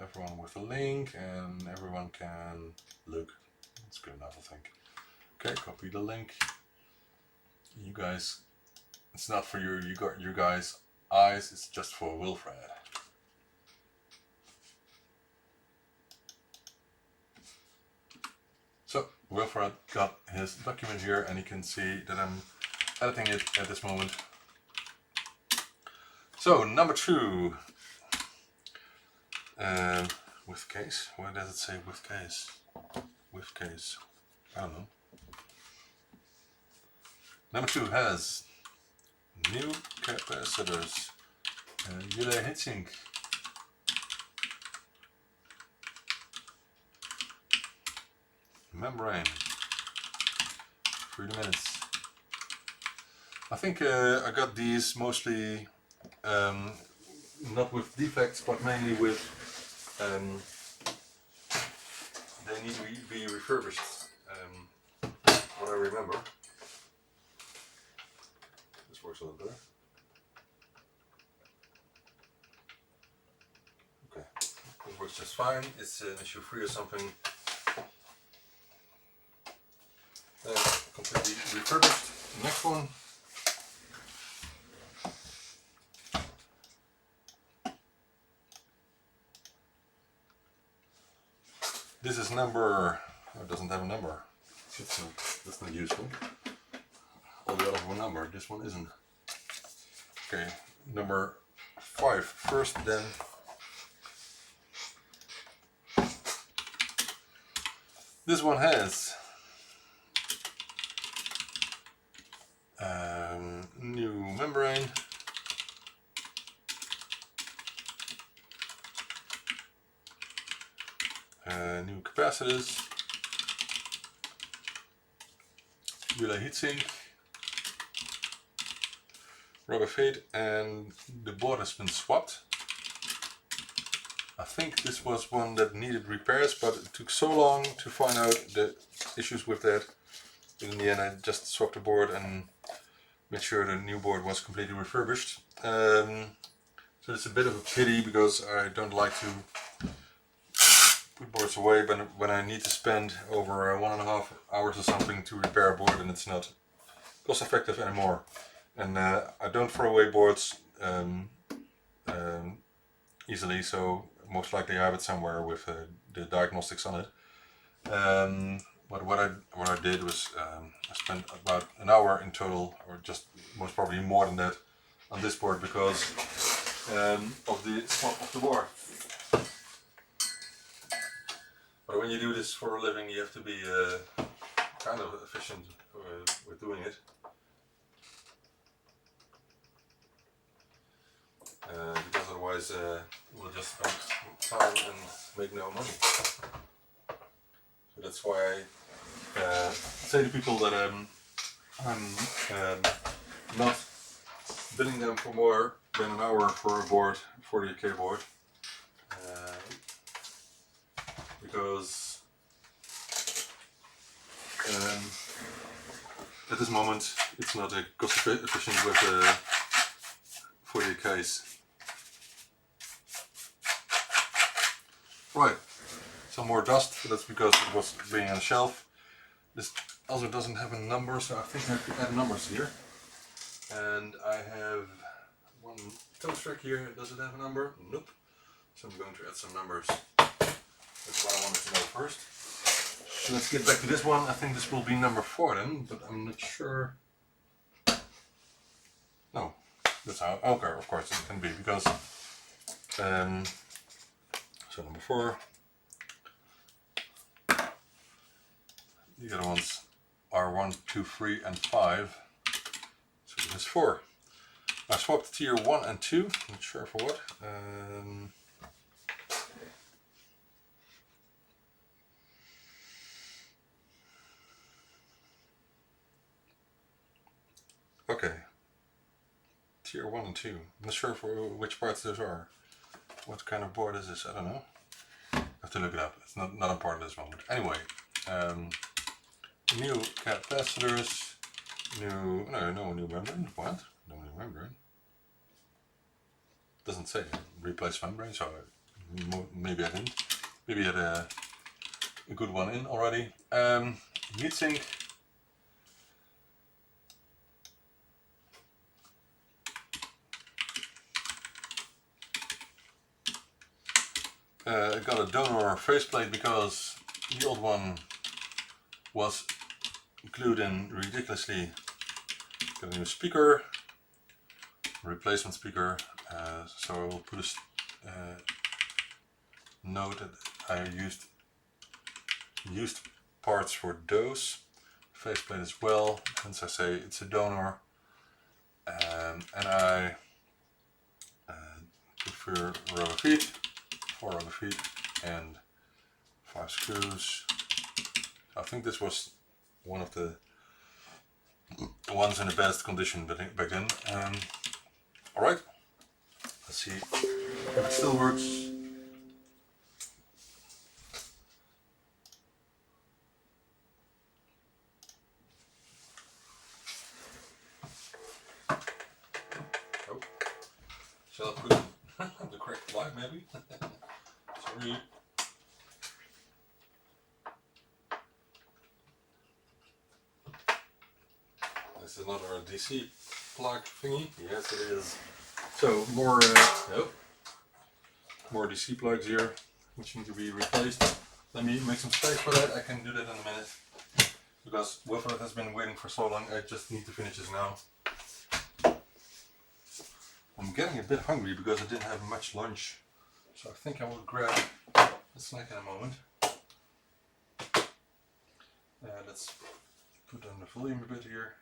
Everyone with a link, and everyone can look. That's good enough, I think. Okay, copy the link. You guys, it's not for your guys' eyes, it's just for Wilfred. So Wilfred got his document here, and you can see that I'm editing it at this moment. So number 2, with case. Why does it say with case? With case. I don't know. Number 2 has new capacitors, relay heatsink, membrane, 30 minutes. I think I got these mostly not with defects, but mainly with they need to be refurbished, what I remember. This works a little better. Okay, it works just fine. It's an issue 3 or something. Completely refurbished. Next one. This is number, oh, it doesn't have a number. That's not useful. All the others have a number, this one isn't. Okay, number 5 first, then. This one has new membrane, new capacitors, relay heatsink, rubber fade, and the board has been swapped. I think this was one that needed repairs, but it took so long to find out the issues with that. In the end, I just swapped the board and made sure the new board was completely refurbished. So it's a bit of a pity, because I don't like to put boards away when I need to spend over 1.5 hours or something to repair a board, and it's not cost effective anymore. And I don't throw away boards easily, so most likely I have it somewhere with the diagnostics on it. But what I did was I spent about an hour in total, or just most probably more than that, on this board, because of the swap of the board. But when you do this for a living, you have to be kind of efficient with doing it. Because otherwise we'll just spend time and make no money. So that's why I say to people that I'm not billing them for more than an hour for a board, 40K board, because at this moment it's not a cost efficient with for your case. Right, some more dust, but that's because it was being on a shelf. This also doesn't have a number, so I think I have to add numbers here. And I have one toast rack here. Does it have a number? Nope. So I'm going to add some numbers. That's what I wanted to know first. So let's get back to this one. I think this will be number 4 then, but I'm not sure. No, that's how. Okay, of course it can be because. So number 4. The other ones are 1, 2, 3, and 5. So this is 4. I swapped tier 1 and 2. Not sure for what. Okay. Tier 1 and 2. I'm not sure for which parts those are. What kind of board is this? I don't know. I have to look it up. It's not important at this moment. Anyway, new capacitors, no new membrane. What? No new membrane. Doesn't say replace membrane, so maybe I didn't. Maybe I had a good one in already. Heatsink. I got a donor faceplate because the old one was glued in ridiculously. Got a new speaker, replacement speaker, so I will put a note that I used parts for those. Faceplate as well, hence I say it's a donor, and I prefer rubber feet. 4 rubber feet and 5 screws. I think this was one of the ones in the best condition back then. Alright, let's see if it still works. Oh, shall I put the correct light maybe? Sorry. This is another DC plug thingy. Yes, it is. So more DC plugs here, which need to be replaced. Let me make some space for that. I can do that in a minute because Wilfred has been waiting for so long. I just need to finish this now. I'm getting a bit hungry because I didn't have much lunch. So I think I will grab a snack in a moment. Let's put down the volume a bit here.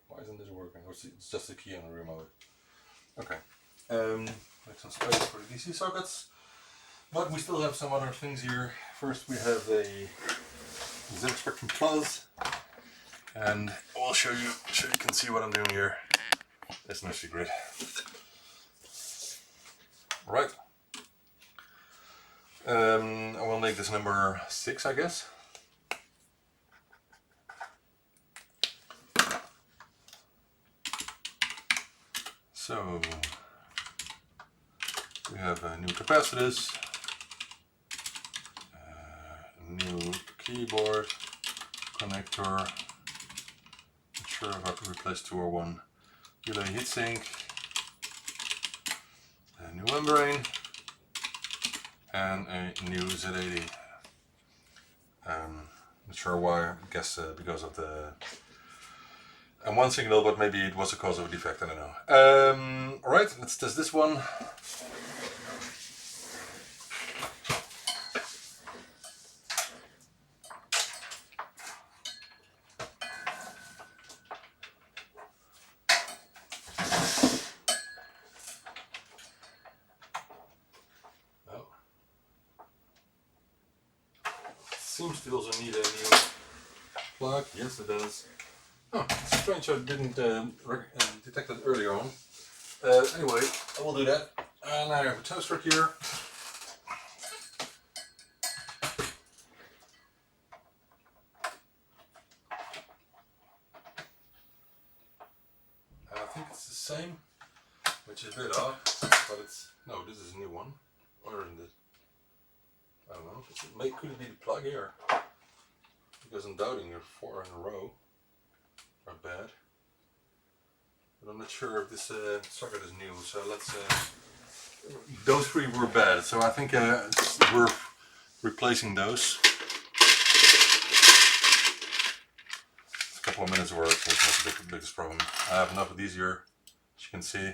Why isn't this working? It's just a key on the remote. Okay. Make some space for the DC sockets. But we still have some other things here. First we have the Z Spectrum Plus. And I'll show you so you can see what I'm doing here. There's no secret. Right. I will make this number 6, I guess. So we have new capacitors, new keyboard, connector. Not sure if I could replace 2 or 1. Relay heatsink, a new membrane, and a new Z80. Not sure why. I guess because of the M1 signal, but maybe it was a cause of a defect. I don't know. Alright, let's test this one. Seems to also need a new plug. Yes, it does. Oh, it's strange I didn't detect it earlier on. Anyway, I will do that. And I have a toast rack here. think it's the same, which is a bit odd, but it's, no, this is a new one, or isn't it? I don't know, could it be the plug here? Because I'm doubting your 4 in a row are bad. But I'm not sure if this socket is new, so let's, those 3 were bad, so I think we're replacing those. It's a couple of minutes work, so it's not the biggest problem. I have enough of these here, as you can see.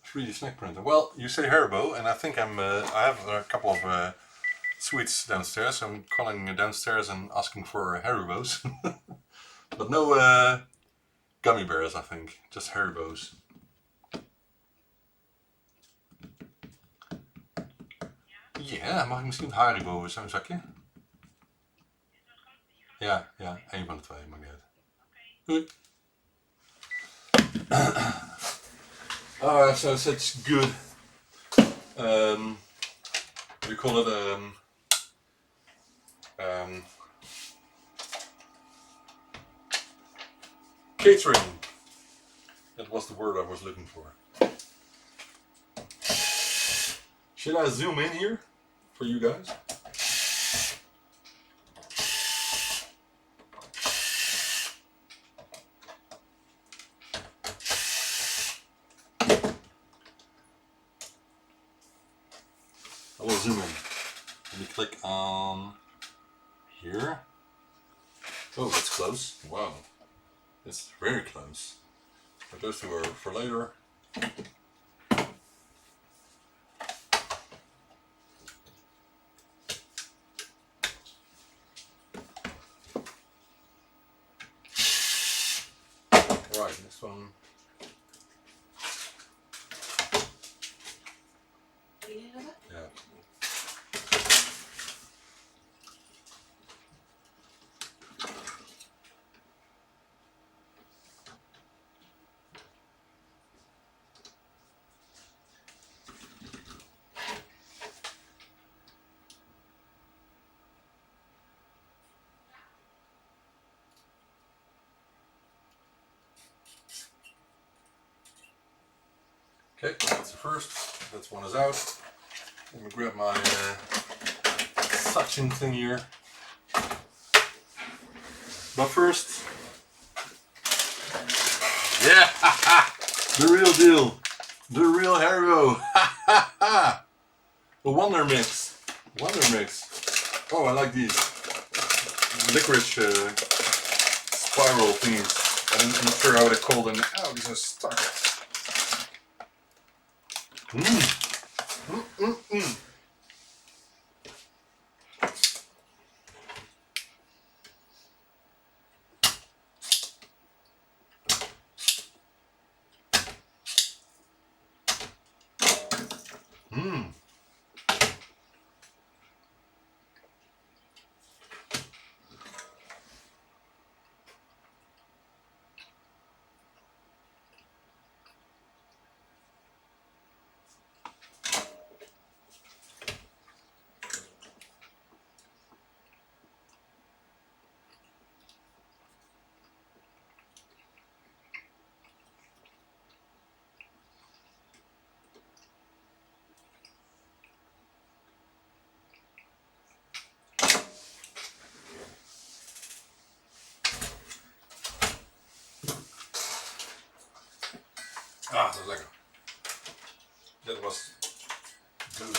3D snack printer. Well, you say Haribo, and I think I have a couple of sweets downstairs. I'm calling downstairs and asking for Haribos. But no gummy bears, I think. Just Haribos. Ja, mag ik misschien Haribo zo'n zakje? Ja, ja, één van de 2, maakt niet uit. Doei. Alright, so such good, what do you call it, catering. That was the word I was looking for. Should I zoom in here for you guys? I will zoom in. Let me click on here. Oh, that's close. Wow. It's very close. But those 2 are for later. Right, next one. Yeah. Okay, that's the first. That's one is out. Let me grab my suction thing here. But first, yeah, the real deal, the real Haribo, the Wonder Mix, Oh, I like these licorice spiral thingies. I'm not sure how they're called. And ow, these are stuck. Ah, dat is lekker. That was good.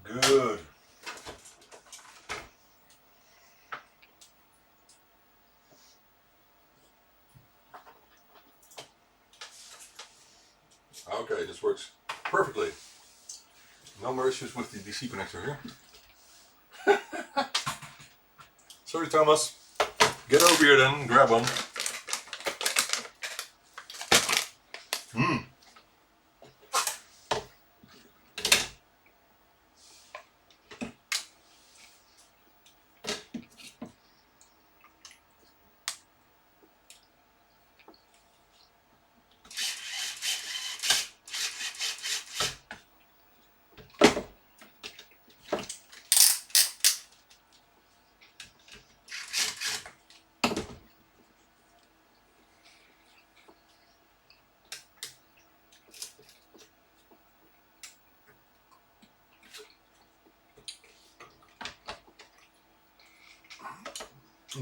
Good. Okay, this works perfectly. No more issues with the DC connector here. Sorry, Thomas. Get over here then, grab one.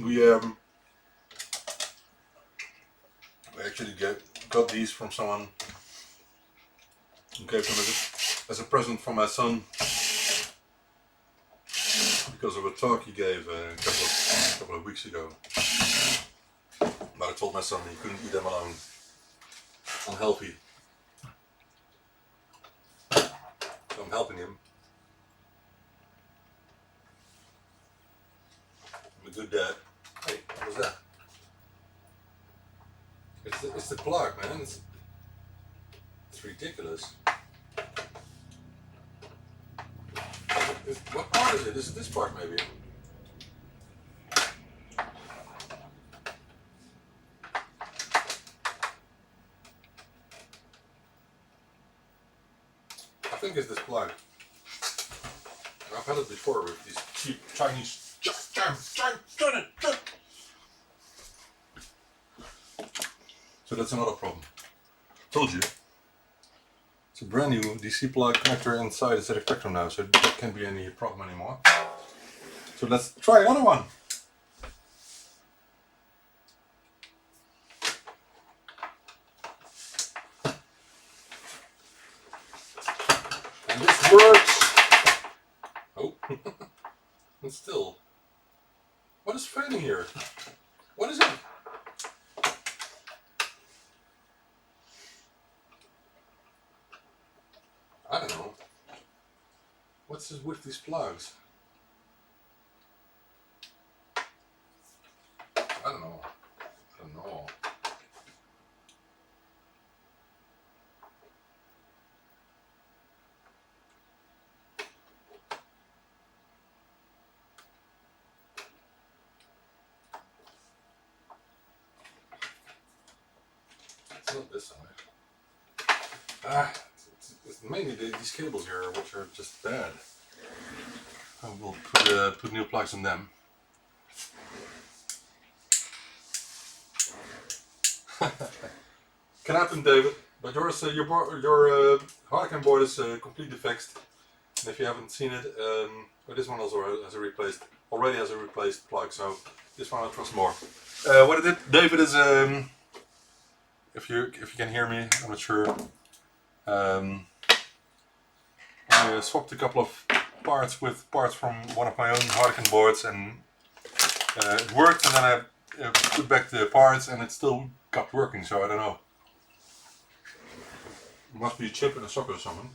We actually got these from someone who gave them as a present for my son because of a talk he gave a couple of weeks ago. But I told my son he couldn't eat them alone. Unhealthy. So I'm helping him. I'm a good dad. Hey, what was that? It's the plug, man. It's ridiculous. What part is it? Is it this part maybe? I think it's this plug. I've had it before with these cheap Chinese. So that's another problem. Told you. It's a brand new DC plug connector inside the spectrum now, so that can't be any problem anymore. So let's try another one. And this works. Oh, and still. What is failing here? What is it? I don't know. What's this with these plugs? I don't know. I don't know. It's not this side. It's mainly these cables here, which are just bad. I will put new plugs in them. Can happen, David. But yours, your Harlequin board is completely fixed. And if you haven't seen it, well, this one also has a replaced plug. So this one I trust more. What I did, David, is if you can hear me, I'm not sure. I swapped a couple of parts with parts from one of my own Harlequin boards, and it worked. And then I put back the parts, and it still kept working. So I don't know. It must be a chip in a socket or something.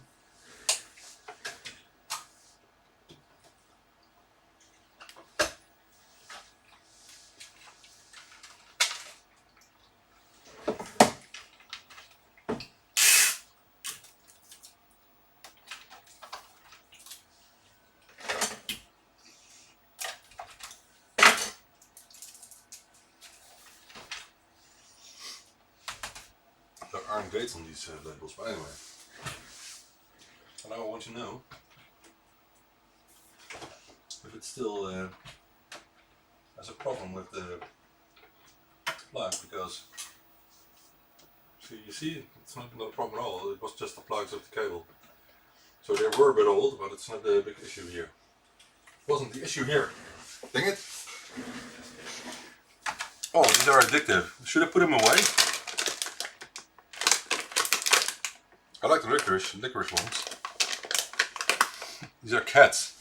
There aren't dates on these labels, but anyway. And I want to know if it still has a problem with the plug, because you see, it's not a problem at all. It was just the plugs of the cable. So they were a bit old, but it's not the big issue here. It wasn't the issue here. Dang it! Oh, these are addictive. Should I put them away? I like the licorice ones. These are cats.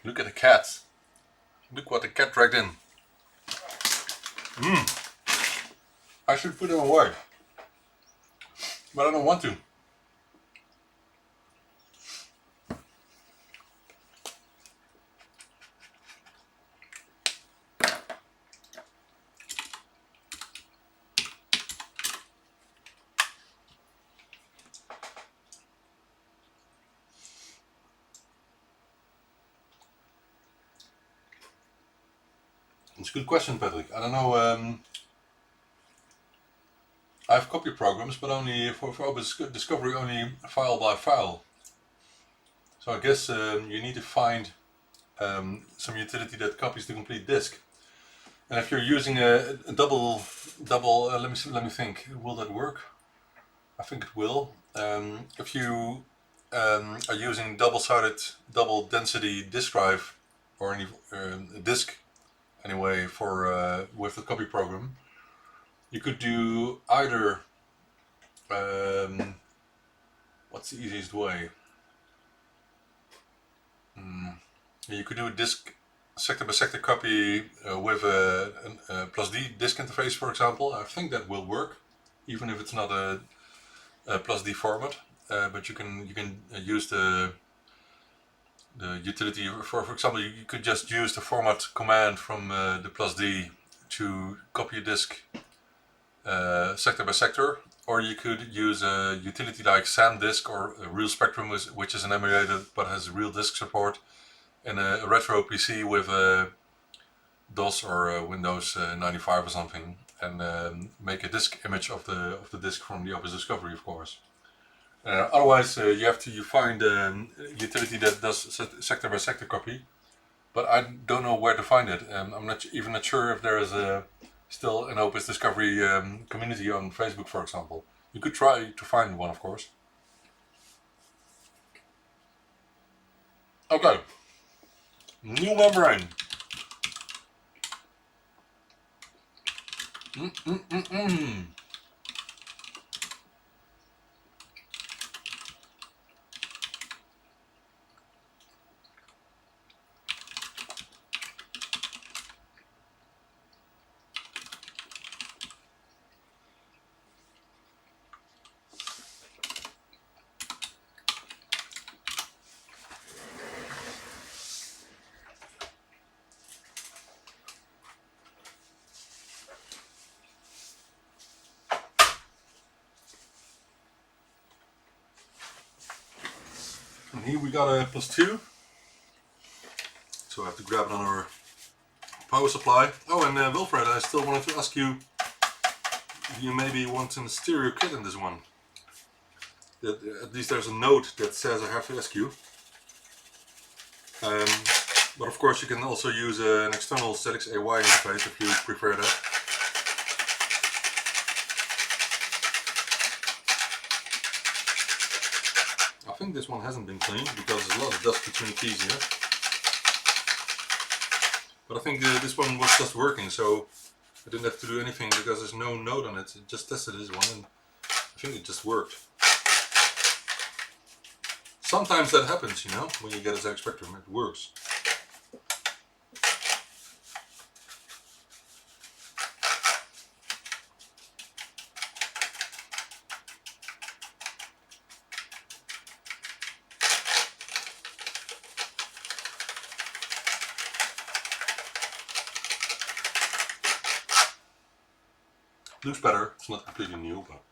Look at the cats. Look what the cat dragged in. I should put them away. But I don't want to. It's a good question, Patrick. I don't know. I have copy programs, but only for Open Discovery, only file by file. So I guess you need to find some utility that copies the complete disk. And if you're using a double, let me think. Will that work? I think it will. If you are using double-sided, double-density disk drive or any disk, anyway for with the copy program. You could do either what's the easiest way? You could do a disk sector by sector copy with a plus D disk interface, for example. I think that will work, even if it's not a plus D format. But you can use the utility for example. You could just use the format command from the plus D to copy a disk sector by sector, or you could use a utility like SanDisk or a Real Spectrum, which is an emulator but has real disk support, and a retro PC with a DOS or Windows 95 or something, and make a disk image of the disk from the Office Discovery, of course. Otherwise, you find a utility that does sector by sector copy, but I don't know where to find it. I'm not sure if there is still an Office Discovery community on Facebook, for example. You could try to find one, of course. Okay, new membrane. And here we got a +2, so I have to grab another power supply. Oh, and Wilfred, I still wanted to ask you if you maybe want a stereo kit in this one. At least there's a note that says I have to ask you. But of course you can also use an external ZX AY interface if you prefer that. I think this one hasn't been cleaned because there's a lot of dust between the keys here. But I think this one was just working, so I didn't have to do anything because there's no note on it. I just tested this one and I think it just worked. Sometimes that happens, you know, when you get a ZX Spectrum, it works. Looks better. It's not completely new, but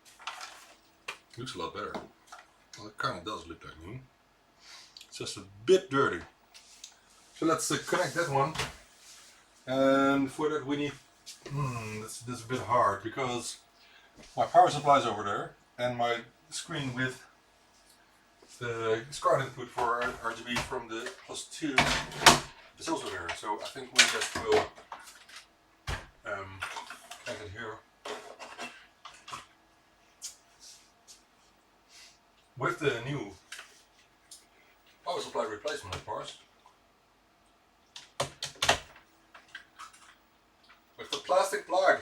it looks a lot better. Well, it kind of does look like new. It's just a bit dirty. So let's connect that one. And for that we need... this is a bit hard because my power supply is over there and my screen with the SCART input for RGB from the +2 is also there. So I think we just will connect it here. With the new power supply replacement, of course. With the plastic plug.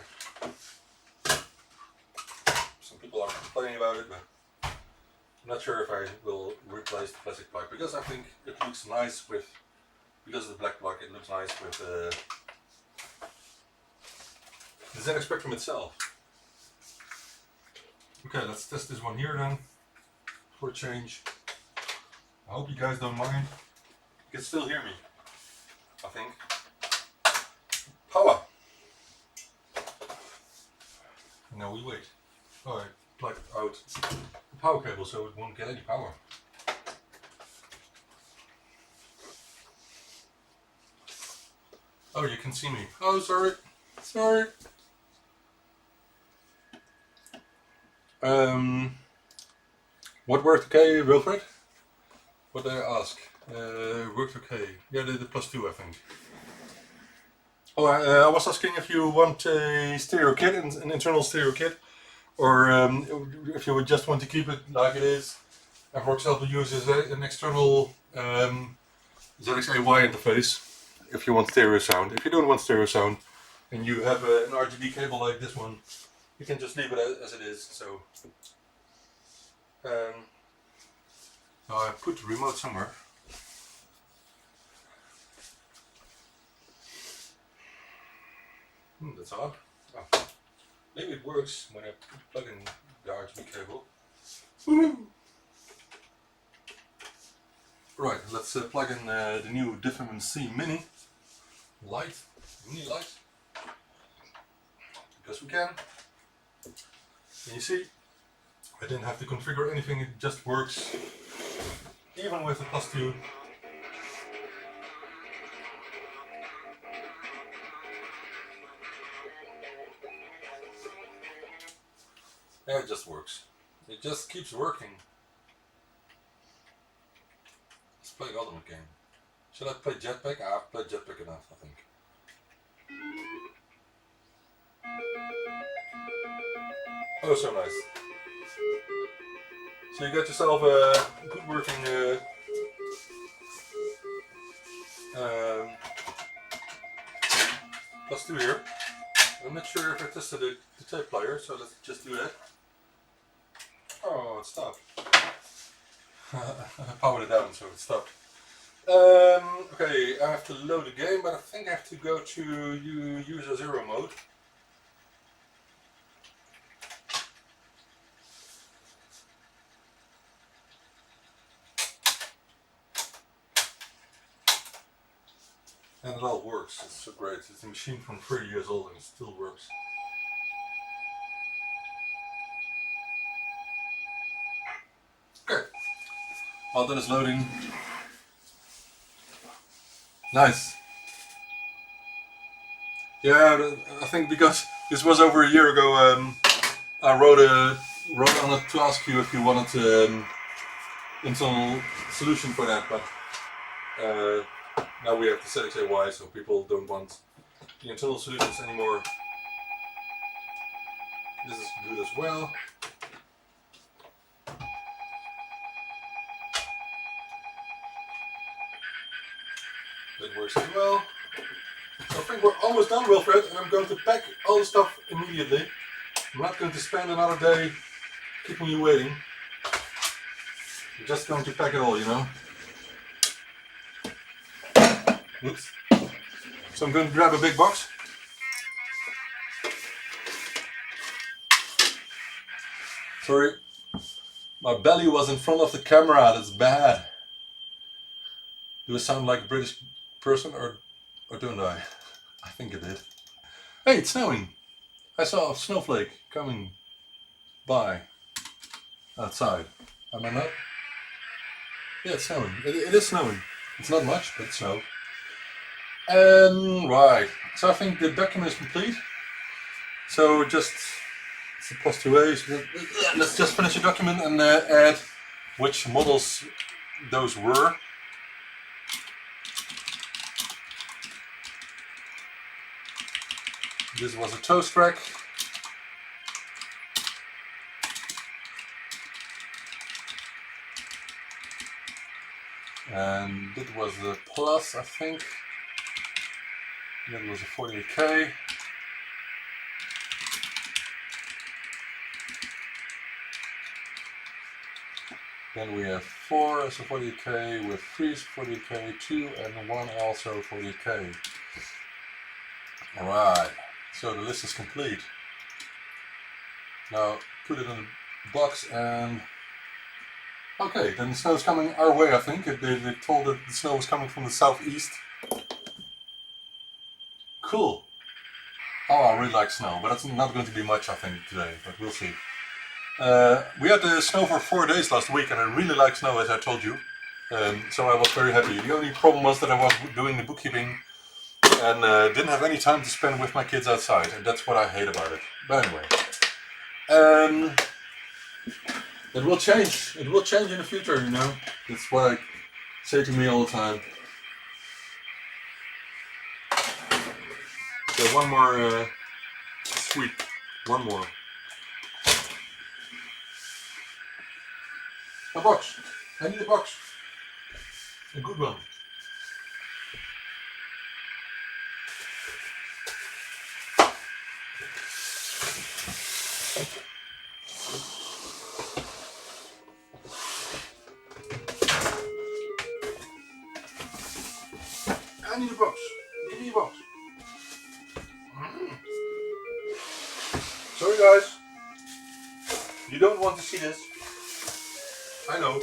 Some people are complaining about it, but I'm not sure if I will replace the plastic plug because I think it looks nice with, because of the black plug, it looks nice with the ZX Spectrum itself. Okay, let's test this one here then. For a change. I hope you guys don't mind. You can still hear me, I think. Power. Now we wait. Oh, I plugged out the power cable so it won't get any power. Oh, you can see me. Oh, sorry. Sorry. What worked okay, Wilfred? What did I ask? Worked okay. Yeah, the +2, I think. Oh, I was asking if you want a stereo kit, an internal stereo kit, or if you would just want to keep it like it is, and for example use an external ZX AY interface if you want stereo sound. If you don't want stereo sound and you have an RGB cable like this one, you can just leave it as it is. So now I put the remote somewhere. That's odd. Oh, maybe it works when I plug in the RGB cable. Woo! Right, let's plug in the new Difference Mini light, because we can. And you see, I didn't have to configure anything, it just works, even with the +2. Yeah, it just works. It just keeps working. Let's play the ultimate game. Should I play Jetpack? I've played Jetpack enough, I think. Oh, so nice. So you got yourself a good working +2 here. I'm not sure if I tested the tape player, so let's just do that. Oh, it stopped. I powered it down, so it stopped. Okay, I have to load the game, but I think I have to go to user 0 mode. And it all works, it's so great. It's a machine from 30 years old and it still works. Okay, while that is loading. Nice. Yeah, I think because this was over a year ago, I wrote on it to ask you if you wanted internal solution for that, but now we have to say why, so people don't want the internal solutions anymore. This is good as well. That works as well. So I think we're almost done, Wilfred, and I'm going to pack all the stuff immediately. I'm not going to spend another day keeping you waiting. I'm just going to pack it all, you know. Oops. So I'm going to grab a big box. Sorry, my belly was in front of the camera, that's bad. Do I sound like a British person or don't I? I think I did. Hey, it's snowing. I saw a snowflake coming by outside. Am I not? Yeah, it's snowing. It is snowing. It's not much, but it's snow. Right. So I think the document is complete. So just it's a +2a. So let's just finish the document and add which models those were. This was a toast rack. And that was the Plus, I think. That was a 48K. Then we have 4 as a 48K with 3 as a 48K, 2 and 1 also 48K. Alright, so the list is complete. Now put it in the box and... Okay, then the snow is coming our way, I think. They told that the snow was coming from the southeast. Cool. Oh, I really like snow, but that's not going to be much, I think, today, but we'll see. We had the snow for 4 days last week, and I really like snow, as I told you. So I was very happy. The only problem was that I was doing the bookkeeping and didn't have any time to spend with my kids outside, and that's what I hate about it. But anyway, it will change. It will change in the future, you know. That's what I say to me all the time. So one more sweet. One more. A box. I need a box. A good one. I need a box. Give me a box. Sorry guys. You don't want to see this. I know.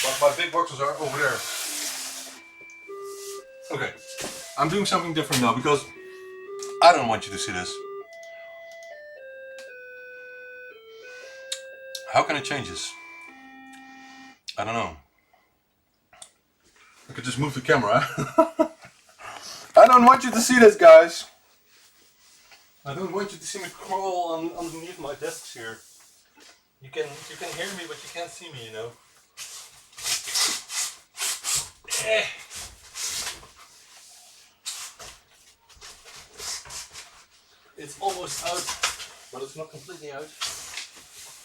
But my big boxes are over there. Okay. I'm doing something different now because I don't want you to see this. How can I change this? I don't know. I could just move the camera. I don't want you to see this, guys. I don't want you to see me crawl underneath my desks here. You can hear me, but you can't see me, you know. It's almost out, but it's not completely out.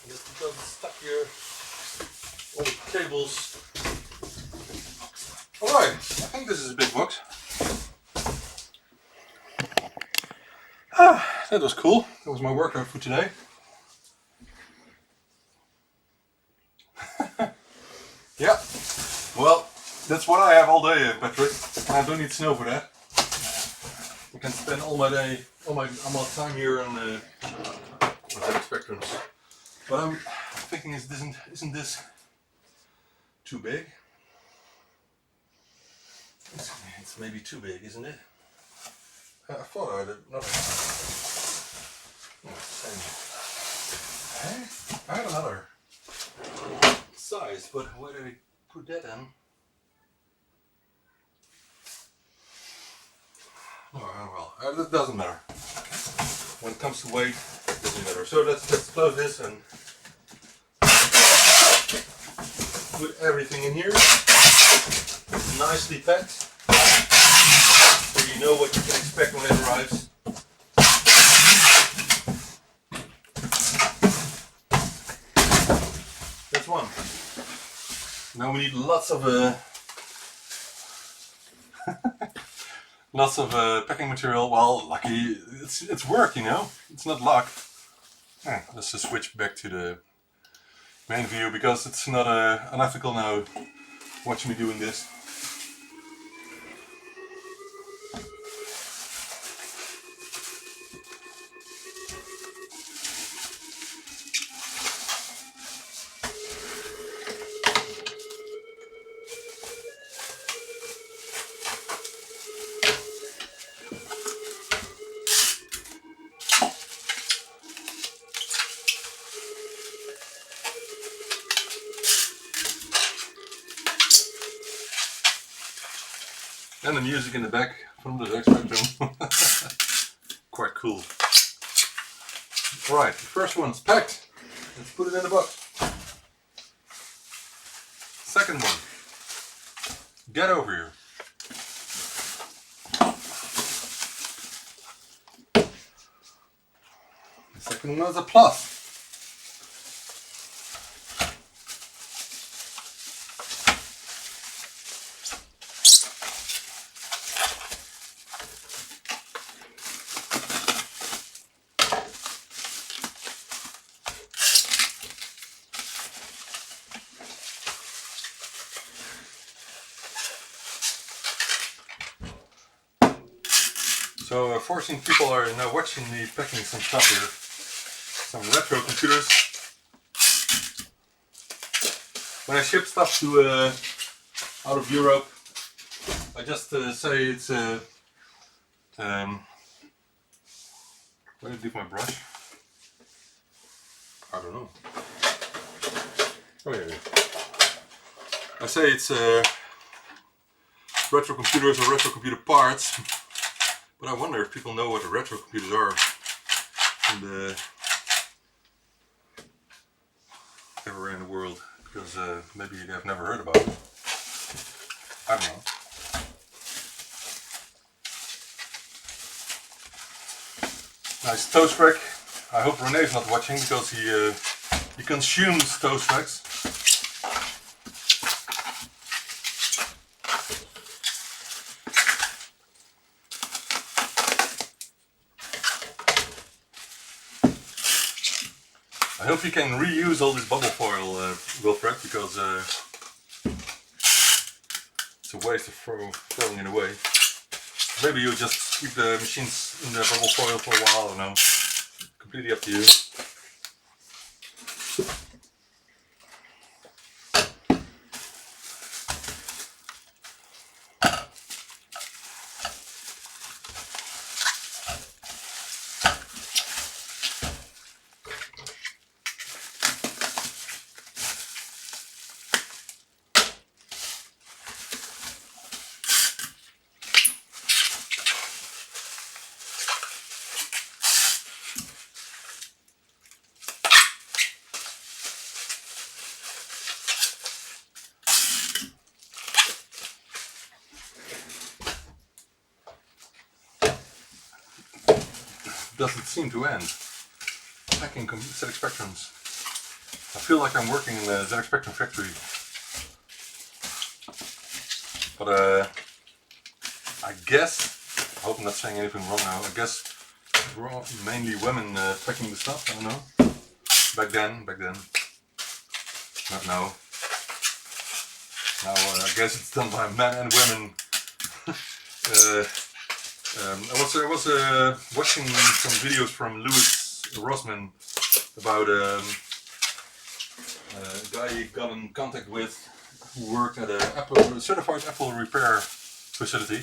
And it's because it's stuck here. All the cables. Alright, I think this is a big box. That was cool. That was my workout for today. Yeah. Well, that's what I have all day, Patrick. I don't need snow for that. I can spend all my day, all my time here on the spectrums. But I'm thinking, isn't this too big? It's maybe too big, isn't it? I thought I had another. Oh, same. I had another size, but where did I put that in? Oh well, it doesn't matter. When it comes to weight, it doesn't matter. So let's close this and put everything in here. Nicely packed. So you know what you can expect when it arrives. That's one. Now we need lots of packing material. Well, lucky it's work, you know. It's not luck. Let's just switch back to the main view because it's not unethical now. Watch me doing this. And the music in the back from the spectrum. Quite cool. Alright, the first one's packed. Let's put it in the box. Second one. Get over here. The second one is a plus. So forcing people are now watching me packing some stuff here. Some retro computers. When I ship stuff to out of Europe, I just say it's where did I leave my brush? I don't know. Oh yeah. I say it's retro computers or retro computer parts. But I wonder if people know what the retro computers are everywhere in the world, because maybe they've never heard about it. I don't know. Nice toast rack. I hope René's not watching because he consumes toast racks. I hope you can reuse all this bubble foil, Wilfred, because it's It's a waste of throwing it away. Maybe you just keep the machines in the bubble foil for a while, I don't know. Completely up to you. Doesn't seem to end. Packing ZX Spectrums. I feel like I'm working in the ZX Spectrum factory. But I guess, I hope I'm not saying anything wrong now, I guess we're all mainly women packing the stuff, I don't know. Back then. Not now. Now I guess it's done by men and women. I was watching some videos from Louis Rossmann about a guy he got in contact with who worked at a certified Apple repair facility,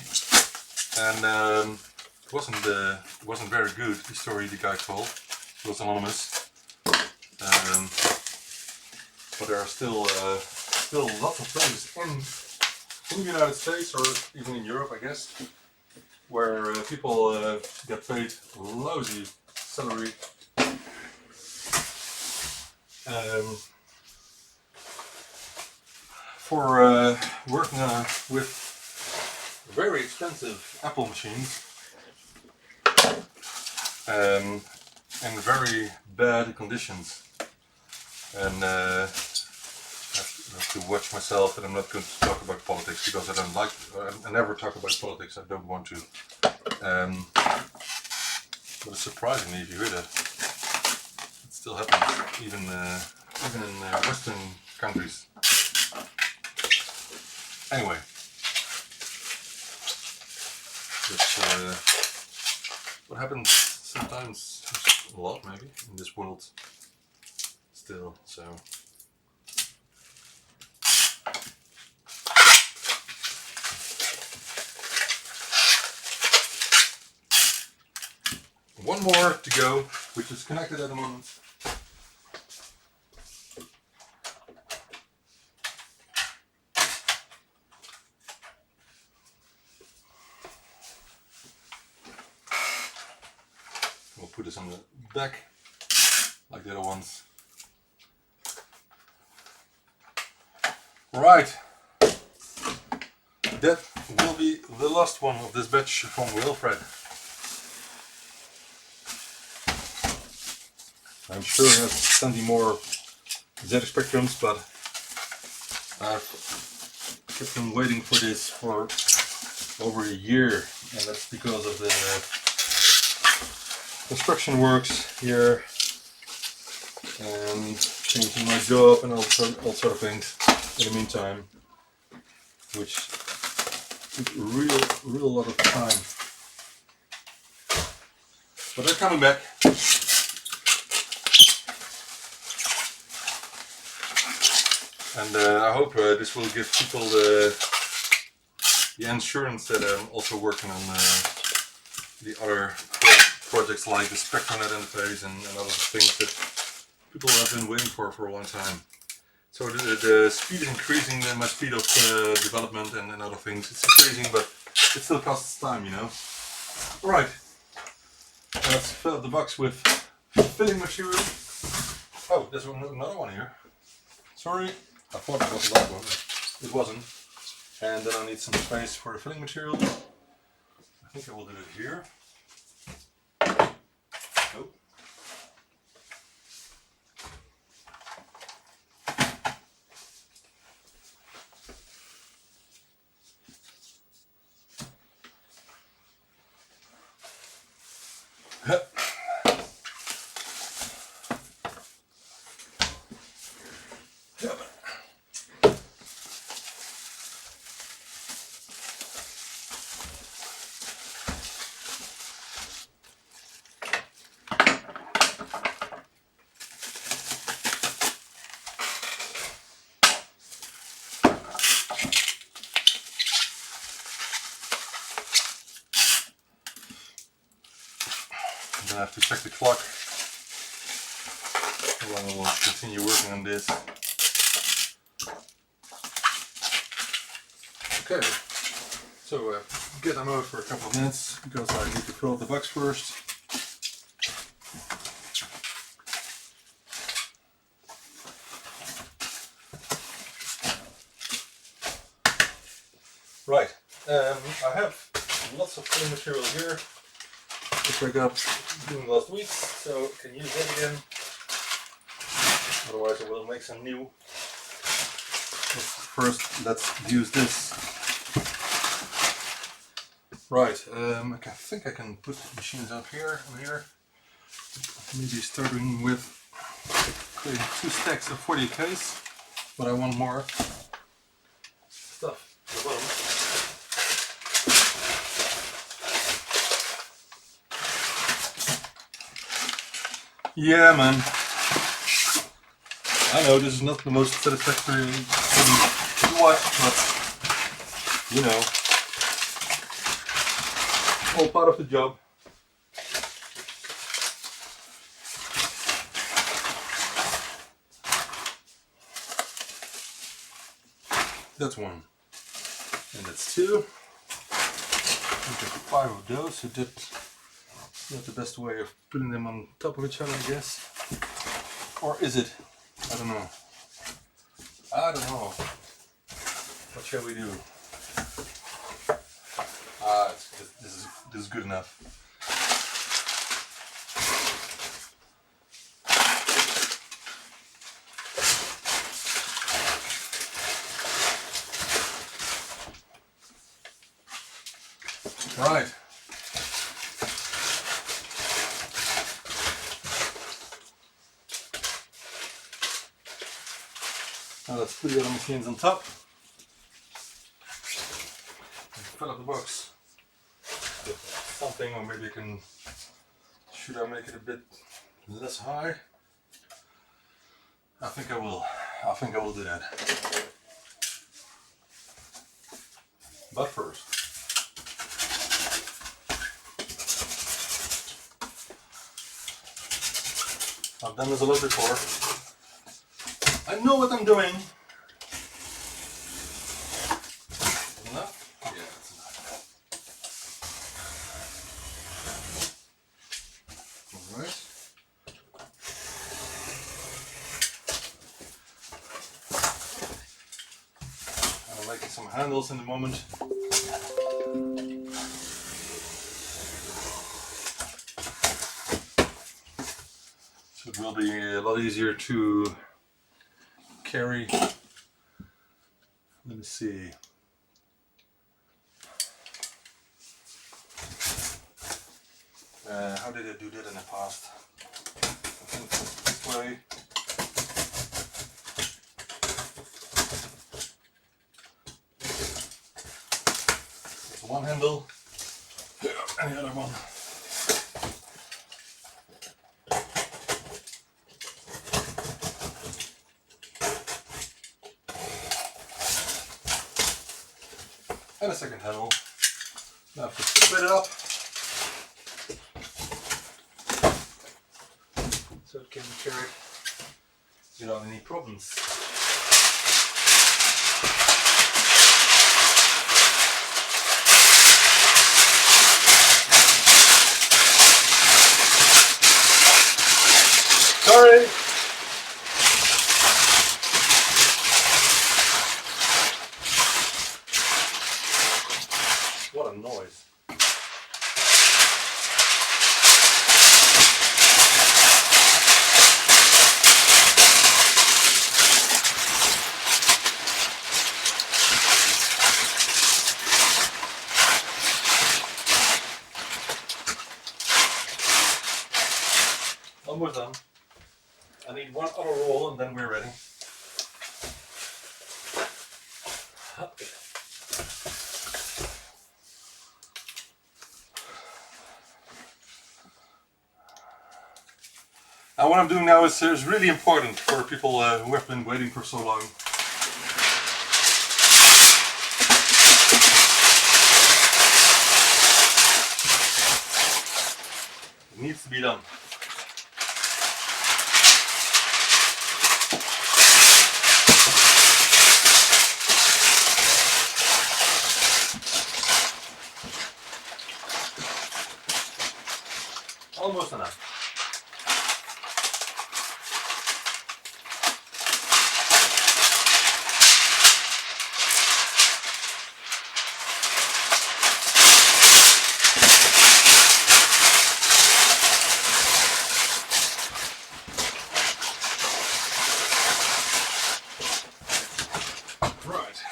and it wasn't very good, the story the guy told. It was anonymous, but there are still lots of places in the United States or even in Europe, I guess, where people get paid lousy salary for working with very expensive Apple machines in very bad conditions. And I have to watch myself that I'm not going to talk about politics, because I don't like, I never talk about politics, I don't want to. But it's surprising if you hear that. It still happens, even in Western countries. Anyway, that's what happens sometimes, a lot maybe, in this world still, so. One more to go, which is connected at the moment. We'll put this on the back, like the other ones. Right, that will be the last one of this batch from Wilfred. I'm sure he has plenty more ZX Spectrums, but I've kept him waiting for this for over a year, and that's because of the construction works here and changing my job and all sort of things in the meantime, which took a real lot of time. But they're coming back. And I hope this will give people the insurance that I'm also working on the other projects like the SpectrumNet interface and other things that people have been waiting for a long time. So the speed is increasing, my speed of development and other things. It's increasing, but it still costs time, you know. Alright, let's fill up the box with filling material. Oh, there's another one here. Sorry. I thought it was a lot, but it wasn't. And then I need some space for the filling material. I think I will do it here. Nope. Then I have to check the clock. How long I will continue working on this. Okay, so get them out for a couple of minutes because I need to fill up the box first. Right, I have lots of filling material here, which I got during last week, so I can use that again. Otherwise I will make some new. First, let's use this. Right, I think I can put machines up here and here. Maybe starting with creating 2 stacks of 48Ks, but I want more stuff at the bottom. Yeah, man. I know this is not the most satisfactory thing to watch, but you know, all part of the job. That's 1, and that's 2. We got 5 of those, so that's not the best way of putting them on top of each other, I guess. Or is it? I don't know. I don't know. What shall we do? This is good enough. Right. Now let's put the other machines on top and fill up the box with something, or maybe I can, should I make it a bit less high? I think I will do that. But first, I've done this a lot before. I know what I'm doing. Enough? Yeah, that's enough. Alright. I'm making some handles in the moment. So it will be a lot easier to carry. Let me see. How did I do that in the past? I think this way. There's one handle and the other one. And a second handle. Now to split it up so it can be carried without any problems. Sorry! What a noise. Almost done. I need one other roll and then we're ready. Now what I'm doing now is really important for people who have been waiting for so long. needs to be done. Almost enough. Right.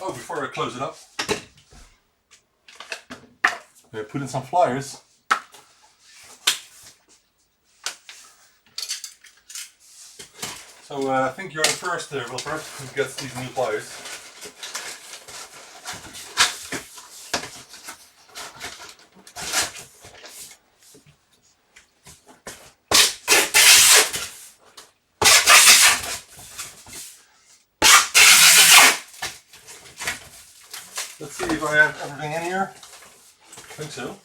Oh, before I close it up, I put in some flyers. So I think you're the first, Wilfred, who gets these new flyers. Let's see if I have everything in here. I think so.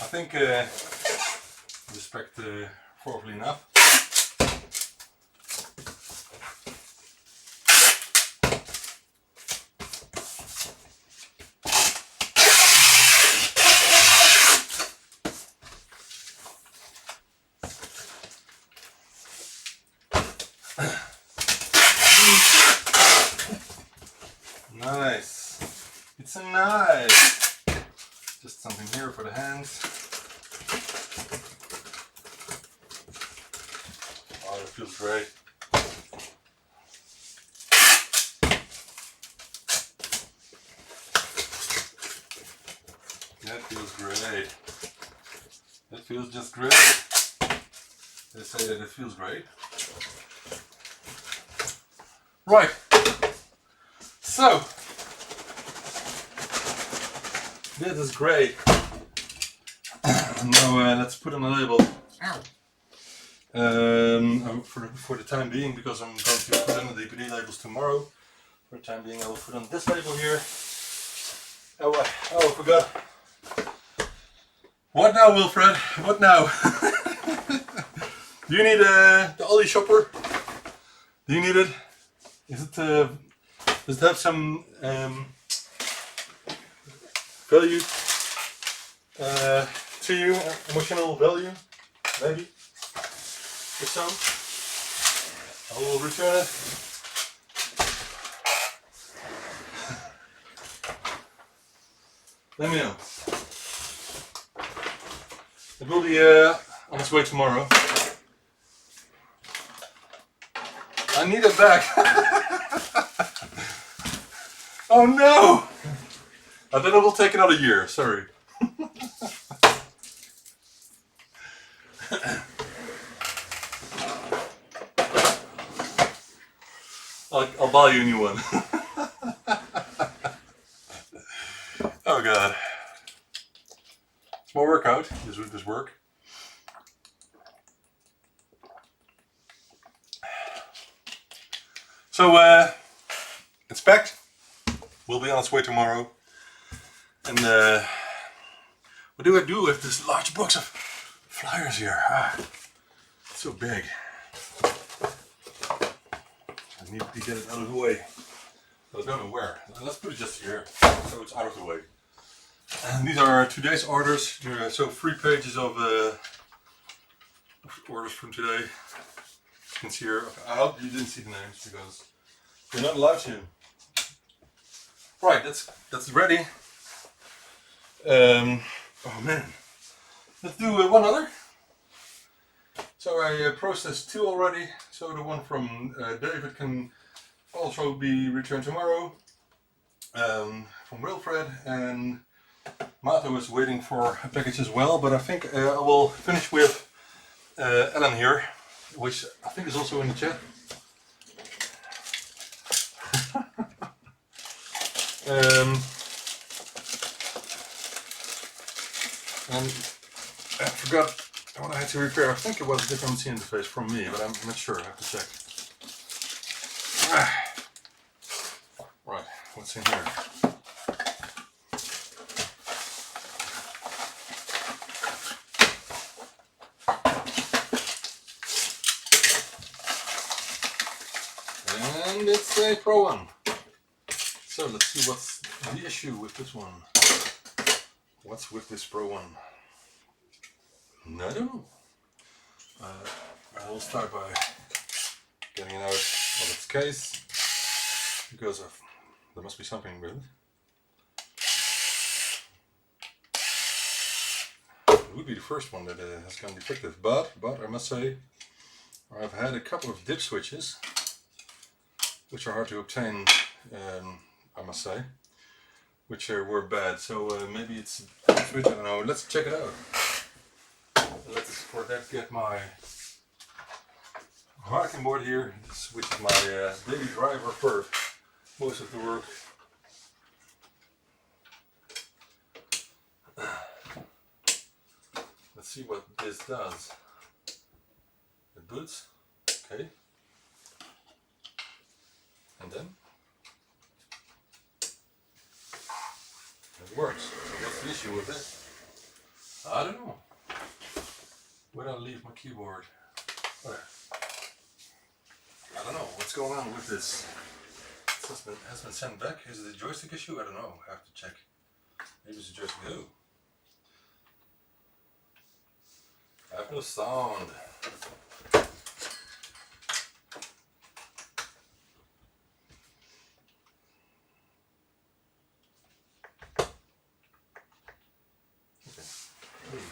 I think respect probably enough. Nice. It's a knife. Just something here for the hands. Oh, that feels great. That feels great. That feels just great. They say that it feels great. Right. So, this is great. Now let's put on a label. For the time being, because I'm going to put on the DPD labels tomorrow. For the time being, I will put on this label here. Oh, I forgot. What now, Wilfred? What now? Do you need the Aldi shopper? Do you need it? Is it? Does it have some value to you? Emotional value, maybe? Or some? I will return it. Let me know. It will be on its way tomorrow. I need it back. Oh no! I think it will take another year, sorry. I'll buy you a new one. Oh god. It's more workout, this work. So, it's packed. Will be on its way tomorrow. And what do I do with this large box of flyers here? It's so big. I need to get it out of the way. I don't know where. Let's put it just here, so it's out of the way. And these are today's orders. So 3 pages of orders from today. You can see here. I hope you didn't see the names because you're not allowed to. Right, that's ready. Oh man, let's do one other. So I processed 2 already. So the one from David can also be returned tomorrow. From Wilfred, and Mato is waiting for a package as well. But I think I will finish with Ellen here, which I think is also in the chat. And I forgot what I had to repair. I think it was a different machine interface from me, but I'm not sure. I have to check. Right, what's in here? And it's a Pro One. So let's see what's the issue with this one. What's with this Pro One? I don't know. I'll start by getting it out of its case because there must be something with it. It would be the first one that has gone defective, but I must say I've had a couple of dip switches, which are hard to obtain, I must say, which were bad. So maybe it's a dip switch. I don't know. Let's check it out. Let's for that get my marking board here, which is my daily driver for most of the work. Let's see what this does. It boots, okay, and then it works. So what's the issue with it? I don't know. Where did I leave my keyboard? Oh, I don't know what's going on with this. It has been sent back. Is it a joystick issue? I don't know. I have to check. Maybe it's a joystick. Oh. I have no sound.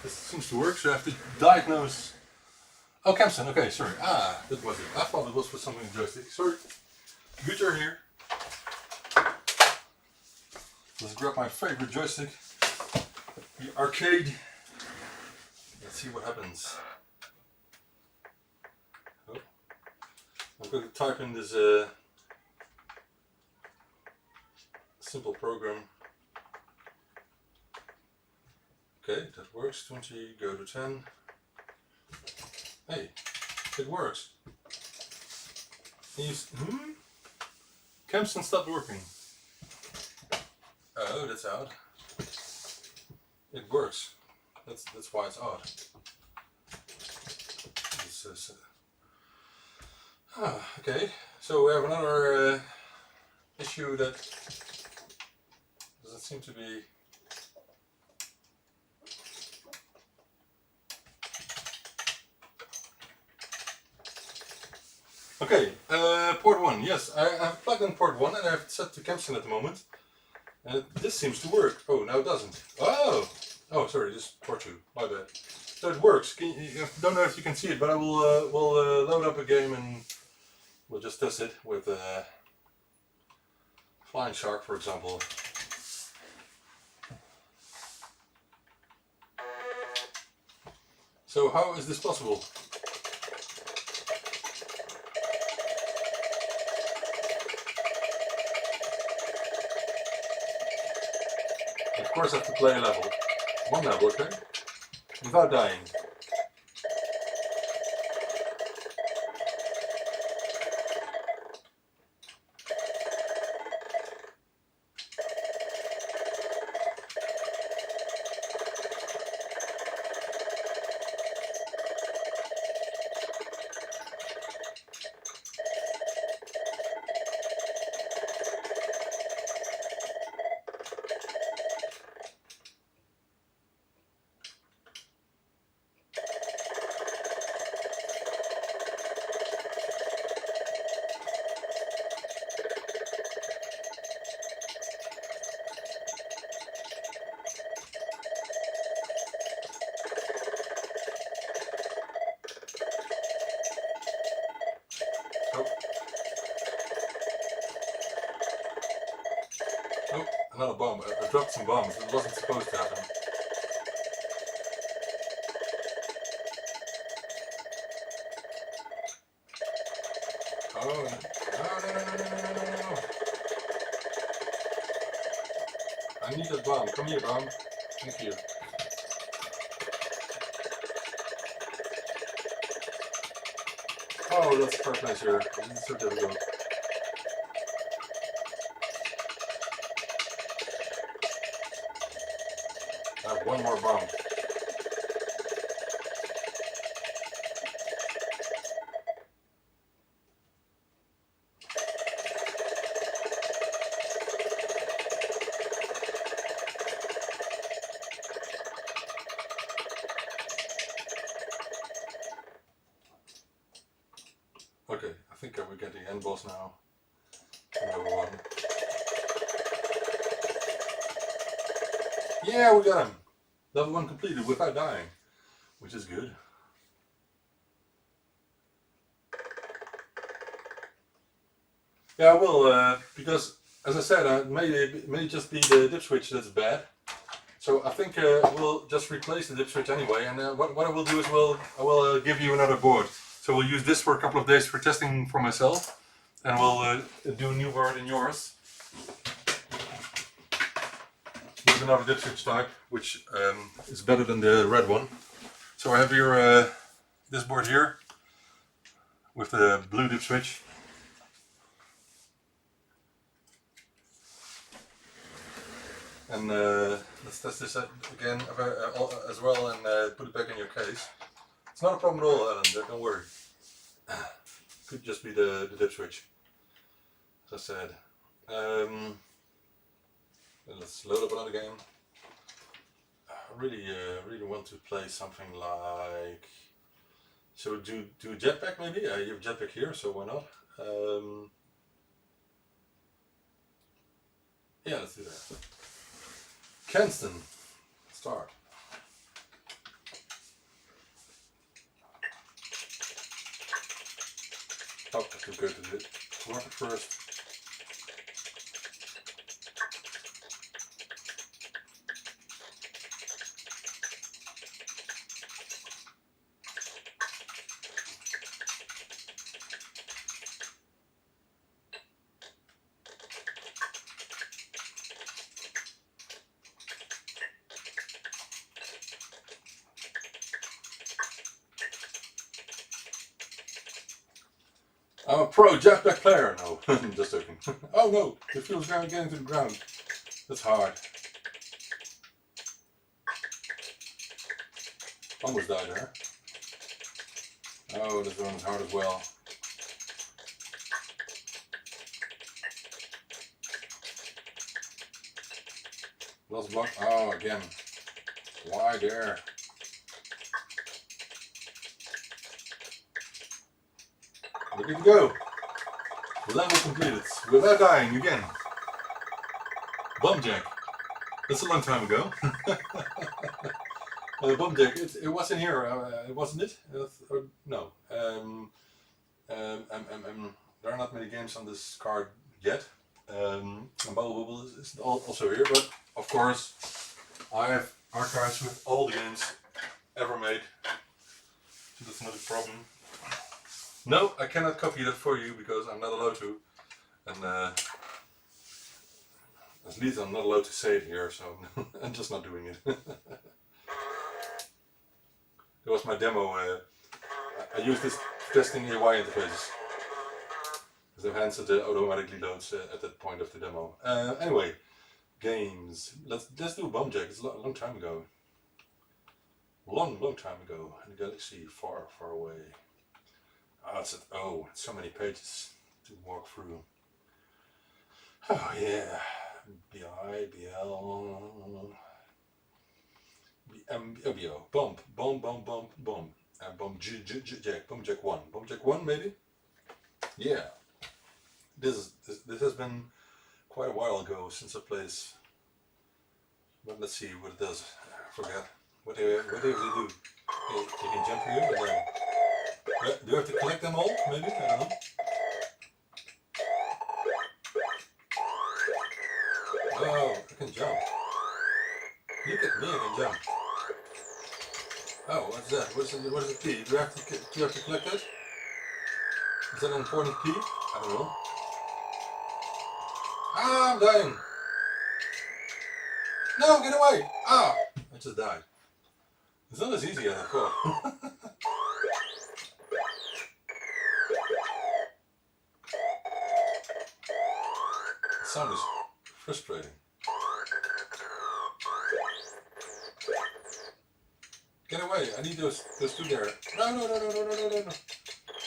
This seems to work, so I have to diagnose. Oh, Kempson, okay, sorry. That was it. I thought it was for something joystick. Sorry. Computer here. Let's grab my favorite joystick, the arcade. Let's see what happens. Oh. I'm going to type in this simple program. Okay, that works. 20, go to 10. Hey, it works. Kempson stopped working. Oh, that's odd. It works. That's why it's odd. This is, okay, so we have another issue that doesn't seem to be. Okay, port 1, yes, I have plugged in port 1 and I have it set to Kempson at the moment. And this seems to work. Oh, now it doesn't. Oh, sorry, this is port 2, my bad. So it works. I don't know if you can see it, but I will we'll load up a game and we'll just test it with Flying Shark, for example. So how is this possible? Of course I have to play a level. One level, okay? Without dying. Oh, oh, another bomb. I dropped some bombs. It wasn't supposed to happen. Oh, no, no, no, no, no, no, no, no. I need that bomb. Come here, bomb. Thank you. Oh, that's quite nice here. This is so difficult. I have one more bomb. Okay, I think we're getting end boss now. Another one. Yeah, we got him. Level 1 completed without dying, which is good. Yeah, I will, because as I said, it may just be the dip switch that's bad. So I think we'll just replace the dip switch anyway, and what I will do is I will give you another board. So we'll use this for a couple of days for testing for myself, and we'll do a new board in yours. There's another dip switch type, which is better than the red one. So I have here this board here with the blue dip switch. And let's test this again as well and put it back in your case. It's not a problem at all, Alan, don't worry. Could just be the dip switch, as I said. Let's load up another game. I really want to play something like... So do jetpack maybe? You have jetpack here, so why not? Yeah, let's do that. Kenston, start. Oh, that's too good to do it. Work it first. I'm a pro jetpack player. No, just joking. Oh no, the fuel's getting to the ground. That's hard. Almost died there. Oh, this one is hard as well. Lost block. Oh, again. Why there? Ready to go. Level completed without dying again. Bomb jack. That's a long time ago. Bomb jack. It was in here, wasn't it? No. There are not many games on this card yet. And Bubble Bubble is also here, but of course I have archives with all the games ever made, so that's not a problem. No, I cannot copy that for you because I'm not allowed to, and at least I'm not allowed to say it here, so I'm just not doing it. That was my demo. I used this testing UI interfaces. Because the hands automatically loads at that point of the demo. Anyway, games. Let's do Bomb Jack. It's a long time ago. Long time ago. In a galaxy far, far away. It's so many pages to walk through. Oh yeah. BL. BO. Bomb. Bomb Jack. Bomb Jack 1. Bomb Jack 1 maybe? Yeah. This has been quite a while ago since I played this. But let's see what it does. I forgot. What do you do? You can jump here, but then... Do you have to collect them all? Maybe? I don't know. Oh, I can jump. Look at me, I can jump. Oh, what's that? What is the key? Do you have to collect it? Is that an important key? I don't know. Ah, I'm dying. No, get away! Ah! I just died. It's not as easy as I thought. The sound is frustrating. Get away! I need those two there. No.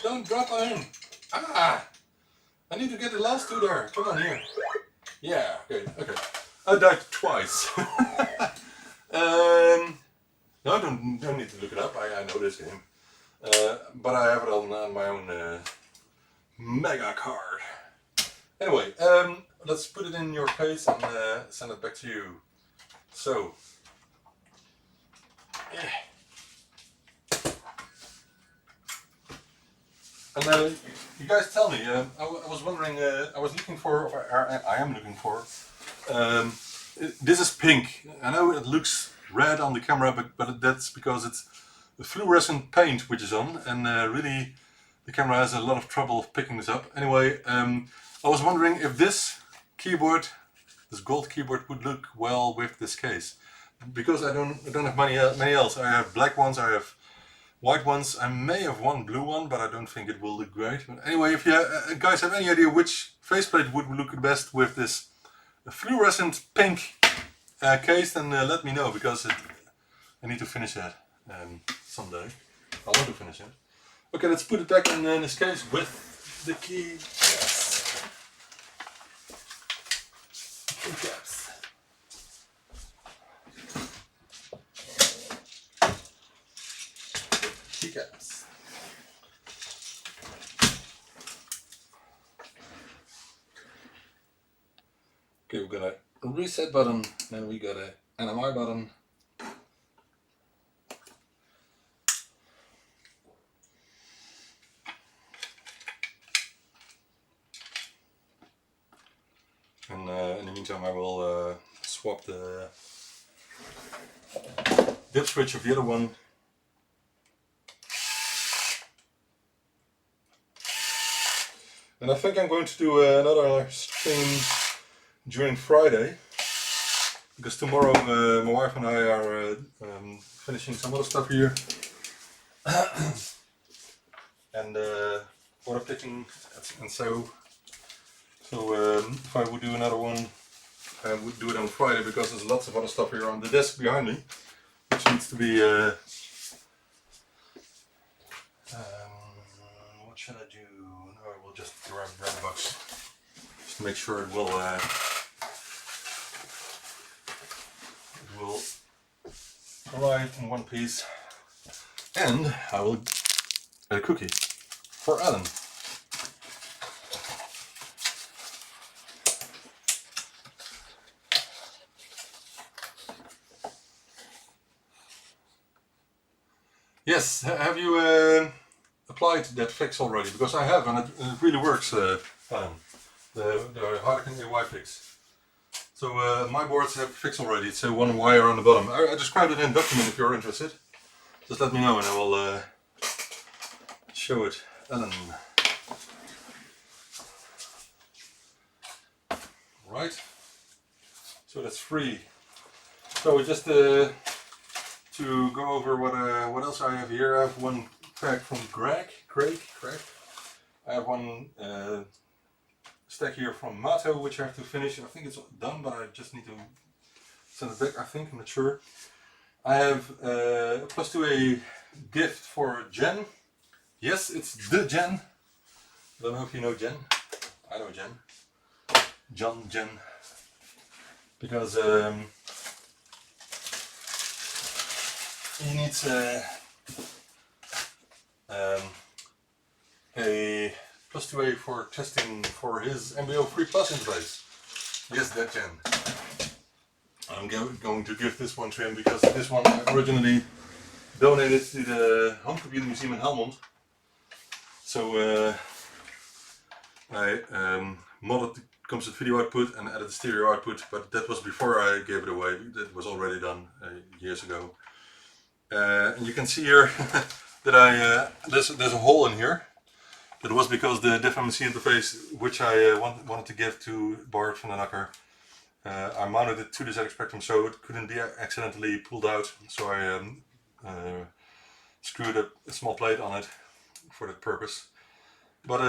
Don't drop on him! Ah! I need to get the last two there. Come on here. Yeah, okay. I died twice. No, I don't need to look it up. I know this game. But I have it on my own mega card. Anyway, let's put it in your case and send it back to you. So, and you guys tell me. I was wondering. I was looking for. Or I am looking for. This is pink. I know it looks red on the camera, but that's because it's the fluorescent paint which is on, and really the camera has a lot of trouble picking this up. Anyway, I was wondering if this keyboard, this gold keyboard, would look well with this case, because I don't have many else. I have black ones, I have white ones, I may have one blue one, but I don't think it will look great. But anyway, if you guys have any idea which faceplate would look the best with this fluorescent pink case, then let me know, because I need to finish that someday. I want to finish it. Okay, let's put it back in this case with the key. Yes. Key caps. Key caps. Okay, we've got a reset button, then we got a NMI button. And in the meantime, I will swap the dip switch of the other one. And I think I'm going to do another stream during Friday, because tomorrow my wife and I are finishing some other stuff here. And water picking, and so if I would do another one, I would do it on Friday, because there's lots of other stuff here on the desk behind me, which needs to be what should I do? No, I will just grab a bread box just to make sure it will arrive in one piece. And I will get a cookie for Alan. Yes, have you applied that fix already? Because I have, and it really works, Alan. The Harlequin AY fix. So my boards have a fix already. It's one wire on the bottom. I described it in a document if you're interested. Just let me know and I will show it. Alan. Right. So that's free. So just to go over what else I have here, I have one pack from Craig. I have one stack here from Mato, which I have to finish. I think it's done, but I just need to send it back, I think, I'm not sure. I have a +2A gift for Jen. Yes, it's the Jen. I don't know if you know Jen. I know Jen. Jen. Because he needs a +2A for testing for his MBO 3 Plus interface. Yes, that Jen. I'm going to give this one to him, because this one I originally donated to the Home Computer Museum in Helmond. So I modded the comes with video output and added the stereo output, but that was before I gave it away. That was already done years ago. And you can see here that there's a hole in here. That was because the DiffMC interface, which I wanted to give to Bart van den Akker, I mounted it to the ZX Spectrum so it couldn't be accidentally pulled out. So I screwed a small plate on it for that purpose. But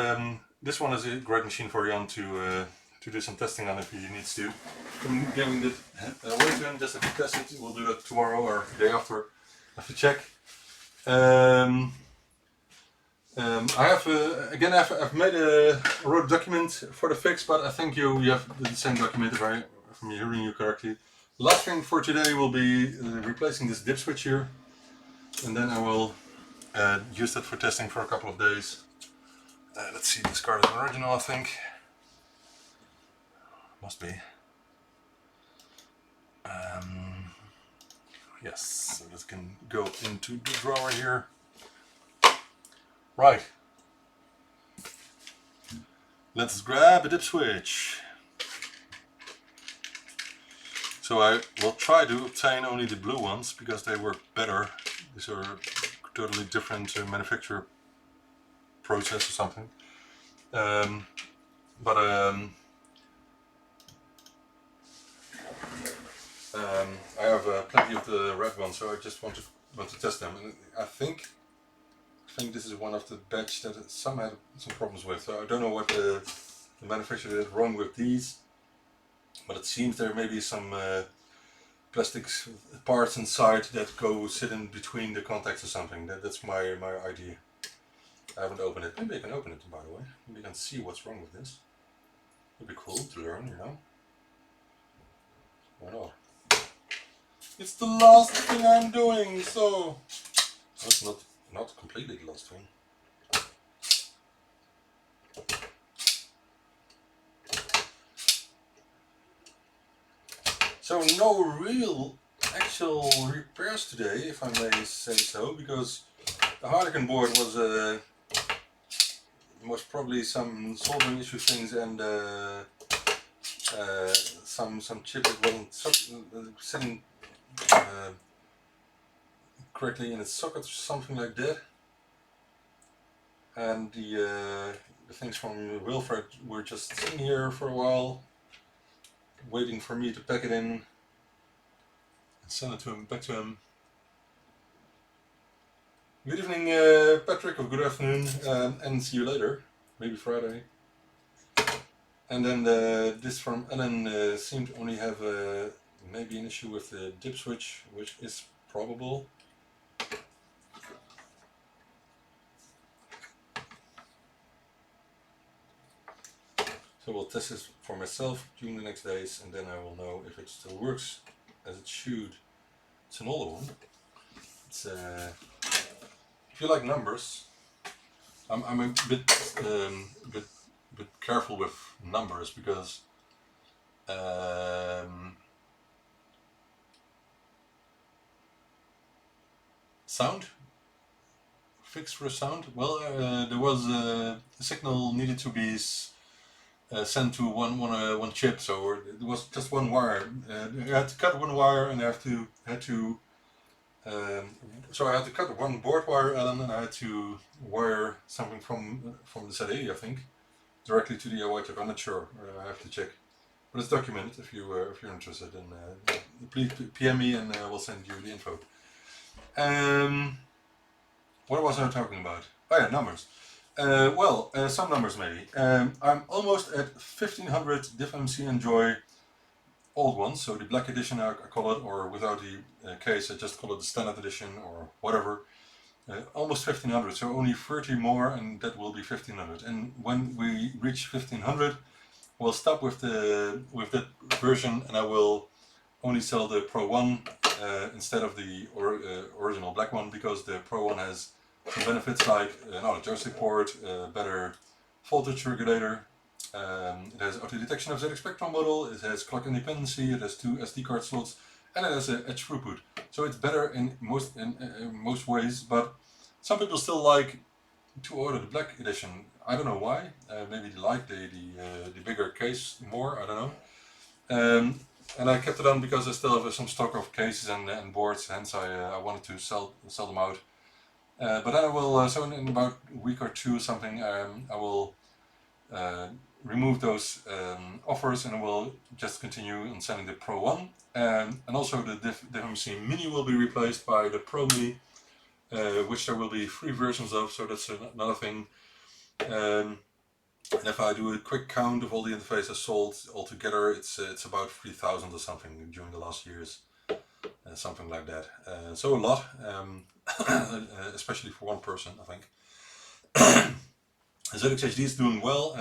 this one is a great machine for Jan to do some testing on if he needs to. I'm giving it away to him just to test it. We'll do that tomorrow or the day after. I have to check. I have again I've made I wrote a document for the fix, but I think you have the same document if I'm hearing you correctly. The last thing for today will be replacing this dip switch here, and then I will use that for testing for a couple of days. Let's see, this card is an original, I think. Must be. Yes, so this can go into the drawer here. Right. Let's grab a dip switch. So I will try to obtain only the blue ones because they work better. These are totally different manufacturer process or something. I have plenty of the red ones, so I just want to test them. And I think this is one of the batch that some had some problems with. So I don't know what the manufacturer did wrong with these, but it seems there may be some plastics parts inside that go sit in between the contacts or something. That's my idea. I haven't opened it. Maybe I can open it, by the way. Maybe I can see what's wrong with this. Would be cool to learn, you know. Why not? It's the last thing I'm doing, so that's not completely the last thing. So no real actual repairs today, if I may say so, because the Harlequin board was probably some soldering issue things and some chip that wasn't sitting correctly in its socket or something like that. And the things from Wilfred were just sitting here for a while, waiting for me to pack it in and send it to him, back to him. Good evening, Patrick, or good afternoon, and see you later, maybe Friday. And then this from Ellen seemed to only have maybe an issue with the dip switch, which is probable. So we'll test this for myself during the next days, and then I will know if it still works as it should. It's an older one. It's if you like numbers, I'm a bit careful with numbers because sound. Fix for sound. Well, there was the signal needed to be sent to one chip, so it was just one wire. I had to cut one wire, and I had to. So I had to cut one board wire, Alan, and I had to wire something from the ZE, I think, directly to the AOI chip. I'm not sure. I have to check, but it's documented. If you're interested, and please PM me, and we'll send you the info. What was I talking about? Oh yeah, numbers. Some numbers maybe. I'm almost at 1500 DiffMC Enjoy old ones, so the black edition I call it, or without the case I just call it the standard edition or whatever. Almost 1500, so only 30 more and that will be 1500. And when we reach 1500, we'll stop with that version, and I will only sell the Pro 1 instead of the original black one, because the Pro 1 has some benefits like another joystick port, better voltage regulator, it has auto detection of ZX Spectrum model, it has clock independency, it has 2 SD card slots, and it has an edge throughput. So it's better in most ways, but some people still like to order the black edition. I don't know why. Maybe they like the bigger case more. I don't know. And I kept it on because I still have some stock of cases and boards. Hence, I wanted to sell them out. But then I will. So in about a week or two, something, I will remove those offers, and I will just continue on selling the Pro One. And also the DiffMC Mini will be replaced by the Pro Mini, which there will be 3 versions of. So that's another thing. And if I do a quick count of all the interfaces sold altogether, it's about 3,000 or something during the last years, something like that. So a lot, especially for one person, I think. ZXHD is doing well,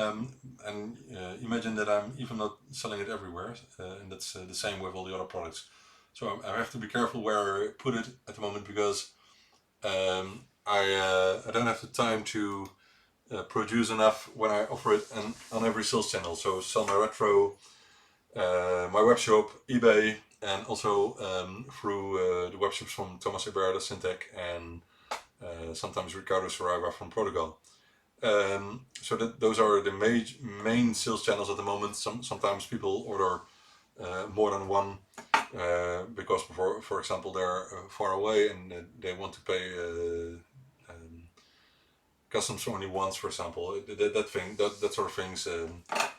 and imagine that I'm even not selling it everywhere, and that's the same with all the other products. So I have to be careful where I put it at the moment, because I don't have the time to produce enough when I offer it on every sales channel. So sell my retro, my web shop, eBay, and also through the web shops from Thomas Iberda, Syntec, and sometimes Ricardo Saraiva from Protocol. So those are the main sales channels at the moment. Sometimes people order more than one because, for example, they're far away and they want to pay customs only once, for example. That sort of things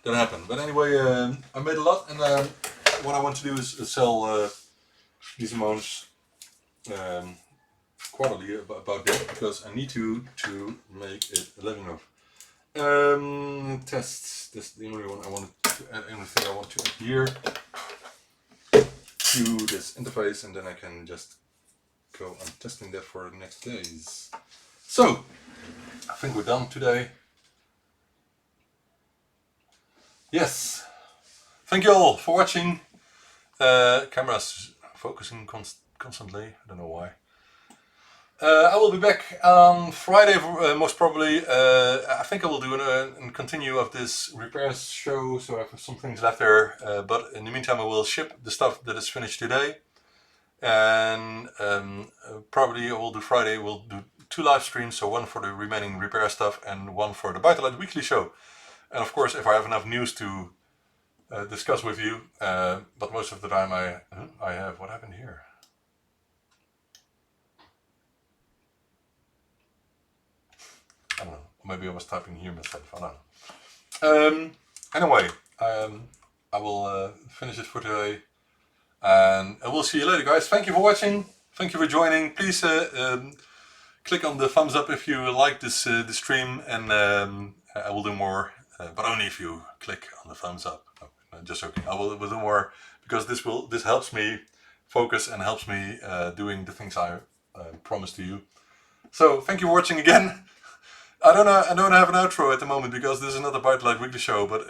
that happen. But anyway, I made a lot, and what I want to do is sell these amounts quarterly about that, because I need to make it a living of. Tests. This is the only one I want to add. Only thing I want to add here to this interface, and then I can just go on testing that for the next days. So I think we're done today. Yes. Thank you all for watching. Camera's focusing constantly. I don't know why. I will be back on Friday, most probably. I think I will do a continue of this repairs show, so I have some things left there. But in the meantime, I will ship the stuff that is finished today. And probably I will do Friday, we'll do 2 live streams, so one for the remaining repair stuff and one for the ByteDelight weekly show. And of course, if I have enough news to discuss with you, but most of the time I have, what happened here? I don't know, maybe I was typing here myself, I don't know. Anyway, I will finish it for today, and I will see you later, guys. Thank you for watching, thank you for joining. Please click on the thumbs up if you like this stream, and I will do more, but only if you click on the thumbs up. No, just joking. I will do more, because this helps me focus and helps me doing the things I promised to you. So thank you for watching again. I don't have an outro at the moment, because this is not a ByteDelight weekly show. But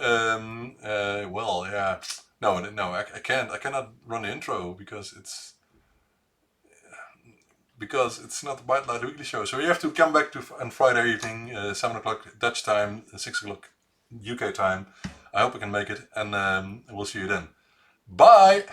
well, yeah, no, I cannot run the intro because it's not the ByteDelight weekly show. So you have to come back on Friday evening, 7 o'clock Dutch time, 6 o'clock UK time. I hope I can make it, and we'll see you then. Bye.